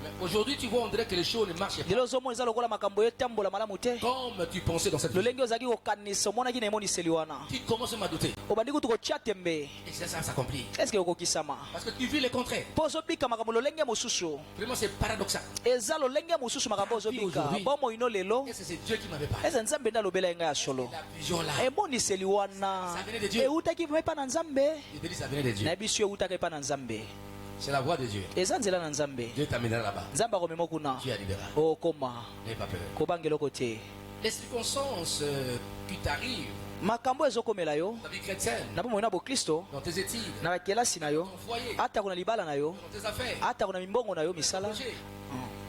Mais aujourd'hui, tu vois, on dirait que les choses ne marchent pas lelo ozomona eza lokola makambo etambola malamu te. comme tu pensais dans cette vie. lolenge ozalaki kokanisa omonaki na emoniseli wana Tu commences à douter. obandi kutu kotia tembe. Et c'est ça s'accomplit. eske okokisama Parce que tu vis le contraire. mpo ozobika makambo lolenge mosusu. Vraiment, c'est paradoxal. eza lolenge mosusu makambo ozobika aujourd'hui. bomoi no lelo. Et c'est Dieu qui m'avait parlé. eza nzambe nde alobela ye ngai ya solo. La vision là, emoniseli wana Ça venait de Dieu. eutaki epa na nzambe. je te dis, ça venait de Dieu. nayebi so eutaka epa na nzambe. C'est la voix de Dieu. eza nzela na nzambe. Dieu t'amènera là-bas. nzambe akomema kuna Tu arriveras. okoma N'aie pas peur. kobanga eloko te. Les circonstances qui t'arrivent makambo ezokomela yo dans ta vie chrétienne, na bomoi na bokristo dans tes études, na bakelasi na yo dans ton foyer, atako na libala na yo dans tes affaires, atako na mimbongo na yo misala projet.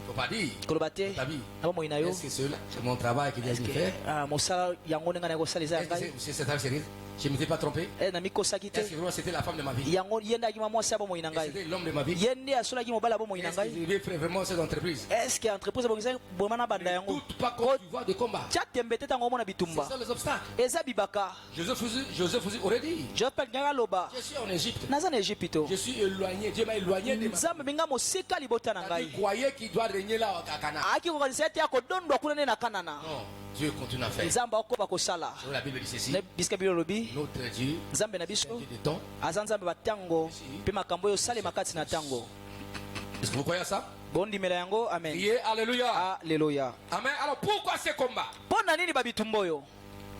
Faut pas dire. koloba te Ta vie. na bomoi na yo Est-ce que c'est mon travail qui vient de faire? mosala yango ndenge na kosala eza ya Est-ce que ngai. c'est cette sérieux? Je ne m'étais pas trompé. na mikosaki te Est-ce que vraiment c'était la femme de ma vie? yango ye nde akima mwasi ya bomoi na Est-ce que ngai. c'était l'homme de ma vie? ye nde asolaki mobali ya bomoi na Est-ce que ngai. je vais faire vraiment cette entreprise? eske entreprise ebongisa boma na banda yango. Doute pas quand tu vois des combats. tia tembe te ntango omona C'est bitumba ça les obstacles. eza bibaka. Joseph vous aurait dit. jopel nyaka aloba Je suis en Égypte. naza na Egypte. Je suis éloigné. Dieu m'a éloigné de ma vie. nzambe minga mosika libota na Tu ngai. croyais qu'il doit régner là à Cana. aki kokanisa ete akodondwa kuna nde na kanana. Non, Dieu continue à faire. nzambe akoba kosala. La Bible dit ceci. bisika bino lobi Notre Dieu, nzambe na biso Dieu de temps. aza nzambe batango mpe makambo oyo osalema kati na ntango. Est-ce que vous croyez à ça? bondimela yango amen. Priez, alléluia. Alléluia. Amen. Alors pourquoi ces combats? mpo na nini babitumba oyo?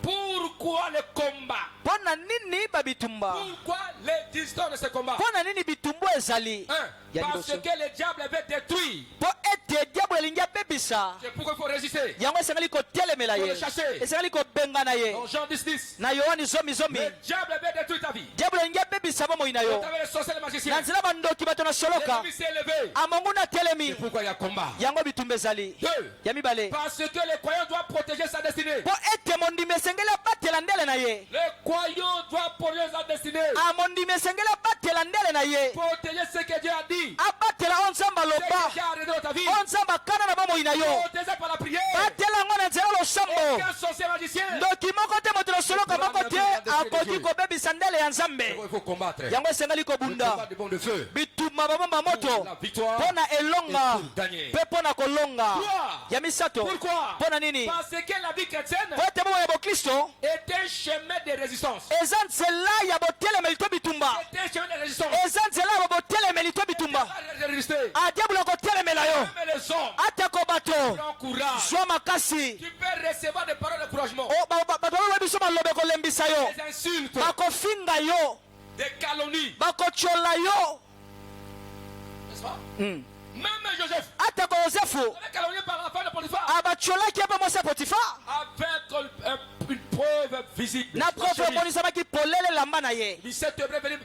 Pourquoi les combats? mpo na nini babitumba? Pourquoi les distances de ces combats? mpo na nini bitumba ezali? ya Parce liboso que le diable avait détruit. mpo ete diabo elingi abebisa C'est pourquoi il faut résister. yango esengeli kotelemela Faut ye le chasser. esengeli kobenga na ye Dans Jean 10, na yohani zomi le diable avait détruit ta vie. diabo elingi abebisa bomoi na yo Tu avais les sorciers, les magiciens. na nzela bandoki bato na soloka L'ennemi s'est élevé. amongu na telemi C'est pourquoi il y a combat. yango bitumba ezali. Deux. ya mibale Parce que le croyant doit protéger sa destinée. mpo ete mondimi esengeli abatela ndele na ye. Le croyant doit protéger sa destinée. mondimi esengeli abatela abatela ndele na ye protéger ce que Dieu a dit, abatela o nzambe ce que aloba Dieu a arrêté dans ta vie, o nzambe akana na bomoi na yo protéger par la prière. batela yango na nzela losambo Aucun sorcier magicien. ndoki moko te moto losoloka moko te akoki kobebisa ndele ya nzambe Il faut combattre. yango esengeli Le kobunda combat du bon de feu. bituma babomba moto La victoire. mpo na elonga Et pour gagner. mpe mpo na kolonga Pourquoi? ya misato Pourquoi? mpo na nini Parce que la vie chrétienne po ete bomoi ya bokristo est un chemin de résistance. eza nzela ya botelemeli to bitumba C'est un chemin de résistance. eza nzela ya botelemeli to bitumba Arrête de résister. adiabula kotelemela yo Même les hommes atako bato prends courage. zwa makasi Tu peux recevoir des paroles d'encouragement, bato balobi biso malobe kolembisa yo des insultes, bakofinga yo des calomnies. bakotyola yo N'est-ce pas? Mm. Même Joseph, atako yosefu avec calomnie par la femme de Potiphar, abatyolaki epe mwasi ya potifa avec une preuve visible. na profe ebonisamaki polele elamba na ye 17 devrait venir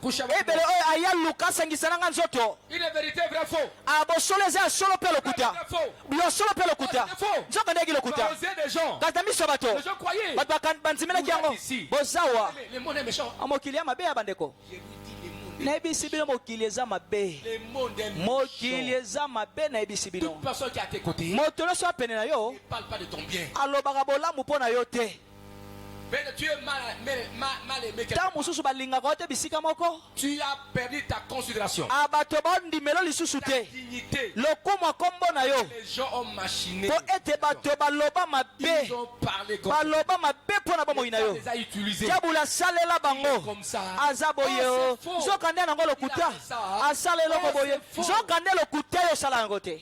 coucher avec ebele moi. oyo aya luka asangisa nanga nzoto Une vérité, vrai, faux. abosolo eza ya solo mpe lokuta Vrai, faux. yosolo mpe lokuta C'est faux. nzoka ndeki lokuta Croisez des gens. kasi na miso ya bato Les gens croyaient. bato banzimelaki yango bozawa Le monde est méchant. mokili ya mabe ya bandeko Je vous dis, le monde est nayebisi bino mokili eza mabe Le monde est mokili méchant. eza mabe nayebisi bino Toute personne qui est à tes côtés moto nyonso apene na yo ne parle pas de ton bien. alobaka bolamu mpo na yo te Mais tu es mal aimé. ntango mosusu balingaka yo te bisika moko Tu as perdu ta considération. bato bandimelo lisusu Ta te dignité. lokumu ya kombo na yo Les gens ont machiné. mpo ete bato baloba Ils mabe ont parlé comme baloba mabe mpo na bomoi na ça. yo Les a utilisés. diabolo asalela bango Comme ça. aza boye Oh, o c'est faux. nzoka nde nango lokuta Il a fait ça. asala eloko Oh, boye c'est faux. nzoka nde lokuta yo osala yango te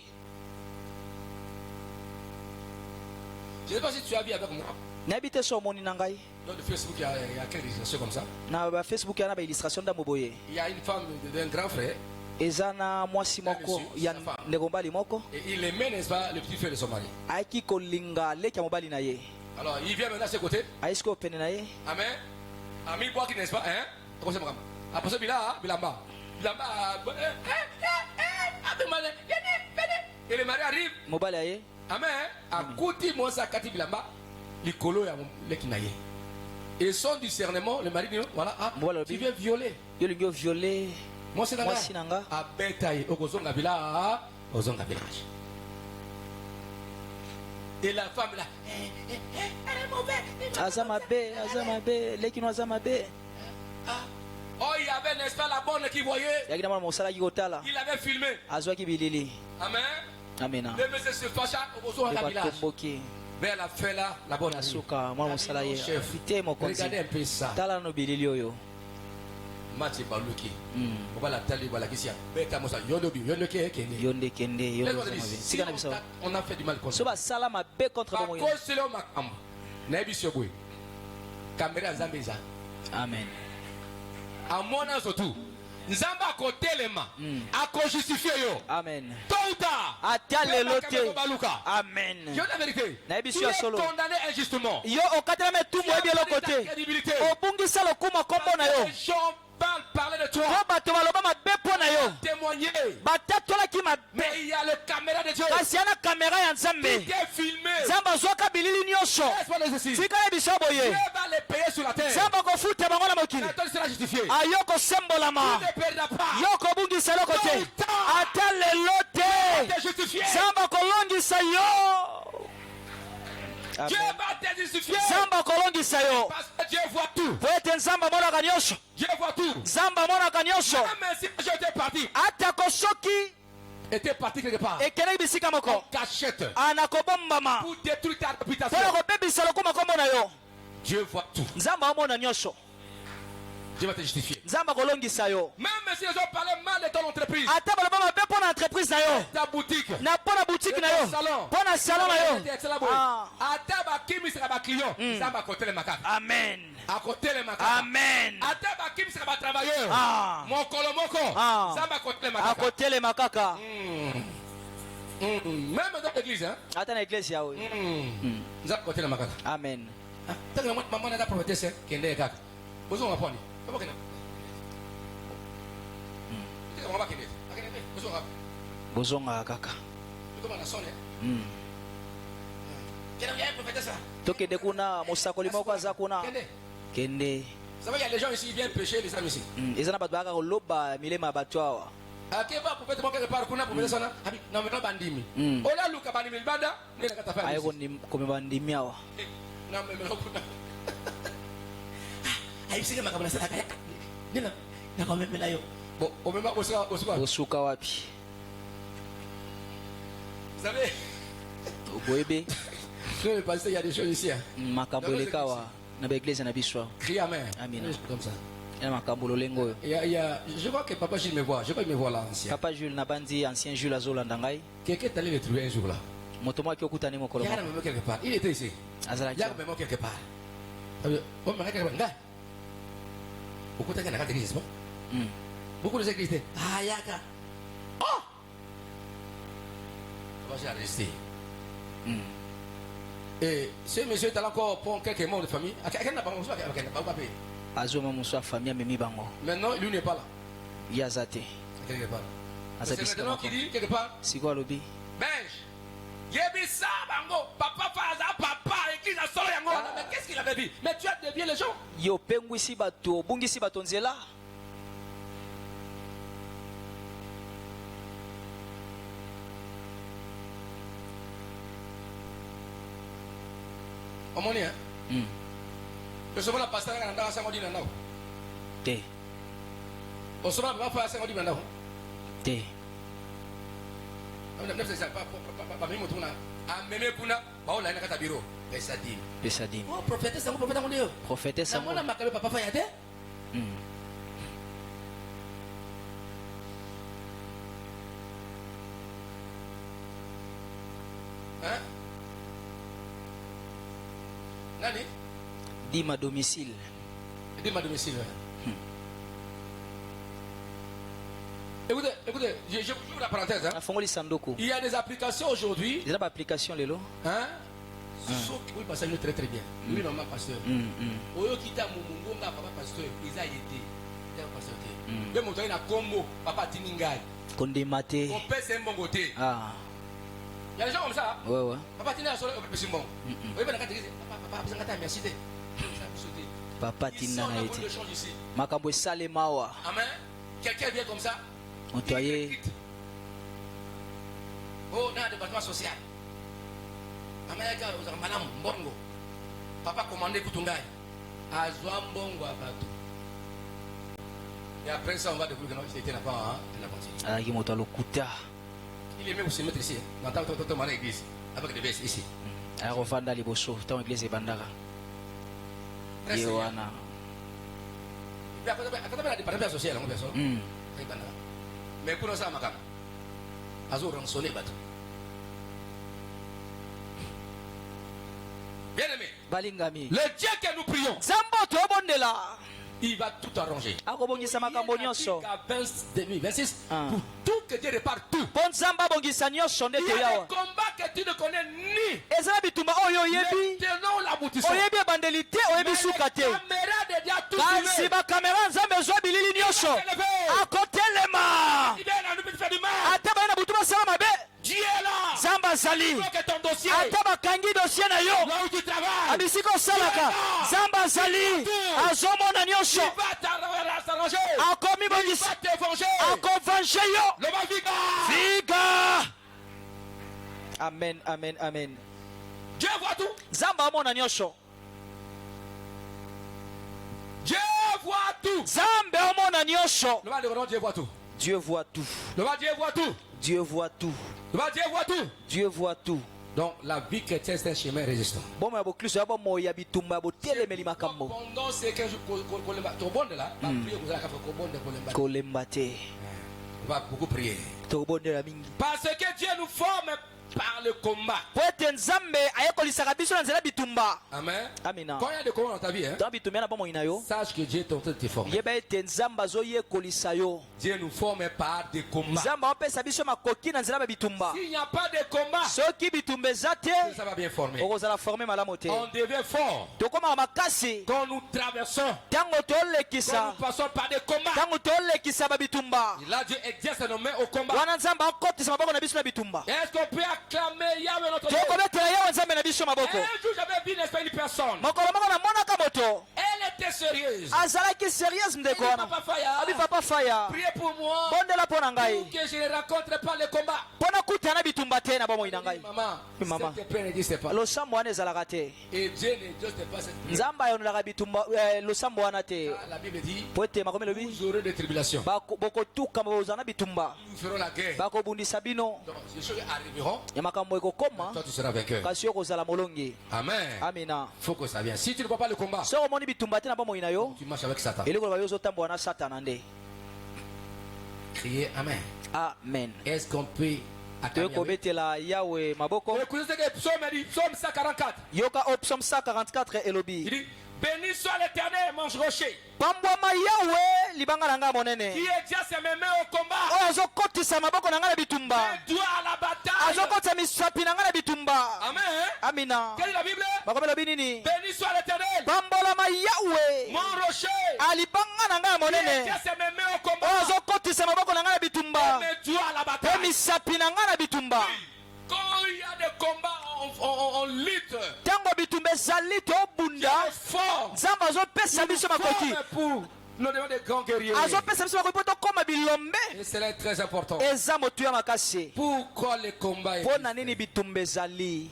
Je ne sais pas si tu as vu avec moi. nayebi te so omoni na ngai Dans le Facebook, il y a quelques illustrations comme ça. na bafacebook ya na baillustration ndambo boye Il y a une femme d'un grand frère eza na mwasi moko ya ndeko mobali moko et il aimait, n'est-ce pas, le petit frère de son mari. ayaki kolinga leki ya mobali na ye Alors, il vient maintenant à ses côtés. ayesiki opene na ye Amen. Ami Boaki, n'est-ce pas? Hein? Comment c'est, madame? Après ça, Bilamba. Bilamba. Et le mari arrive. mobali aye Amen. À côté, moi, ça, Kati Bilamba. Les colos, les kinaye. Et son discernement, le mari dit, voilà, ah, Voilà, tu viens violer. yo lingi oviole Moi, c'est mwasi na nga à Betaï, au Kozonga Bila, au Zonga Village. Et la femme là, elle est mauvaise. aza mabe leki no aza mabe Oh, il y avait, n'est-ce pas, la bonne qui voyait. yaki na mwana mosalaki kotala Il avait filmé. azwaki bilili Amen. amena Le monsieur se fâcha au Kozonga mpe Village. batomboki Vers la fin là, la bonne arrive. suka mwana mosala ye Chef. fite mokonzi Regardez un peu ça. tala no bilili oyo Mathieu Baluki. Mm. On va la tali, voilà, qui s'y a. Beta Mosa, Yodobi, Yodoki, yo nde kende yo Laisse-moi te nde dire, mabe si sika na biso on a fait du mal contre so basala mabe contre Par bomoi cause c'est le macam. Nabi Sobwe. Caméra Zambeza. amen À mon âge surtout. Nzamba côté les mains. À quoi justifier yo. amen Tôt ou tard. ata lelo te Baluka. amen Je dis la vérité. Nabi Tu Sio es solo. condamné injustement. yo okatelama etumbu oyebi eloko te Crédibilité. obungisa lokumu kombo na yo Les gens parler de toi. po bato baloba mabe mpo na yo Témoigner. batatolaki mabe Mais il y a le caméra de Dieu. kasi yana kamera ya Qui nzambe est filmé. nzambe azwaka bilili nyonso Laisse-moi les ici. tika na biso Dieu boye va les payer sur la terre. nzambe akofuta bango na mokili La terre sera justifiée. ayo kosembolama Tu ne perdras pas. yo kobungisa eloko te ata lelo te Te justifier. nzambe akolongisa yo Dieu Amen. va te justifier. nzambe akolongisa yo Parce que Dieu voit tout. po ete nzambe amonaka nyonso Dieu voit tout. nzambe amonaka nyonso Même si j'étais parti. atako soki Était parti quelque part. ekendeki bisika moko Cachette. anakobombama Pour détruire ta réputation. mpona kobebisa lokuma kombo na yo Dieu voit tout. nzambe amona nyonso Dieu va te justifier. nzambe akolongisa yo Même si les gens parlaient mal de ton entreprise. ata baloba mabe mpo na entreprise na yo Ta boutique. na mpo na boutique na yo Salon. mpo na salon na yo Ah. Ata bakimi sera ba client. Nzamba côté les makaka. amen À côté les makaka. amen Ata bakimi sera ba travailleur. Ah. Mokolo moko. Ah. Nzamba côté les makaka. akotelema kaka Même dans l'église, hein. ata na eglise yawe Nzamba côté les makaka. amen Tant que maman n'a pas prophétesse, kende kaka. Besoin de prendre. Papa kende. Tu sais maman kende. Akende. Besoin de. bozongaka kaka Tu comment la sonne. Mm. Kende ya prophétesse. tokende kuna mosakoli moko aza kuna Kende. kende savez, il y a des gens ici qui viennent pêcher les amis ici. ezana bato baka koloba milema bato awa Akeba pour peut-être quelque part kuna pour ça na me bandimi. Ola luka bandimi banda ne nakata fa. ayo komeba ndimi awa Na me kuna. Ayi sike makabana sala kaya. Nina na kwa memela yo. Bon, on me osuka. osuka wapi Vous savez, oboyebe je vais passer, il y a des choses ici. makambo elekawa na baeglise na biso Crie amen. Amina. Comme ça. na makambo lolengo oyo Je vois que Papa Gilles me voit. Je crois qu'il me voit là, ancien. papa Jules na bandi ancien Jules azolanda ngai Quelqu'un est allé le trouver un jour là. moto moko okutani mokolo Il y a moko même quelque part. Il était ici. azalaki Il y a même quelque part. On me regarde là. Beaucoup de gens dans l'église, bon. Beaucoup de églises. Ah, yaka. Oh! On va rester. Et ce monsieur est encore pour quelques membres de famille. azoma mosu afamia amemi bango Maintenant, lui n'est pas là. ye aza te Quelque part. aza C'est bisika maintenant moko qui dit quelque part. siko alobi Benj. Yebisa bango. Papa Faza, papa, église à solo yango. Mais qu'est-ce qu'il avait dit? Mais tu as dévié les gens. yo opengwisi bato obungisi bato nzela Omoni, hein? Le sommet la pasteur a un sang dit non. te Au sommet la pasteur a un sang dit non. te Pas même autour là. A même kuna, ba on a une carte bureau. Pesa dit. pesa dimi Oh prophète ça prophète on dit. prophétesse Ça moi makabe papa fa yade. Hein? Nani? dima domicile Dis ma domicile. Écoutez, je vous la parenthèse. Hein? afongoli sanduku Il y a des applications aujourd'hui. eza baapplication lelo Hein? Oui, parce que très très bien. Oui, maman pasteur. Oyo kita mumungonga papa pasteur, ils a été. Pasteur. Mais mon toy na combo, papa tiningai. kondima te On pèse un bon côté. ah Il y a des gens comme ça. ouais ouais Papa tiningai sur le petit bon. Oui, ben quand tu dis papa besoin de merci te. papa Ils tinda sont na la ye bonne te change ici. makambo esalema awa Amen. Quelqu'un vient comme ça. moto aye Oh, dans le département social. Américain, vous avez madame Mbongo. Papa commandé Kutungai. Azwa Mbongo à Batou. Et après ça, on va découvrir que non, c'était là-bas. alaki moto alokuta Il aimait aussi mettre ici. Maintenant, tu as l'église. Avec des vestes ici. aya kovanda liboso ntango eglise ebandaka Très ye sérieux. wana Et après, quand on a des partenaires sociaux, on fait ça. Mais pour nous, ça, Makam. Azo rançonné Batou. Bien aimé. balingami Le Dieu que nous prions, nzambe oyo tobondela il va tout arranger. akobongisa makambo nyonso À 26, Ah. pour tout que Dieu répare tout. mpo nzambe abongisa nyonso nde Il y a des toyawa combats que tu ne connais ni. eza na bitumba oyo Mais oyebi tenons l'aboutissement. oyebi ebandeli te oyebi Mais suka te les caméras de Dieu a tout kasi filmé. bakamera nzambe ezwa bilili nyonso akotelema Il vient à nous faire du mal. ata baye na butu basala mabe Dieu est là. nzambe azali Il faut que ton dossier, ata bakangi dosie na yo là où tu travailles, abisika osalaka nzambe azali azomona nyonso il va t'arranger. akomi Il bongisa va te venger. akovange yo Le mal viga. viga amen amen amen Dieu voit tout. nzambe amona nyonso Dieu voit tout. nzambe amona nyonso Le mal de Dieu voit tout. Dieu voit tout Le mal Dieu voit tout. Dieu voit tout Le mal Dieu voit tout. Dieu voit tout Donc la vie chrétienne c'est un chemin résistant. bomo ya bokristo ya bomo ya bitumba ya botelemeli makambo Pendant ces 15 jours, tobonde là, va prier pour la café, tobonde pour les kolemba te On va beaucoup prier. tobondela mingi Parce que Dieu nous forme par le combat. po ete nzambe ayekolisaka biso na nzela bitumba Amen. amina Quand il y a des combats dans ta vie, hein, ntango bitumba na bomoi na yo sache que Dieu est en train de te former. yeba ete nzambe azoyekolisa yo Dieu nous forme par des combats. nzambe aopesa biso makoki na nzela ya bitumba S'il n'y a pas de combat, soki bitumba eza te ça va bien former. okozala forme malamu te On devient fort tokomaka makasi quand nous traversons, ntango quand tolekisa nous passons par des combats. ntango tolekisa babitumba Là, Dieu exerce nos mains au combat. wana nzambe akotisa maboko na biso na bitumba Est-ce qu'on peut acclamer Yahweh notre Dieu? tokobetela yawe nzambe na biso maboko Un jour, j'avais vu, n'est-ce pas, une personne. mokolo moko namonaka moto Elle était était sérieuse. azalaki sérieuse ndeko wana Papa Faya, abi papa faya priez pour moi bondela mpo na ngai pour que je ne rencontre pas le combat. mpo nakutana bitumba te na bomoi na ngai Maman, Maman. cette épée n'existe pas. losambo wana ezalaka te Et Dieu n'existe pas cette épée. nzambe ayonelaka bitumba losambo wana te La Bible dit, po ete makomi elobi vous aurez des tribulations. bokotuka bozala na bitumba Nous ferons la guerre. bakobundisa bino Donc, les choses arriveront. ya makambo ekokoma Toi, tu seras vainqueur. kasi yo kozala molongi Amen. amina Faut que ça vienne. Si tu ne vois pas le combat, soki omoni bitumba te na bomoi na yo tu marches avec Satan. eloko loba yo ozotambola na satana nde Criez Amen. amen Est-ce qu'on peut acclamer Yahweh? tokobetela yawe maboko Écoutez ce que Psaume dit, Psaume 144. yoka o psaume 144 Il elobi dit, béni soit l'éternel, mon rocher, pambwama yawe libanga na ngai monene qui exerce ses mains au combat, oyo azokotisa maboko na ngai na bitumba et doit à la bataille. azokotisa misapi na ngai na bitumba Amen. amina Quelle est la Bible? makomi elobi nini Béni soit l'éternel, pambolama yawe mon rocher, alibanga na ngai ya qui monene exerce ses mains au oyo combat, azokotisa maboko na ngai na bitumba et doit à la mpe bataille. misapi na ngai na bitumba Quand il y a des combats, on lutte. ntango bitumba ezali tobunda Fort. nzambe azopesa biso makoki Fort pour nous devons des grands guerriers. azopesa biso makoki mpo tokóma bilombe Et cela est très important. eza motuya makasi Pourquoi les combats mpo na nini bitumba ezali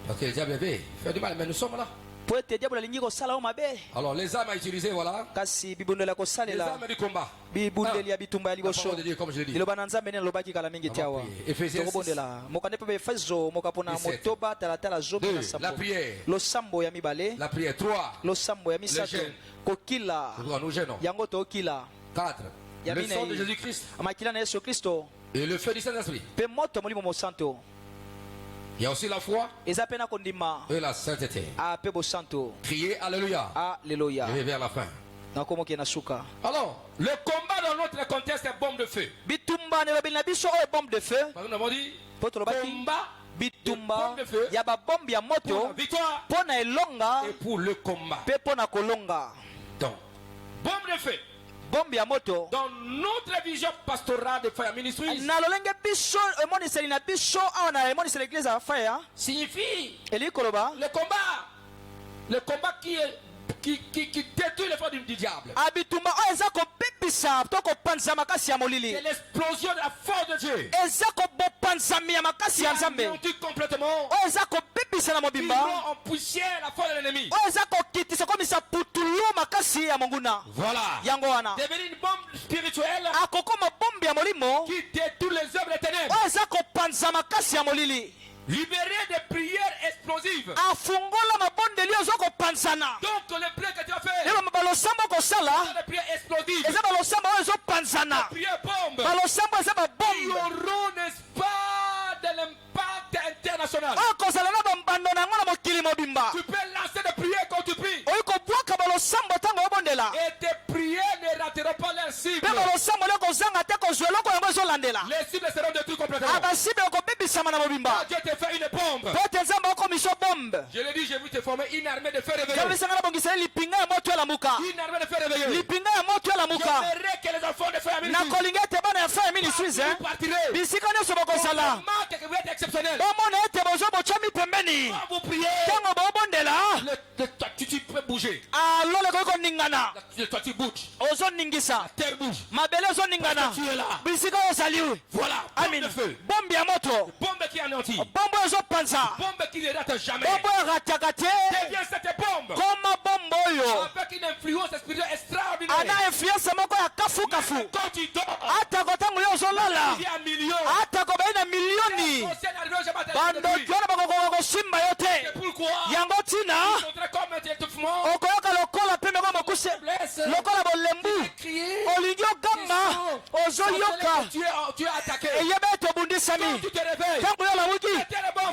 Parce que le diable fait du mal, mais nous sommes là. po ete diabolo alingi kosala o mabe Alors les armes à utiliser, voilà. kasi bibundeli ya Les kosalela armes du combat. bibundeli ya bitumba ya La liboso parole de Dieu, comme je l'ai dit. liloba na nzambe nini alobaki kala mingi te awa Ephésiens tokobondela mokande mpe baefeso moka mpona 17. motoba talatala zomi na 2. sambo La prière. losambo ya mibale La prière. 3. losambo ya misato jeûne. kokila Nous gênons. yango tokila 4. Ya Le minei. sang de Jésus-Christ. makila na yesu kristo Et le feu du Saint-Esprit. mpe moto ya molimo mosanto Il y a aussi la foi eza mpe na kondima et la sainteté. mpe bosanto Criez Alléluia. aleluya Je vais vers la fin. nakomoki na suka Alors, le combat dans notre contexte est bombe de feu. bitumba na elobeli na biso oyo bombe de feu Parce que nous avons dit mpo tolobaki combat bitumba bombe de feu ya babombe ya pour la moto victoire mpo na elonga et pour le combat. mpe mpo na kolonga Donc, bombe de feu. bombe ya moto Dans notre vision pastorale de Fire Ministries, na lolenge biso emoniseli na biso awa na emoniseli eglize ya faya signifie elingi koloba le combat qui détruit les forces du diable. abitumba oyo eza kobebisa to kopanza makasi ya molili C'est l'explosion de la force de Dieu. eza kobopanzami ya makasi ya nzambe Anéantit complètement. oyo eza kobebisa na Qui mobimba rend en poussière la force de l'ennemi. oyo eza kokitisa komisa putulu makasi ya monguna Voilà. yango wana Devenir une bombe spirituelle akokoma bombe ya molimo qui détruit les œuvres des ténèbres. oyo eza kopanza makasi ya molili Libérer des prières explosives. afungola mabondeli oyo ezokopanzana Donc les prières que tu as fait, lelo balosambo okosala des prières explosives, eza balosambo oyo ezopanzana prières bombes, balosambo eza qui babombe auront, n'est-ce pas, de l'impact international. oyo kozala na bambando na yango na mokili mobimba Tu peux lancer des prières quand tu pries. oyo kobwaka balosambo ntango obondela Et tes prières ne rateront pas leur cible. mpe balosambo lio kozanga te kozwa eloko yango ezolandela Les cibles seront détruites complètement. abasibe okobebisama na mobimba Dieu te fait une bombe. po ete nzambe okomisa bombe Je l'ai dit, j'ai vu te former une armée de feu réveillés. nzambe esanga na bongiseli lipinga ya moto elamuka Une armée de feu réveillés. lipinga ya moto elamuka J'aimerais que les enfants de feu à ministre. nakolinga ete bana ya fire ministries Vous partirez. bisika nyonso bokozala Marque que vous êtes exceptionnel. bomona ete bozobotyami pembeni Quand vous priez, ntango boobondela tu peux bouger. alole koki koningana Toi, tu bouges. ozoningisa Terre bouge. mabele ezoningana Tu es là. bisika ozali Voilà. Bombe amina de feu. bombe ya moto Bombe qui anéantit. bombe oyo ezopanza Bombe qui ne rate jamais. bombe oyo eratiaka te Deviens cette bombe. koma bombe oyo Avec une influence spirituelle extraordinaire. ana influence moko ya kafukafu Quand tu dors, atako ntango yo ozolala il y a un million. atako bai na milioni Conseil n'arrivera jamais à te bandoki wana bakokoka kosimba yo te C'est pourquoi yango ntina ils sont très comme un étouffement. okoyoka lokola mpe meko mokuse lokola bolembu Crier. olingi ogamba ozoyoka Tu es attaqué. eyeba ete obundisami Quand tu te réveilles, ntango yo olamuki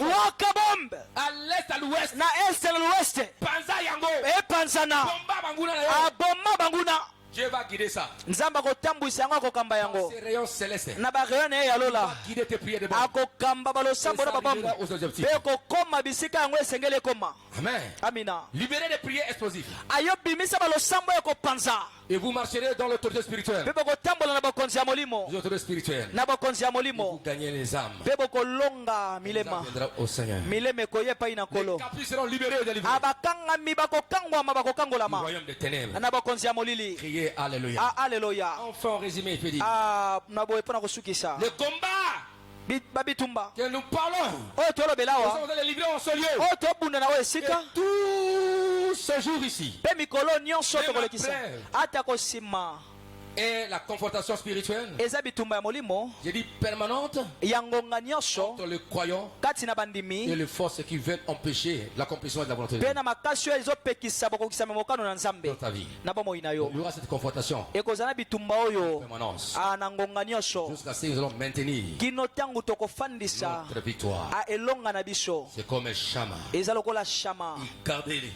waka bombe à l'est, à l'ouest, na este na l'ouest Panza Yango, epanzana Bomba Banguna, aboma banguna Dieu va guider ça. nzambe akotambwisa yango akokamba yango Ces rayons célestes. na bareyo na ye ya lola Guider tes prières de bon. akokamba balosambo na babombe aux objectifs. mpe kokoma bisika yango esengeli ekoma Amen. amina Libérer des prières explosives. ayobimisa balosambo ya kopanza Et vous marcherez dans l'autorité spirituelle. Pe bokotambola na bokonzi ya molimo. L'autorité spirituelle. Na bokonzi ya Et molimo. vous gagnez les âmes. Pe bokolonga Les milema. âmes viendront au Seigneur. Mileme koyepa ina Les kolo. captifs seront libérés et délivrés. Abakangami bakokangwama Du bakokangolama. royaume des ténèbres. Na bokonzi ya molili. Criez Alléluia. Ah, alléluia. Enfin, en résumé, il peut dire. Na boye pona kosukisa. Le combat Babitumba. que nous parlons. Oyo Nous tolobelawa. sommes allés livrer en ce lieu. Oyo tobunda na oyo Et esika. tout ce jour ici. Pe mikolo nyonso Même tokolekisa. après. Ata kosima. Et la confrontation spirituelle. Eza bitumba ya molimo. J'ai dit permanente. Ya ngonga nyonso. Entre le croyant Kati na et bandimi. les forces qui veulent empêcher l'accomplissement de la volonté de Dieu Pe na makasi oyo ezopekisa bokokisa memokano na nzambe. dans ta vie. Na bomoi na yo. Il y aura cette confrontation Ekozala bitumba oyo. permanence. Na ngonga nyonso. Jusqu'à ce que nous allons maintenir Kino tangu tokofandisa. notre victoire. Elonga na biso. C'est comme un chama. Eza lokola shama. Gardez-les.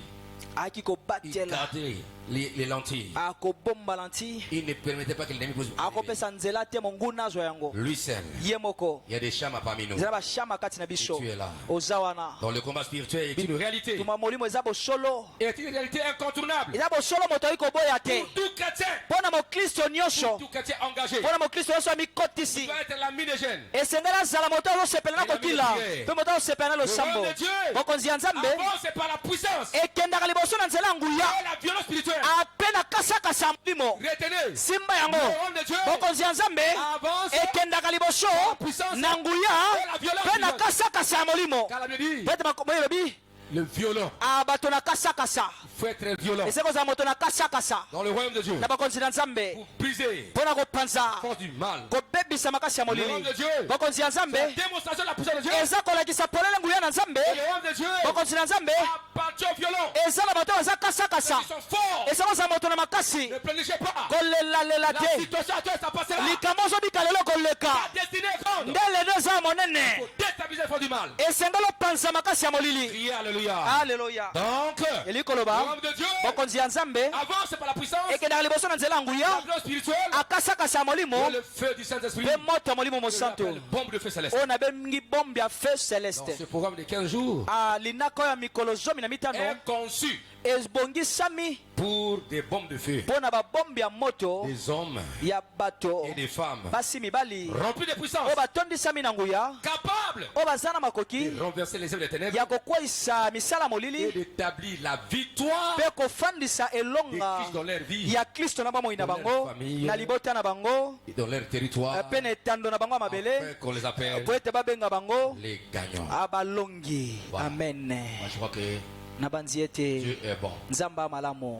Aki Il kobatela. gardait les lentilles. Akobomba lanti. Il ne permettait pas que l'ennemi puisse. Akopesa nzela te monguna azwa yango. Lui seul. Ye moko. Il y a des chamas parmi nous. Eza bashama kati na biso. Et tu es là. Oza wana. Dans le combat spirituel est une réalité. Tuma molimo eza bosolo. Est une réalité incontournable. Eza bosolo moto oyi koboya te. Pour tout chrétien. Mpona mokristo nyonso. Tout chrétien engagé. Mpona mokristo nyonso Il amikotisi. doit être l'ami des jeunes. esengeli azala moto azosepela na kotila mpe moto azosepela na losambo Le royaume de Dieu. bokonzi ya nzambe Avant, c'est par la puissance ekendaka liboso na nzela ya nguya et la violence spirituelle. ape na kasakasa ya molimo Retenez. simba yango Le royaume de Dieu. bokonzi ya nzambe Avance. ekendaka liboso puissance na nguya et la violence mpe na spirituelle. kasakasa ya molimo Car la Bible dit, pete makombo elobi le violent. bato na kasakasa Il faut être violent. ese kozala moto na kasakasa Dans le royaume de Dieu. na bokonzi na nzambe Pour briser mpo na kopanza la force du mal. kobebisa makasi ya Le royaume molili de Dieu. bokonzi ya nzambe La démonstration de la puissance de Dieu. eza kolakisa polele nguya na nzambe Et le royaume de Dieu. bokonzi na nzambe Appartient aux violents. eza na bato baza kasakasa Ils sont forts. eza kozala moto na makasi Ne plaignez pas. kolelalela La te situation actuelle, ça passera. likambo ozobika lelo koleka La destinée est grande. nde lelo eza monene Pour déstabiliser le fond du mal. esengeli opanza makasi ya molili Criez Alléluia. aleluya Donc, eli le koloba royaume de Dieu. bokonzi ya nzambe Avant, c'est par la puissance. ekendaka liboso na nzela ya La nguya violence spirituelle. akasakasa ya molimo Et le feu du Saint-Esprit. mpe moto ya molimo Que mosanto j'appelle bombe de feu céleste. oyo nabengi bombe ya feu Dans celeste ce programme de 15 jours linaka oyo ya mikolo 15 est conçu ebongisami pour des bombes de feu. mpo na babombe ya moto Des hommes ya bato et des femmes basi mibali remplis de puissance, oyo batondisami na nguya capables oyo baza na makoki de renverser les œuvres des ténèbres ya kokweyisa misala et molili d'établir la victoire mpe kofandisa de elonga Christ dans leur vie ya kristo na bomoi na Dans bango leur famille. na libota na bango et dans leur territoire, mpe na etando na bango ya afin mabele qu'on les appelle po ete babenga bango les gagnants. abalongi Voilà. amen Moi, je crois que na banzi ete Dieu est bon. nzambe amalamu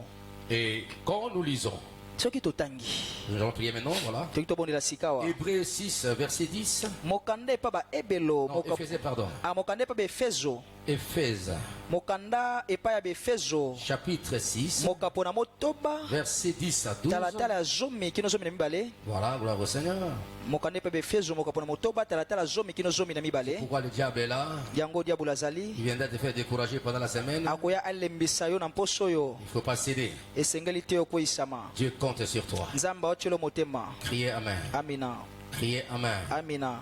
Et quand nous lisons, soki totangi nous allons prier maintenant, voilà. toki tobondela sika awa Hébreux 6, verset 10. mokanda epa baebelo Non, Éphésiens, pardon. mokanda epa baefezo Éphèse, mokanda epai ya baefezo chapitre 6, mokapo na motoba verset 10 à 12. talatala ya zomi kino zomi na mibale Voilà, gloire au Seigneur. mokanda epai baefezo mokapo na motoba talatala zomi kino zomi na mibale Pourquoi le diable est là? yango diabolo azali Il viendra te faire décourager pendant la semaine. akoya alembisa yo na mposo oyo Il ne faut pas céder. esengeli te okweyisama Dieu compte sur toi. nzambe aotiela motema Criez Amen. amina Criez Amen. amina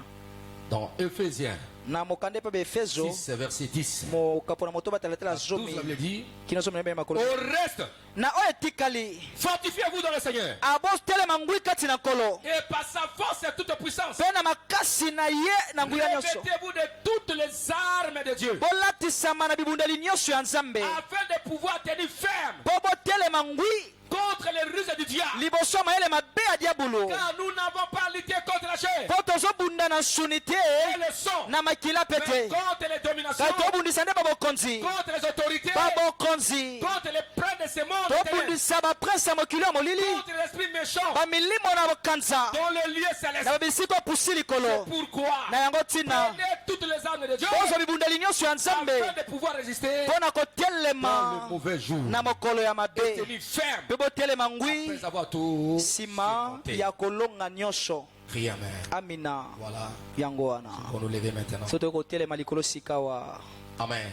Dans Éphésiens na mokanda epai baefezo 6, verset 10. mokapo na motoba talatala 12, zomi la Bible dit, kino zomi na mibale makolo au reste, na oyo etikali fortifiez-vous dans le Seigneur. abotelema ngwi kati na nkolo Et par sa force et toute puissance, mpe na makasi na ye na nguya nyonso revêtez-vous de toutes les armes de Dieu, bolatisama na bibundeli nyonso ya nzambe afin de pouvoir tenir ferme mpo botelema ngwi contre les ruses du diable. liboso ya mayele mabe ya diabolo Car nous n'avons pas lutté contre la chair mpo tozobunda na nsuni te et le sang, na makila mais pete contre les dominations, kasi tobundisa nde babokonzi contre les autorités, babokonzi contre les princes de ce monde, ténèbres, tobundisa baprince ya mokili ya molili contre l'esprit méchant bamilimo na bokanza dans le lieu na céleste. babisika opusi likolo Pourquoi na yango ntina prenez toutes les armes de Dieu tozwa bibundeli nyonso ya nzambe afin de pouvoir résister mpo na dans kotelema le mauvais jour na mokolo ya et mabe tenir ferme mpe botelema ngwi après avoir tout nsima surmonté. ya kolonga nyonso Criez Amen. amina Voilà, yango wana pour nous lever maintenant. so tokoki kotelema likolo sika wa Amen.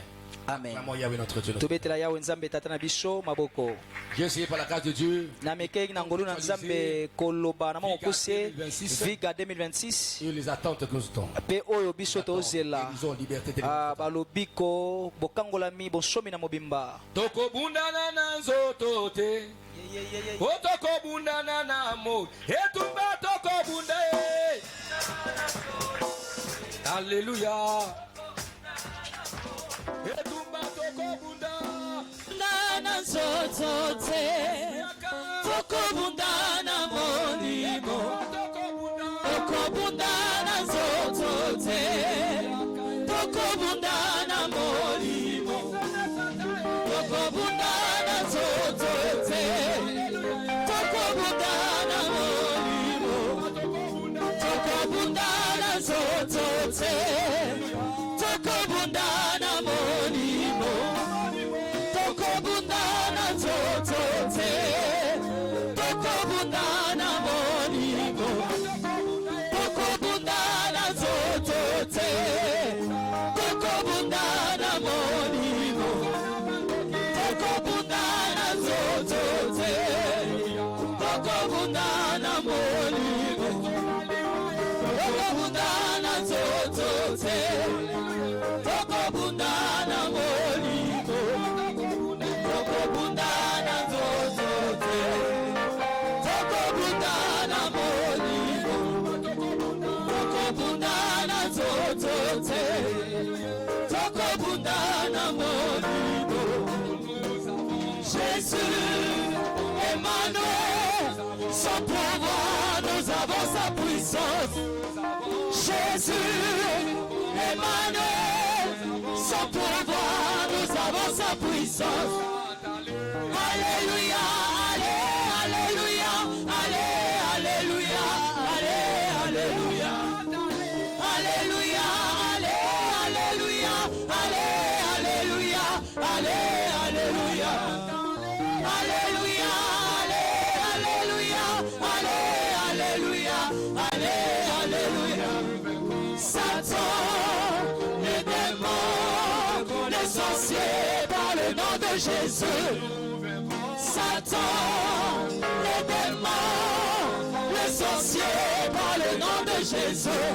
Amen. Acclamons Yahweh notre Dieu. Tobetela Yahweh nzambe tata na biso maboko. J'ai essayé par la grâce de Dieu. Na mekei na ngolu na nzambe koloba na mokusie Viga 2026. Et les attentes que nous avons. Pe oyo biso tozela. Ils ont liberté de balobiko bokangolami bonsomi na mobimba. Toko bundana na nzoto te. Toko bundana na mo. Etumba toko bunde. Alléluia. Etumba toko bunda. Nana nzoto te. Toko bundana monimo. Toko bundana nzoto te. Toko bundana monimo. Toko bundana nzoto te. Toko bundana monimo. Toko bundana nzoto te. Toko bundana monimo. Toko bundana nzoto te. Toko bundana monimo. Toko bundana nzoto te. Toko bundana monimo. Toko bundana nzoto te. Toko bundana monimo. Toko bundana nzoto te. Toko bundana monimo. Toko bundana nzoto te. Toko bundana monimo. Toko bundana nzoto te. Toko bundana monimo. Jésus, Emmanuel, son pouvoir nous avons sa puissance. Jésus, Emmanuel, son pouvoir nous avons sa puissance. Alléluia, alléluia, alléluia, alléluia, alléluia, alléluia, alléluia, alléluia, alléluia, alléluia, alléluia. Satan, les démons, les sorciers par le nom de Jésus. Satan, les démons, les sorciers par le nom de Jésus.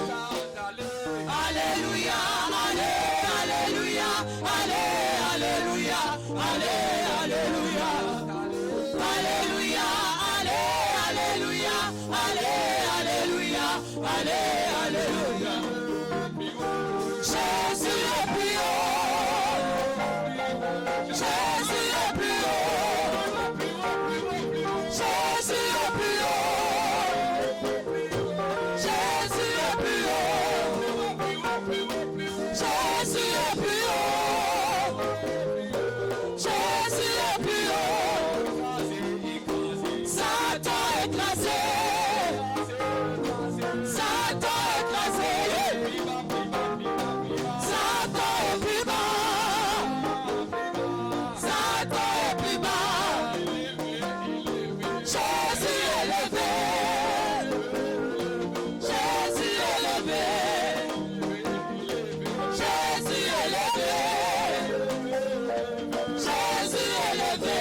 Alléluia, alléluia, alléluia, alléluia, alléluia, alléluia, alléluia, alléluia. Jésus est plus haut. Jésus est plus haut. Jésus est plus haut. Jésus est plus haut. Jésus est plus haut. Jésus est plus haut. Satan écrasé. Satan écrasé. Satan est plus bas. Satan est plus bas. Jésus est élevé. Jésus est élevé. Jésus est élevé. Jésus est élevé.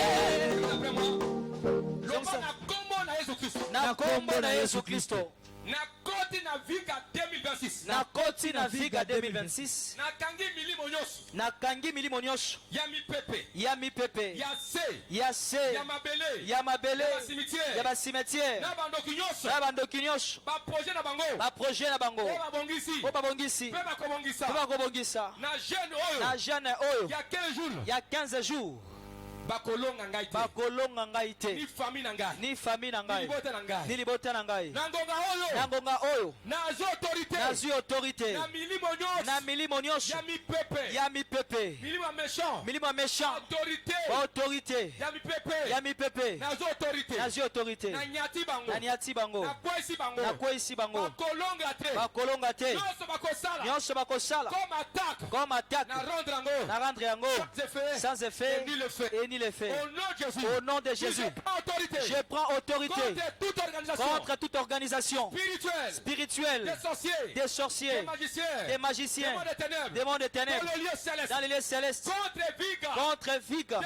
Na kombo na Yesu Kristo. Na koti na Viga 2026. Na koti na Viga 2026. Nakangi milimo nyonso. Nakangi milimo nyonso. Ya mipepe. Ya mipepe. Ya se. Ya se. Ya mabele. Ya mabele. Ya cimetière. Ya basimetiere. Na bandoki nyonso. Na bandoki nyonso. Ba projet na bango. Ba projet na bango. Ba bongisi. Po babongisi. Pe ba kobongisa. Po bakobongisa. Na jeune oyo. Na jeune oyo. Ya 15 jours. Ya 15 jours. Bakolonga ngai te. Bakolonga ngai te. Ni famille na ngai. Ni famille na ngai. Ni libota na ngai. Ni libota na ngai. Na ngonga oyo. Na ngonga oyo. Na zo autorité. Na zo autorité. Na milimo nyonso. Na milimo nyonso. Ya mipepe. Ya mipepe. Milimo méchant. Milimo méchant. Autorité. Autorité. Ya mipepe. Ya mipepe. Na zo autorité. Na zo autorité. Na nyati bango. Na nyati bango. Na kwesi bango. Na kwesi bango. Bakolonga te. Bakolonga te. Nyonso bakosala. Nyonso bakosala. Comme attaque. Comme attaque. Na rendre yango. Na rendre yango. Sans effet. Sans effet. Et ni le fait. Et fini les faits. Au nom de Jésus. Au nom de Jésus. Je prends autorité contre toute organisation spirituelle, des sorciers, des magiciens, des mondes des ténèbres, dans les lieux célestes, contre Viga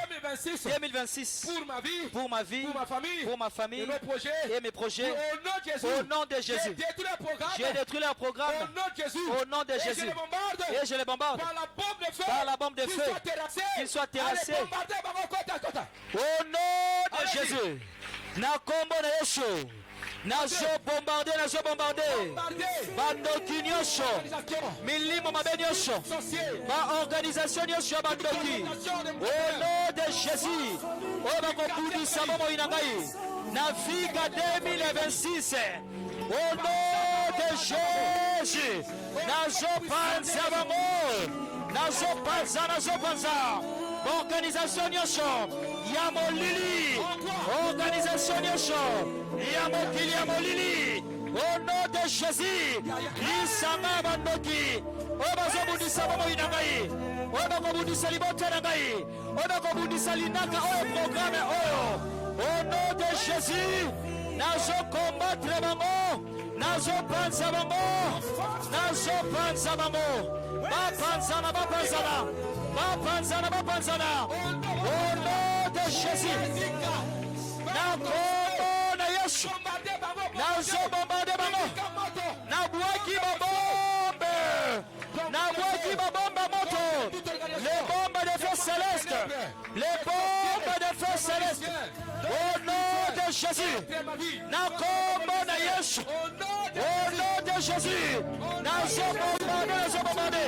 2026, pour ma vie, pour ma famille et mes projets. Au nom de Jésus, j'ai détruit leur programme. Au nom de Jésus, et je les bombarde par la bombe de feu, qu'ils soient terrassés. Au nom de Jésus, na kombo na Yesu, nazo bombarder, bandoki nyonso, milimo mabe nyonso, ba organisation nyonso ya bandoki. Au nom de Jésus, oyo bakobundisa bomoi na ngai na Viga 2026. Au nom de Jésus, nazopanza bango, nazopanza organisation nyonso ya molili, organisation nyonso ya mokili ya molili. Au nom de Jésus, lisanga bandoki oyo bazobundisa bomoi na ngai, oyo bakobundisa libota na ngai, oyo bakobundisa linaka oyo programe oyo. Au nom de Jésus, nazokombattre bango, nazopanza bango, nazopanza bango, bapanzana. Au nom de Jésus, na kombo na Yesu, nazobombarde bango, nabwaki babombe moto, les bombes de feu céleste, les bombes de feu céleste. Au nom de Jésus, na kombo na Yesu, au nom de Jésus, nazobombarde,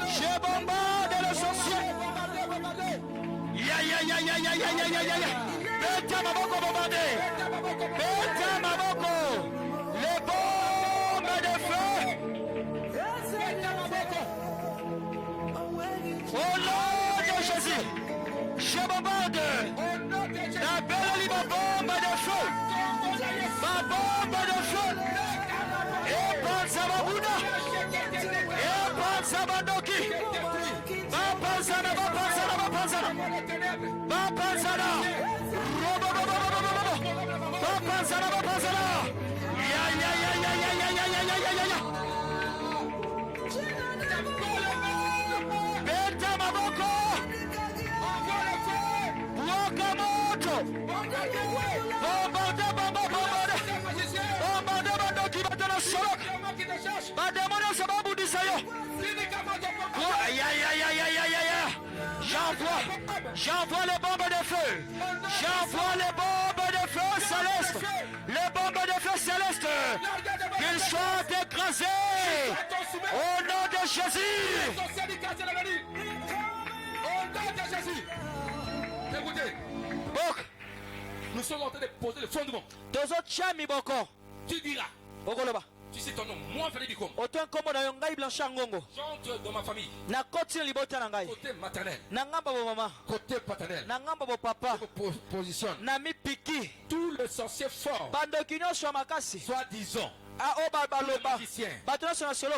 je bombarde les sorciers. Beta maboko bombardé, beta maboko, les bombes de feu. Au nom de Jésus, je bombarde, la belle bombe de feu, ma bombe de feu, et pense à ma bouddha, et pense à ma doki, bapanzana, beta maboko, bloka moto, bombarde bandoki batana solo, bademona sababu disayo. J'envoie les bombes de feu. J'envoie les bombes de feu célestes. Les bombes de feu célestes. Qu'ils soient écrasés. Au nom de Jésus. Au nom de Jésus. Écoutez. Nous sommes en train de poser le fondement. Tu diras. Tu sais ton nom, moi Félix Bicom. J'entre dans ma famille. Côté maternel. Côté paternel. Je me positionne. Tous les sorciers forts. Soi-disant.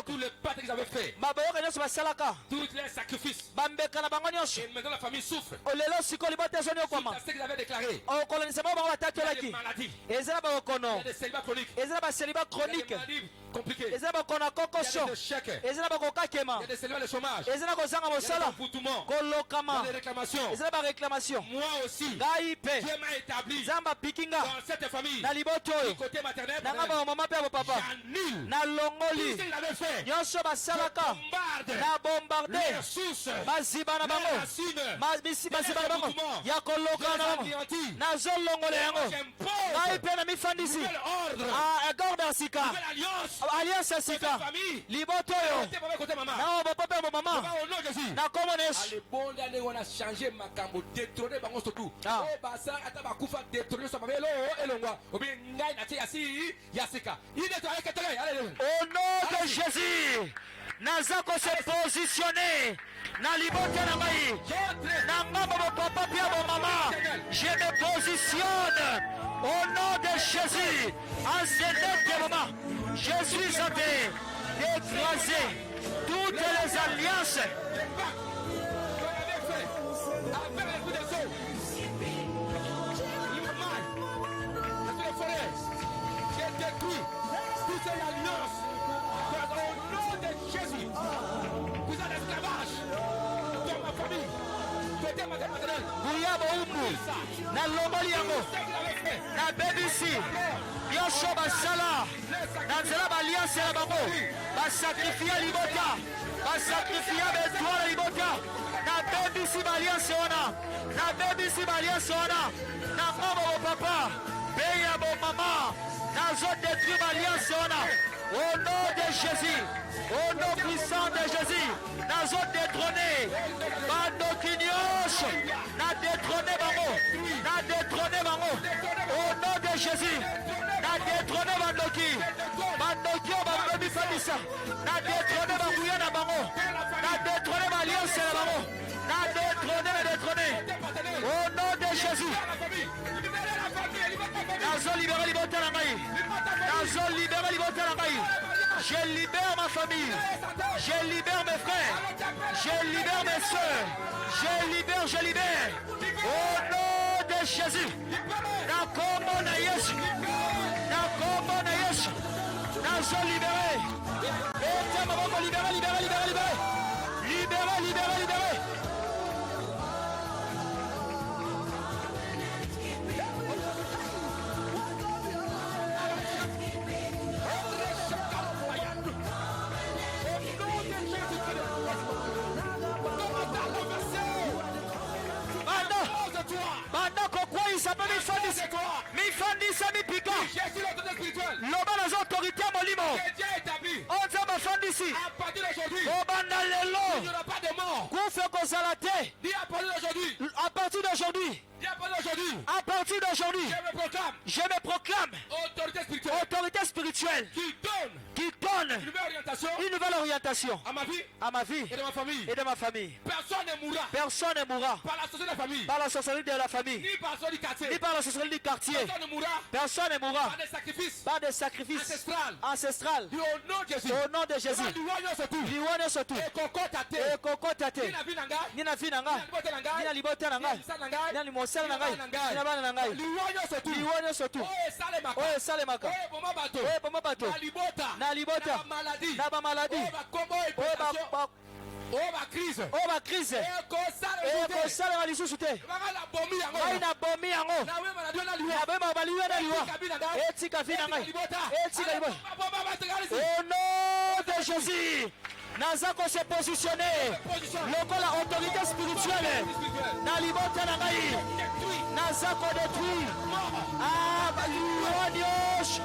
Tous les pâtes qu'ils avaient fait. Tous les sacrifices. Et maintenant la famille souffre. C'est ce qu'ils avaient déclaré. Il y a des maladies. Il y a des célibats chroniques. Compliqué. Il y a des chèques. Il y a des célibats de chômage. Il y a des confoutements. Il y a des réclamations. Moi aussi, Dieu m'a établi dans cette famille. Du côté maternel, j'annule tout ce qu'il avait fait. Je bombarde les ressources, les racines, les j'impose nouvel ordre, Alliance Sika, Libotoyo, au nom de Jésus. Allez, bon d'année, on a changé ma cambo, détrôné, bango surtout. Oh, basa, ataba kufa, détrôné, ça m'avait l'eau, ou bien, ngai, nati, assi, yasika. Il est avec allez. Au nom de Jésus, Nazako se positionner. Na libote na mai, na mama, papa, pia, maman, je me positionne au nom de Jésus. En ce moment, je suis en train d'écraser toutes les alliances. ya boumbu na longoli yango na bebisi nyonso basala na nzela balianse na bango basakrifia libota basakrifia betwala libota na bebisi balianse wana na bebisi balianse wana na ngombo bopapa mpe ya bomama nazodétruire balianse wana au nom de Jésus, au nom puissant de Jésus, nous avons détrôné Bandokinios, nous détrôné Bango, nous détrôné Bango, au nom de Jésus, nous détrôné Bandoki, Bandoki au Bangobi Fabissa, nous détrôné Bangouyana Bango, nous détrôné Baliance Bango, nous détrôné, au nom de Jésus. Nous libéré liberté à la maille. Nous libéré liberté à la maille. Je libère ma famille. Je libère mes frères. Je libère mes soeurs. Je libère. Au nom de Jésus. Nakomona Yesu. Nakomona Yesu. Nous libéré. Et maman libéré, libéré, libéré, libéré. Libéré, libéré, libéré. mifandisa mipika loba naza autorité ya molimo oza mafandisi obanda lelo kufa kozala te à partir d'aujourd'hui à partir d'aujourd'hui je me proclame autorité spirituelle qui donne une nouvelle orientation à ma vie et de ma famille. Personne ne mourra par la sorcellerie de la famille ni par la sorcellerie du quartier. Personne ne mourra par des sacrifices ancestrales au nom de Jésus. Liwane sotu ekokotate nina vinanga nina libota nanga nina limosela nanga nina bana nanga liwane sotu oye salemaka oye bomba bato na libota na ba maladie oye ba crise ekosalema lisusu te ngai na bomi yango nabema baliwe na liwa etika vi na ngai etika libo au nom de Jésus naza ko se positionner lokola autorité spirituelle na libota na ngai naza ko détruire baliwanios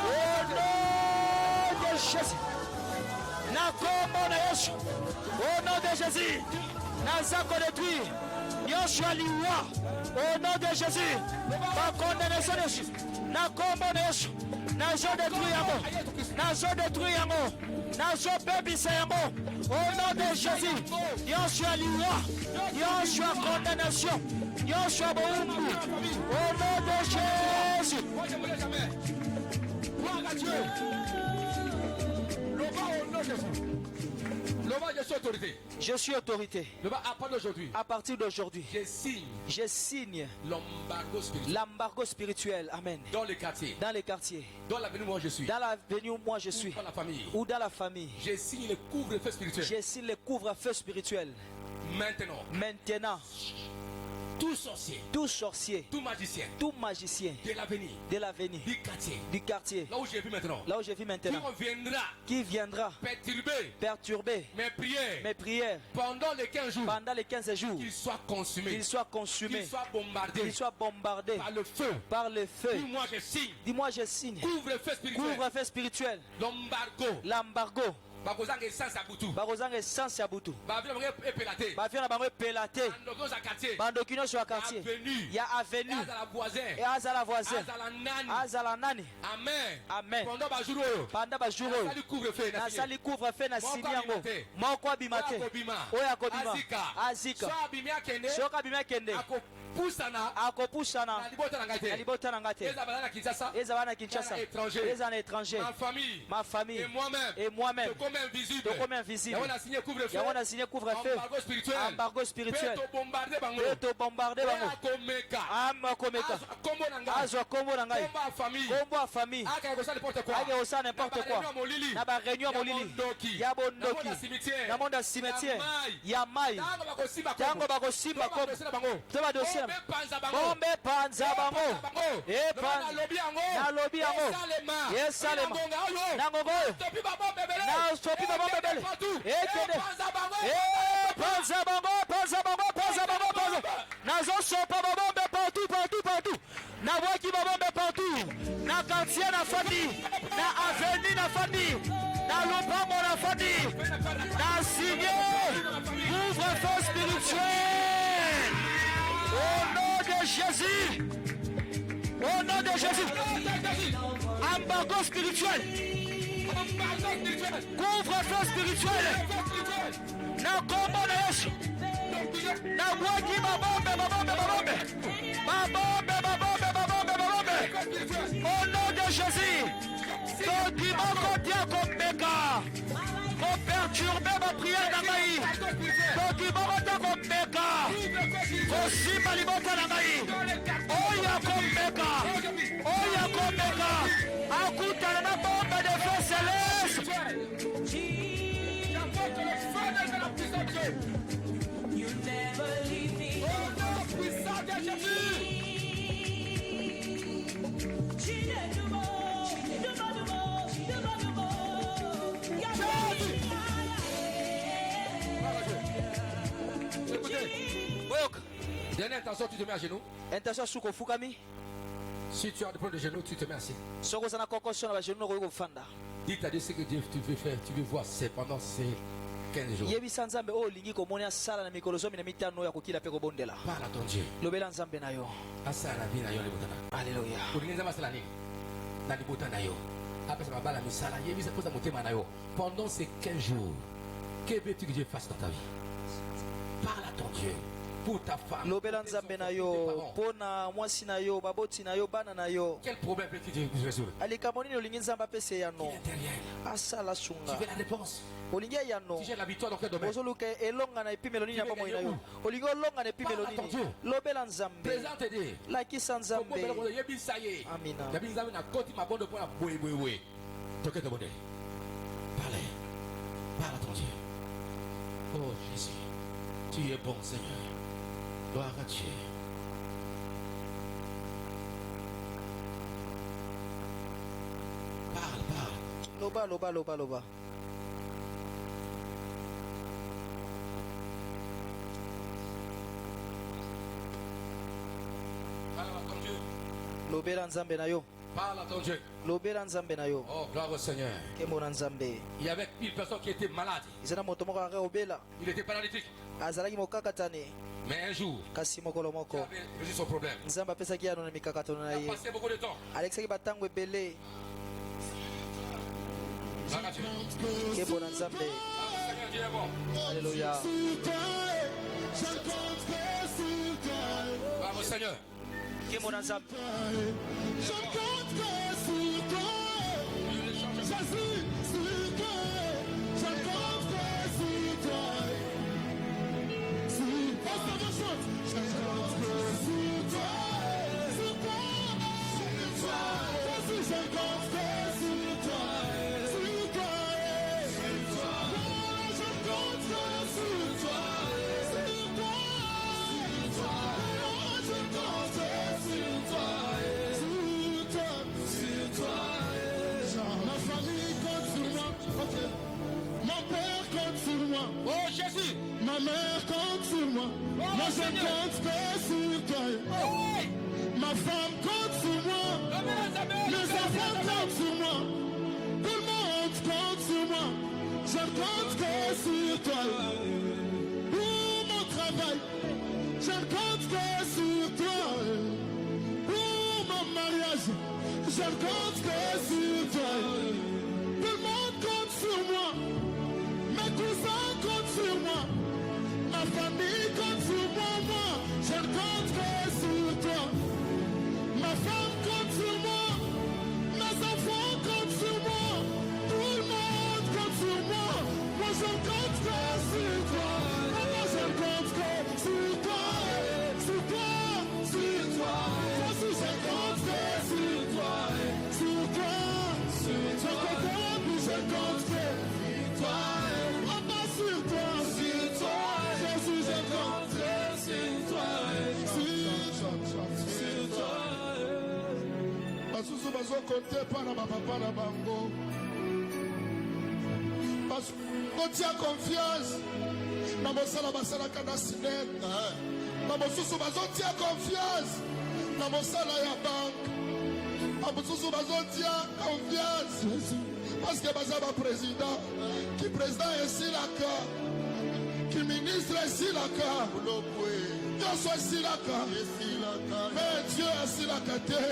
au nom de Jésus nakomona Yesu au nom de Jésus naza ko détruire Yoshua liwa au nom de Jésus ba condamnation de Jésus nakomona Yesu nazo détruire yango nazo bebisa yango au nom de Jésus Yoshua liwa Yoshua condamnation Yoshua boumbu au nom de Jésus. Gloire à Dieu. Je suis autorité. À partir d'aujourd'hui, je signe l'embargo spirituel. Amen. Dans les quartiers. Dans l'avenue où moi je suis. Ou dans la famille. Je signe le couvre-feu spirituel. Maintenant. Tout sorcier, tout magicien de l'avenir, du quartier, là où je vis maintenant, qui viendra perturber mes prières pendant les 15 jours, qu'il soit consumé, qu'il soit bombardé par le feu. Dis-moi je signe couvre-feu spirituel, l'embargo. Bakozanga essence ya butu bavio na bango epelate bandoki nyonso ya quartier ya avenue e azala voisin azala nani. Amen. Pendant bajour oyo nasali couvre-feu na sini yango moko abima te oyo akobima azika soki abimi akende akopusana na libota na ngai te ezala na Kinshasa ezala na étranger ma famille et moi-même tokoma invisible yango na signé couvre-feu yango na signé couvre-feu embargo spirituel pe tobombarde bango amakomeka azwa kombo na ngai kombo ya famille ake kosala n'importe quoi na bareunion ya molili ya bondoki na monde ya cimetière ya mai ntango bakosimba to badosie bombe epanza bango nalobi yango esalema na ngongo oyo nasopi babombe ebele ekende panza bango nazosopa babombe partout nabwaki babombe partout na quartier na fandi na aveni na fandi na lopango na fandi na signé couvre-feu spirituel au nom de Jésus embargo spirituel couvre-feu spirituel na kombo na Yesu nabwaki babombe au nom de Jésus tokima kotia komeka koperturbe bapriere na ngai tokima kotia komeka kosimba libota na ngai oya komeka akutana na bombe de feu céleste. You never leave me. Oh non, puissant de Jésus. Dernière intention, tu te mets à genoux. Intention suko fukami. Si tu as des problèmes de genoux, tu te mets assis. Soko sana kokosho na ba genoux ko fanda. Dis à Dieu ce que Dieu tu veux faire, tu veux voir, c'est pendant ces 15 jours. Yebisa nzambe o lingi ko moni asala na mikolo zomi na mitano ya kokila pe ko bondela. Parle à ton Dieu. Lobela nzambe na yo. Asala vie na yo le botana. Alléluia. Ulinza masala ni. Na libota na yo. Après ça va bala misala, yebisa posa motema na yo. Pendant ces 15 jours, que veux-tu que Dieu fasse dans ta vie? Parle à ton Dieu. Pour ta femme. Lobela nzambe na yo, pona mwasi na yo, baboti na yo, bana na yo. Quel problème peux-tu résoudre? Alikamoni no lingi nzamba pese ya no. Asala sunga. Tu veux la réponse? Olingi ya no. Si j'ai l'habitude dans quel domaine? Ozoluka elonga na epimelo nini apa moina yo. Olingi olonga na epimelo nini? Lobela nzambe. Présente-te. Lakisa nzambe. Amina. Yabi nzambe na koti mabondo pona boye. Toke te bonde. Parle à ton Dieu. Oh Jésus, tu es bon Seigneur. Gloire à Dieu. Parle. Loba. Parle à ton Dieu. Lobela nzambe na yo. Parle à ton Dieu. Lobela nzambe na yo. Oh, gloire au Seigneur. Kemo na nzambe. Il y avait une personne qui était malade. Izana moto moko aka obela. Il était paralytique. Azalaki mokakatane. Mais un jour, Kasi mokolo il moko. avait résolu son problème. Nzambe apesaki yano na mikakatano na Il ye. a passé beaucoup de temps. Alexaki batango ebele. Gloire à Dieu. Kemo na nzambe. Seigneur, Dieu est bon. Alléluia. Gloire au Seigneur. Kemo na nzambe. Oh Jésus. Ma mère compte sur moi. Moi je compte que sur toi. Ma femme compte sur moi. Mes enfants comptent sur moi. Tout le monde compte sur moi. Je compte que sur toi. Pour mon travail, je compte que sur toi. Pour mon mariage, je compte que sur toi. Tout le monde compte sur moi. Mes cousins comptent sur moi. Ma famille compte sur moi. Je ne compte que sur toi. Ma femme compte sur moi. Mes enfants comptent sur moi. Tout le monde compte sur moi. bazokonte mpa na bapapa na bango kotia confiance na mosala basalaka na sinete na mosusu bazotia confiance na mosala ya banke na mosusu bazotia confiance parce que baza baprésident ki président esilaka ki ministre esilaka nyonso esilaka mais Dieu esilaka te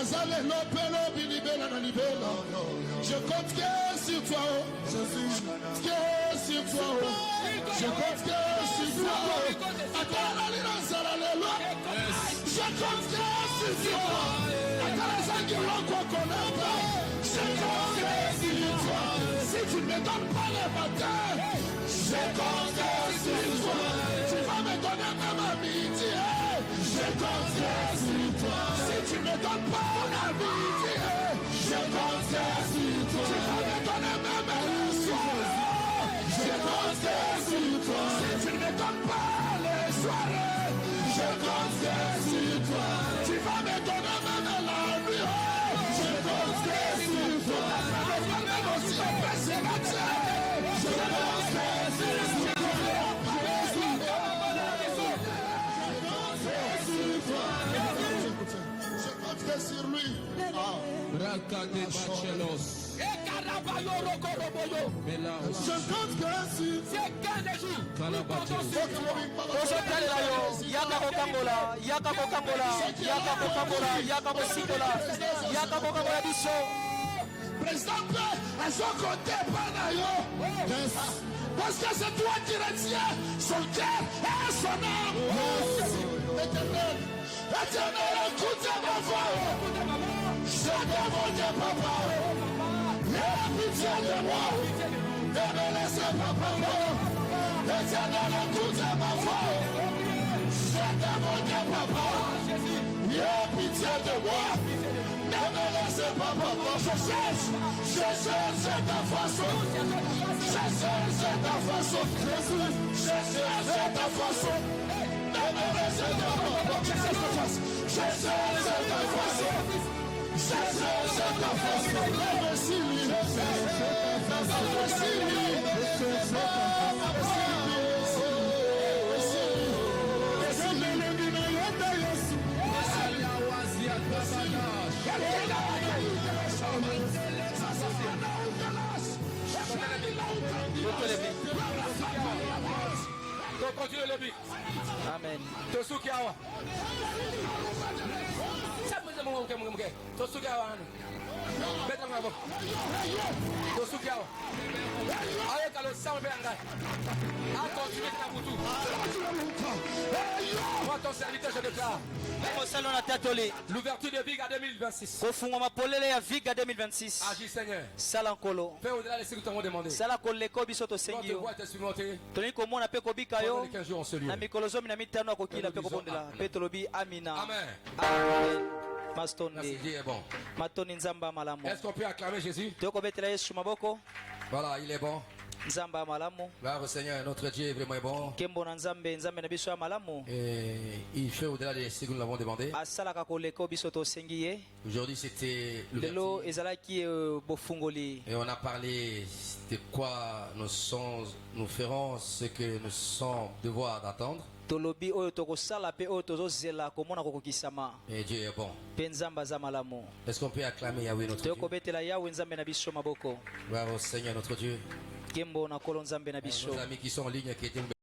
aza lelo mpe lobi libela na libela je compte que sur toi que sur toi je compte que sur toi atala linazala lelo je compte que sur toi atala zangi roko konata je compte que sur toi si tu ne me donnes pas le matin je compte que sur toi tu vas me donner même à midi je compte que sur toi si tu ne me donnes pas la midi je compte que sur toi tu vas me donner même le soir je compte que sur toi si tu ne me donnes pas les soirées je compte que sur toi tu vas me donner même la nuit je compte que sur toi même aussi on peut se battre je compte que sur toi sur lui. Raka de Bachelos. Je compte que sur yaka kokangola yaka kokangola yaka kokangola yaka kosikola yaka kokangola biso président Père à son côté pas yes. Parce que c'est toi qui retiens son cœur et son âme éternel. Éternel, écoute ma voix. Je demande papa. Aie pitié de moi. Ne me laissez pas mort. Éternel, écoute ma voix. Je demande papa. Aie pitié de moi. Ne me laissez pas mort. Je cherche ta façon. Je cherche ta façon. Je cherche ta façon. Ne me laissez pas mort. Je cherche ta façon. Je cherche ta façon. Je cherche ta façon. Merci lui. Merci lui. Continue le but. amen Tosukiawa. Ça me dit Tosukiawa. Beta ngabo. Tosukiawa. Aye kalo sama benga. A continuer na mutu. Moi ton serviteur je déclare. L'ouverture de Viga 2026. kofungwa mapolele ya Viga 2026 Agis Seigneur. sala nkolo Fais au-delà de ce que nous t'avons demandé. sala koleko biso Toi tosengi te yo vois t'expérimenter toli komona mpe kobika pendant yo les 15 jours en ce lieu. na mikolo 15 akokila mpe kobondela Amen. mpe tolobi amina Amen. amen Merci, mastonde Dieu est bon. matoni nzambe ya malamu Est-ce qu'on peut acclamer Jésus? tokobetela yesu maboko Voilà, il est bon. nzambe ya malamu Gloire au Seigneur, notre Dieu est vraiment bon. nkembo na nzambe nzambe na biso ya malamu Et il fait au-delà de ce que nous l'avons demandé. asalaka koleka biso tosengi ye Aujourd'hui, c'était lelo l'ouverture. ezalaki bofungoli Et on a parlé de quoi nous ferons ce que nous sommes devoir d'attendre. tolobi oyo tokosala mpe oyo tozozela komona kokokisama Et Dieu est bon. mpe nzambe aza malamu Est-ce qu'on peut acclamer Yahweh notre Dieu? tokobetela yawe nzambe na biso maboko Gloire au Seigneur notre Dieu. nkembo na kolo nzambe na biso Nos amis qui sont en ligne, qui étaient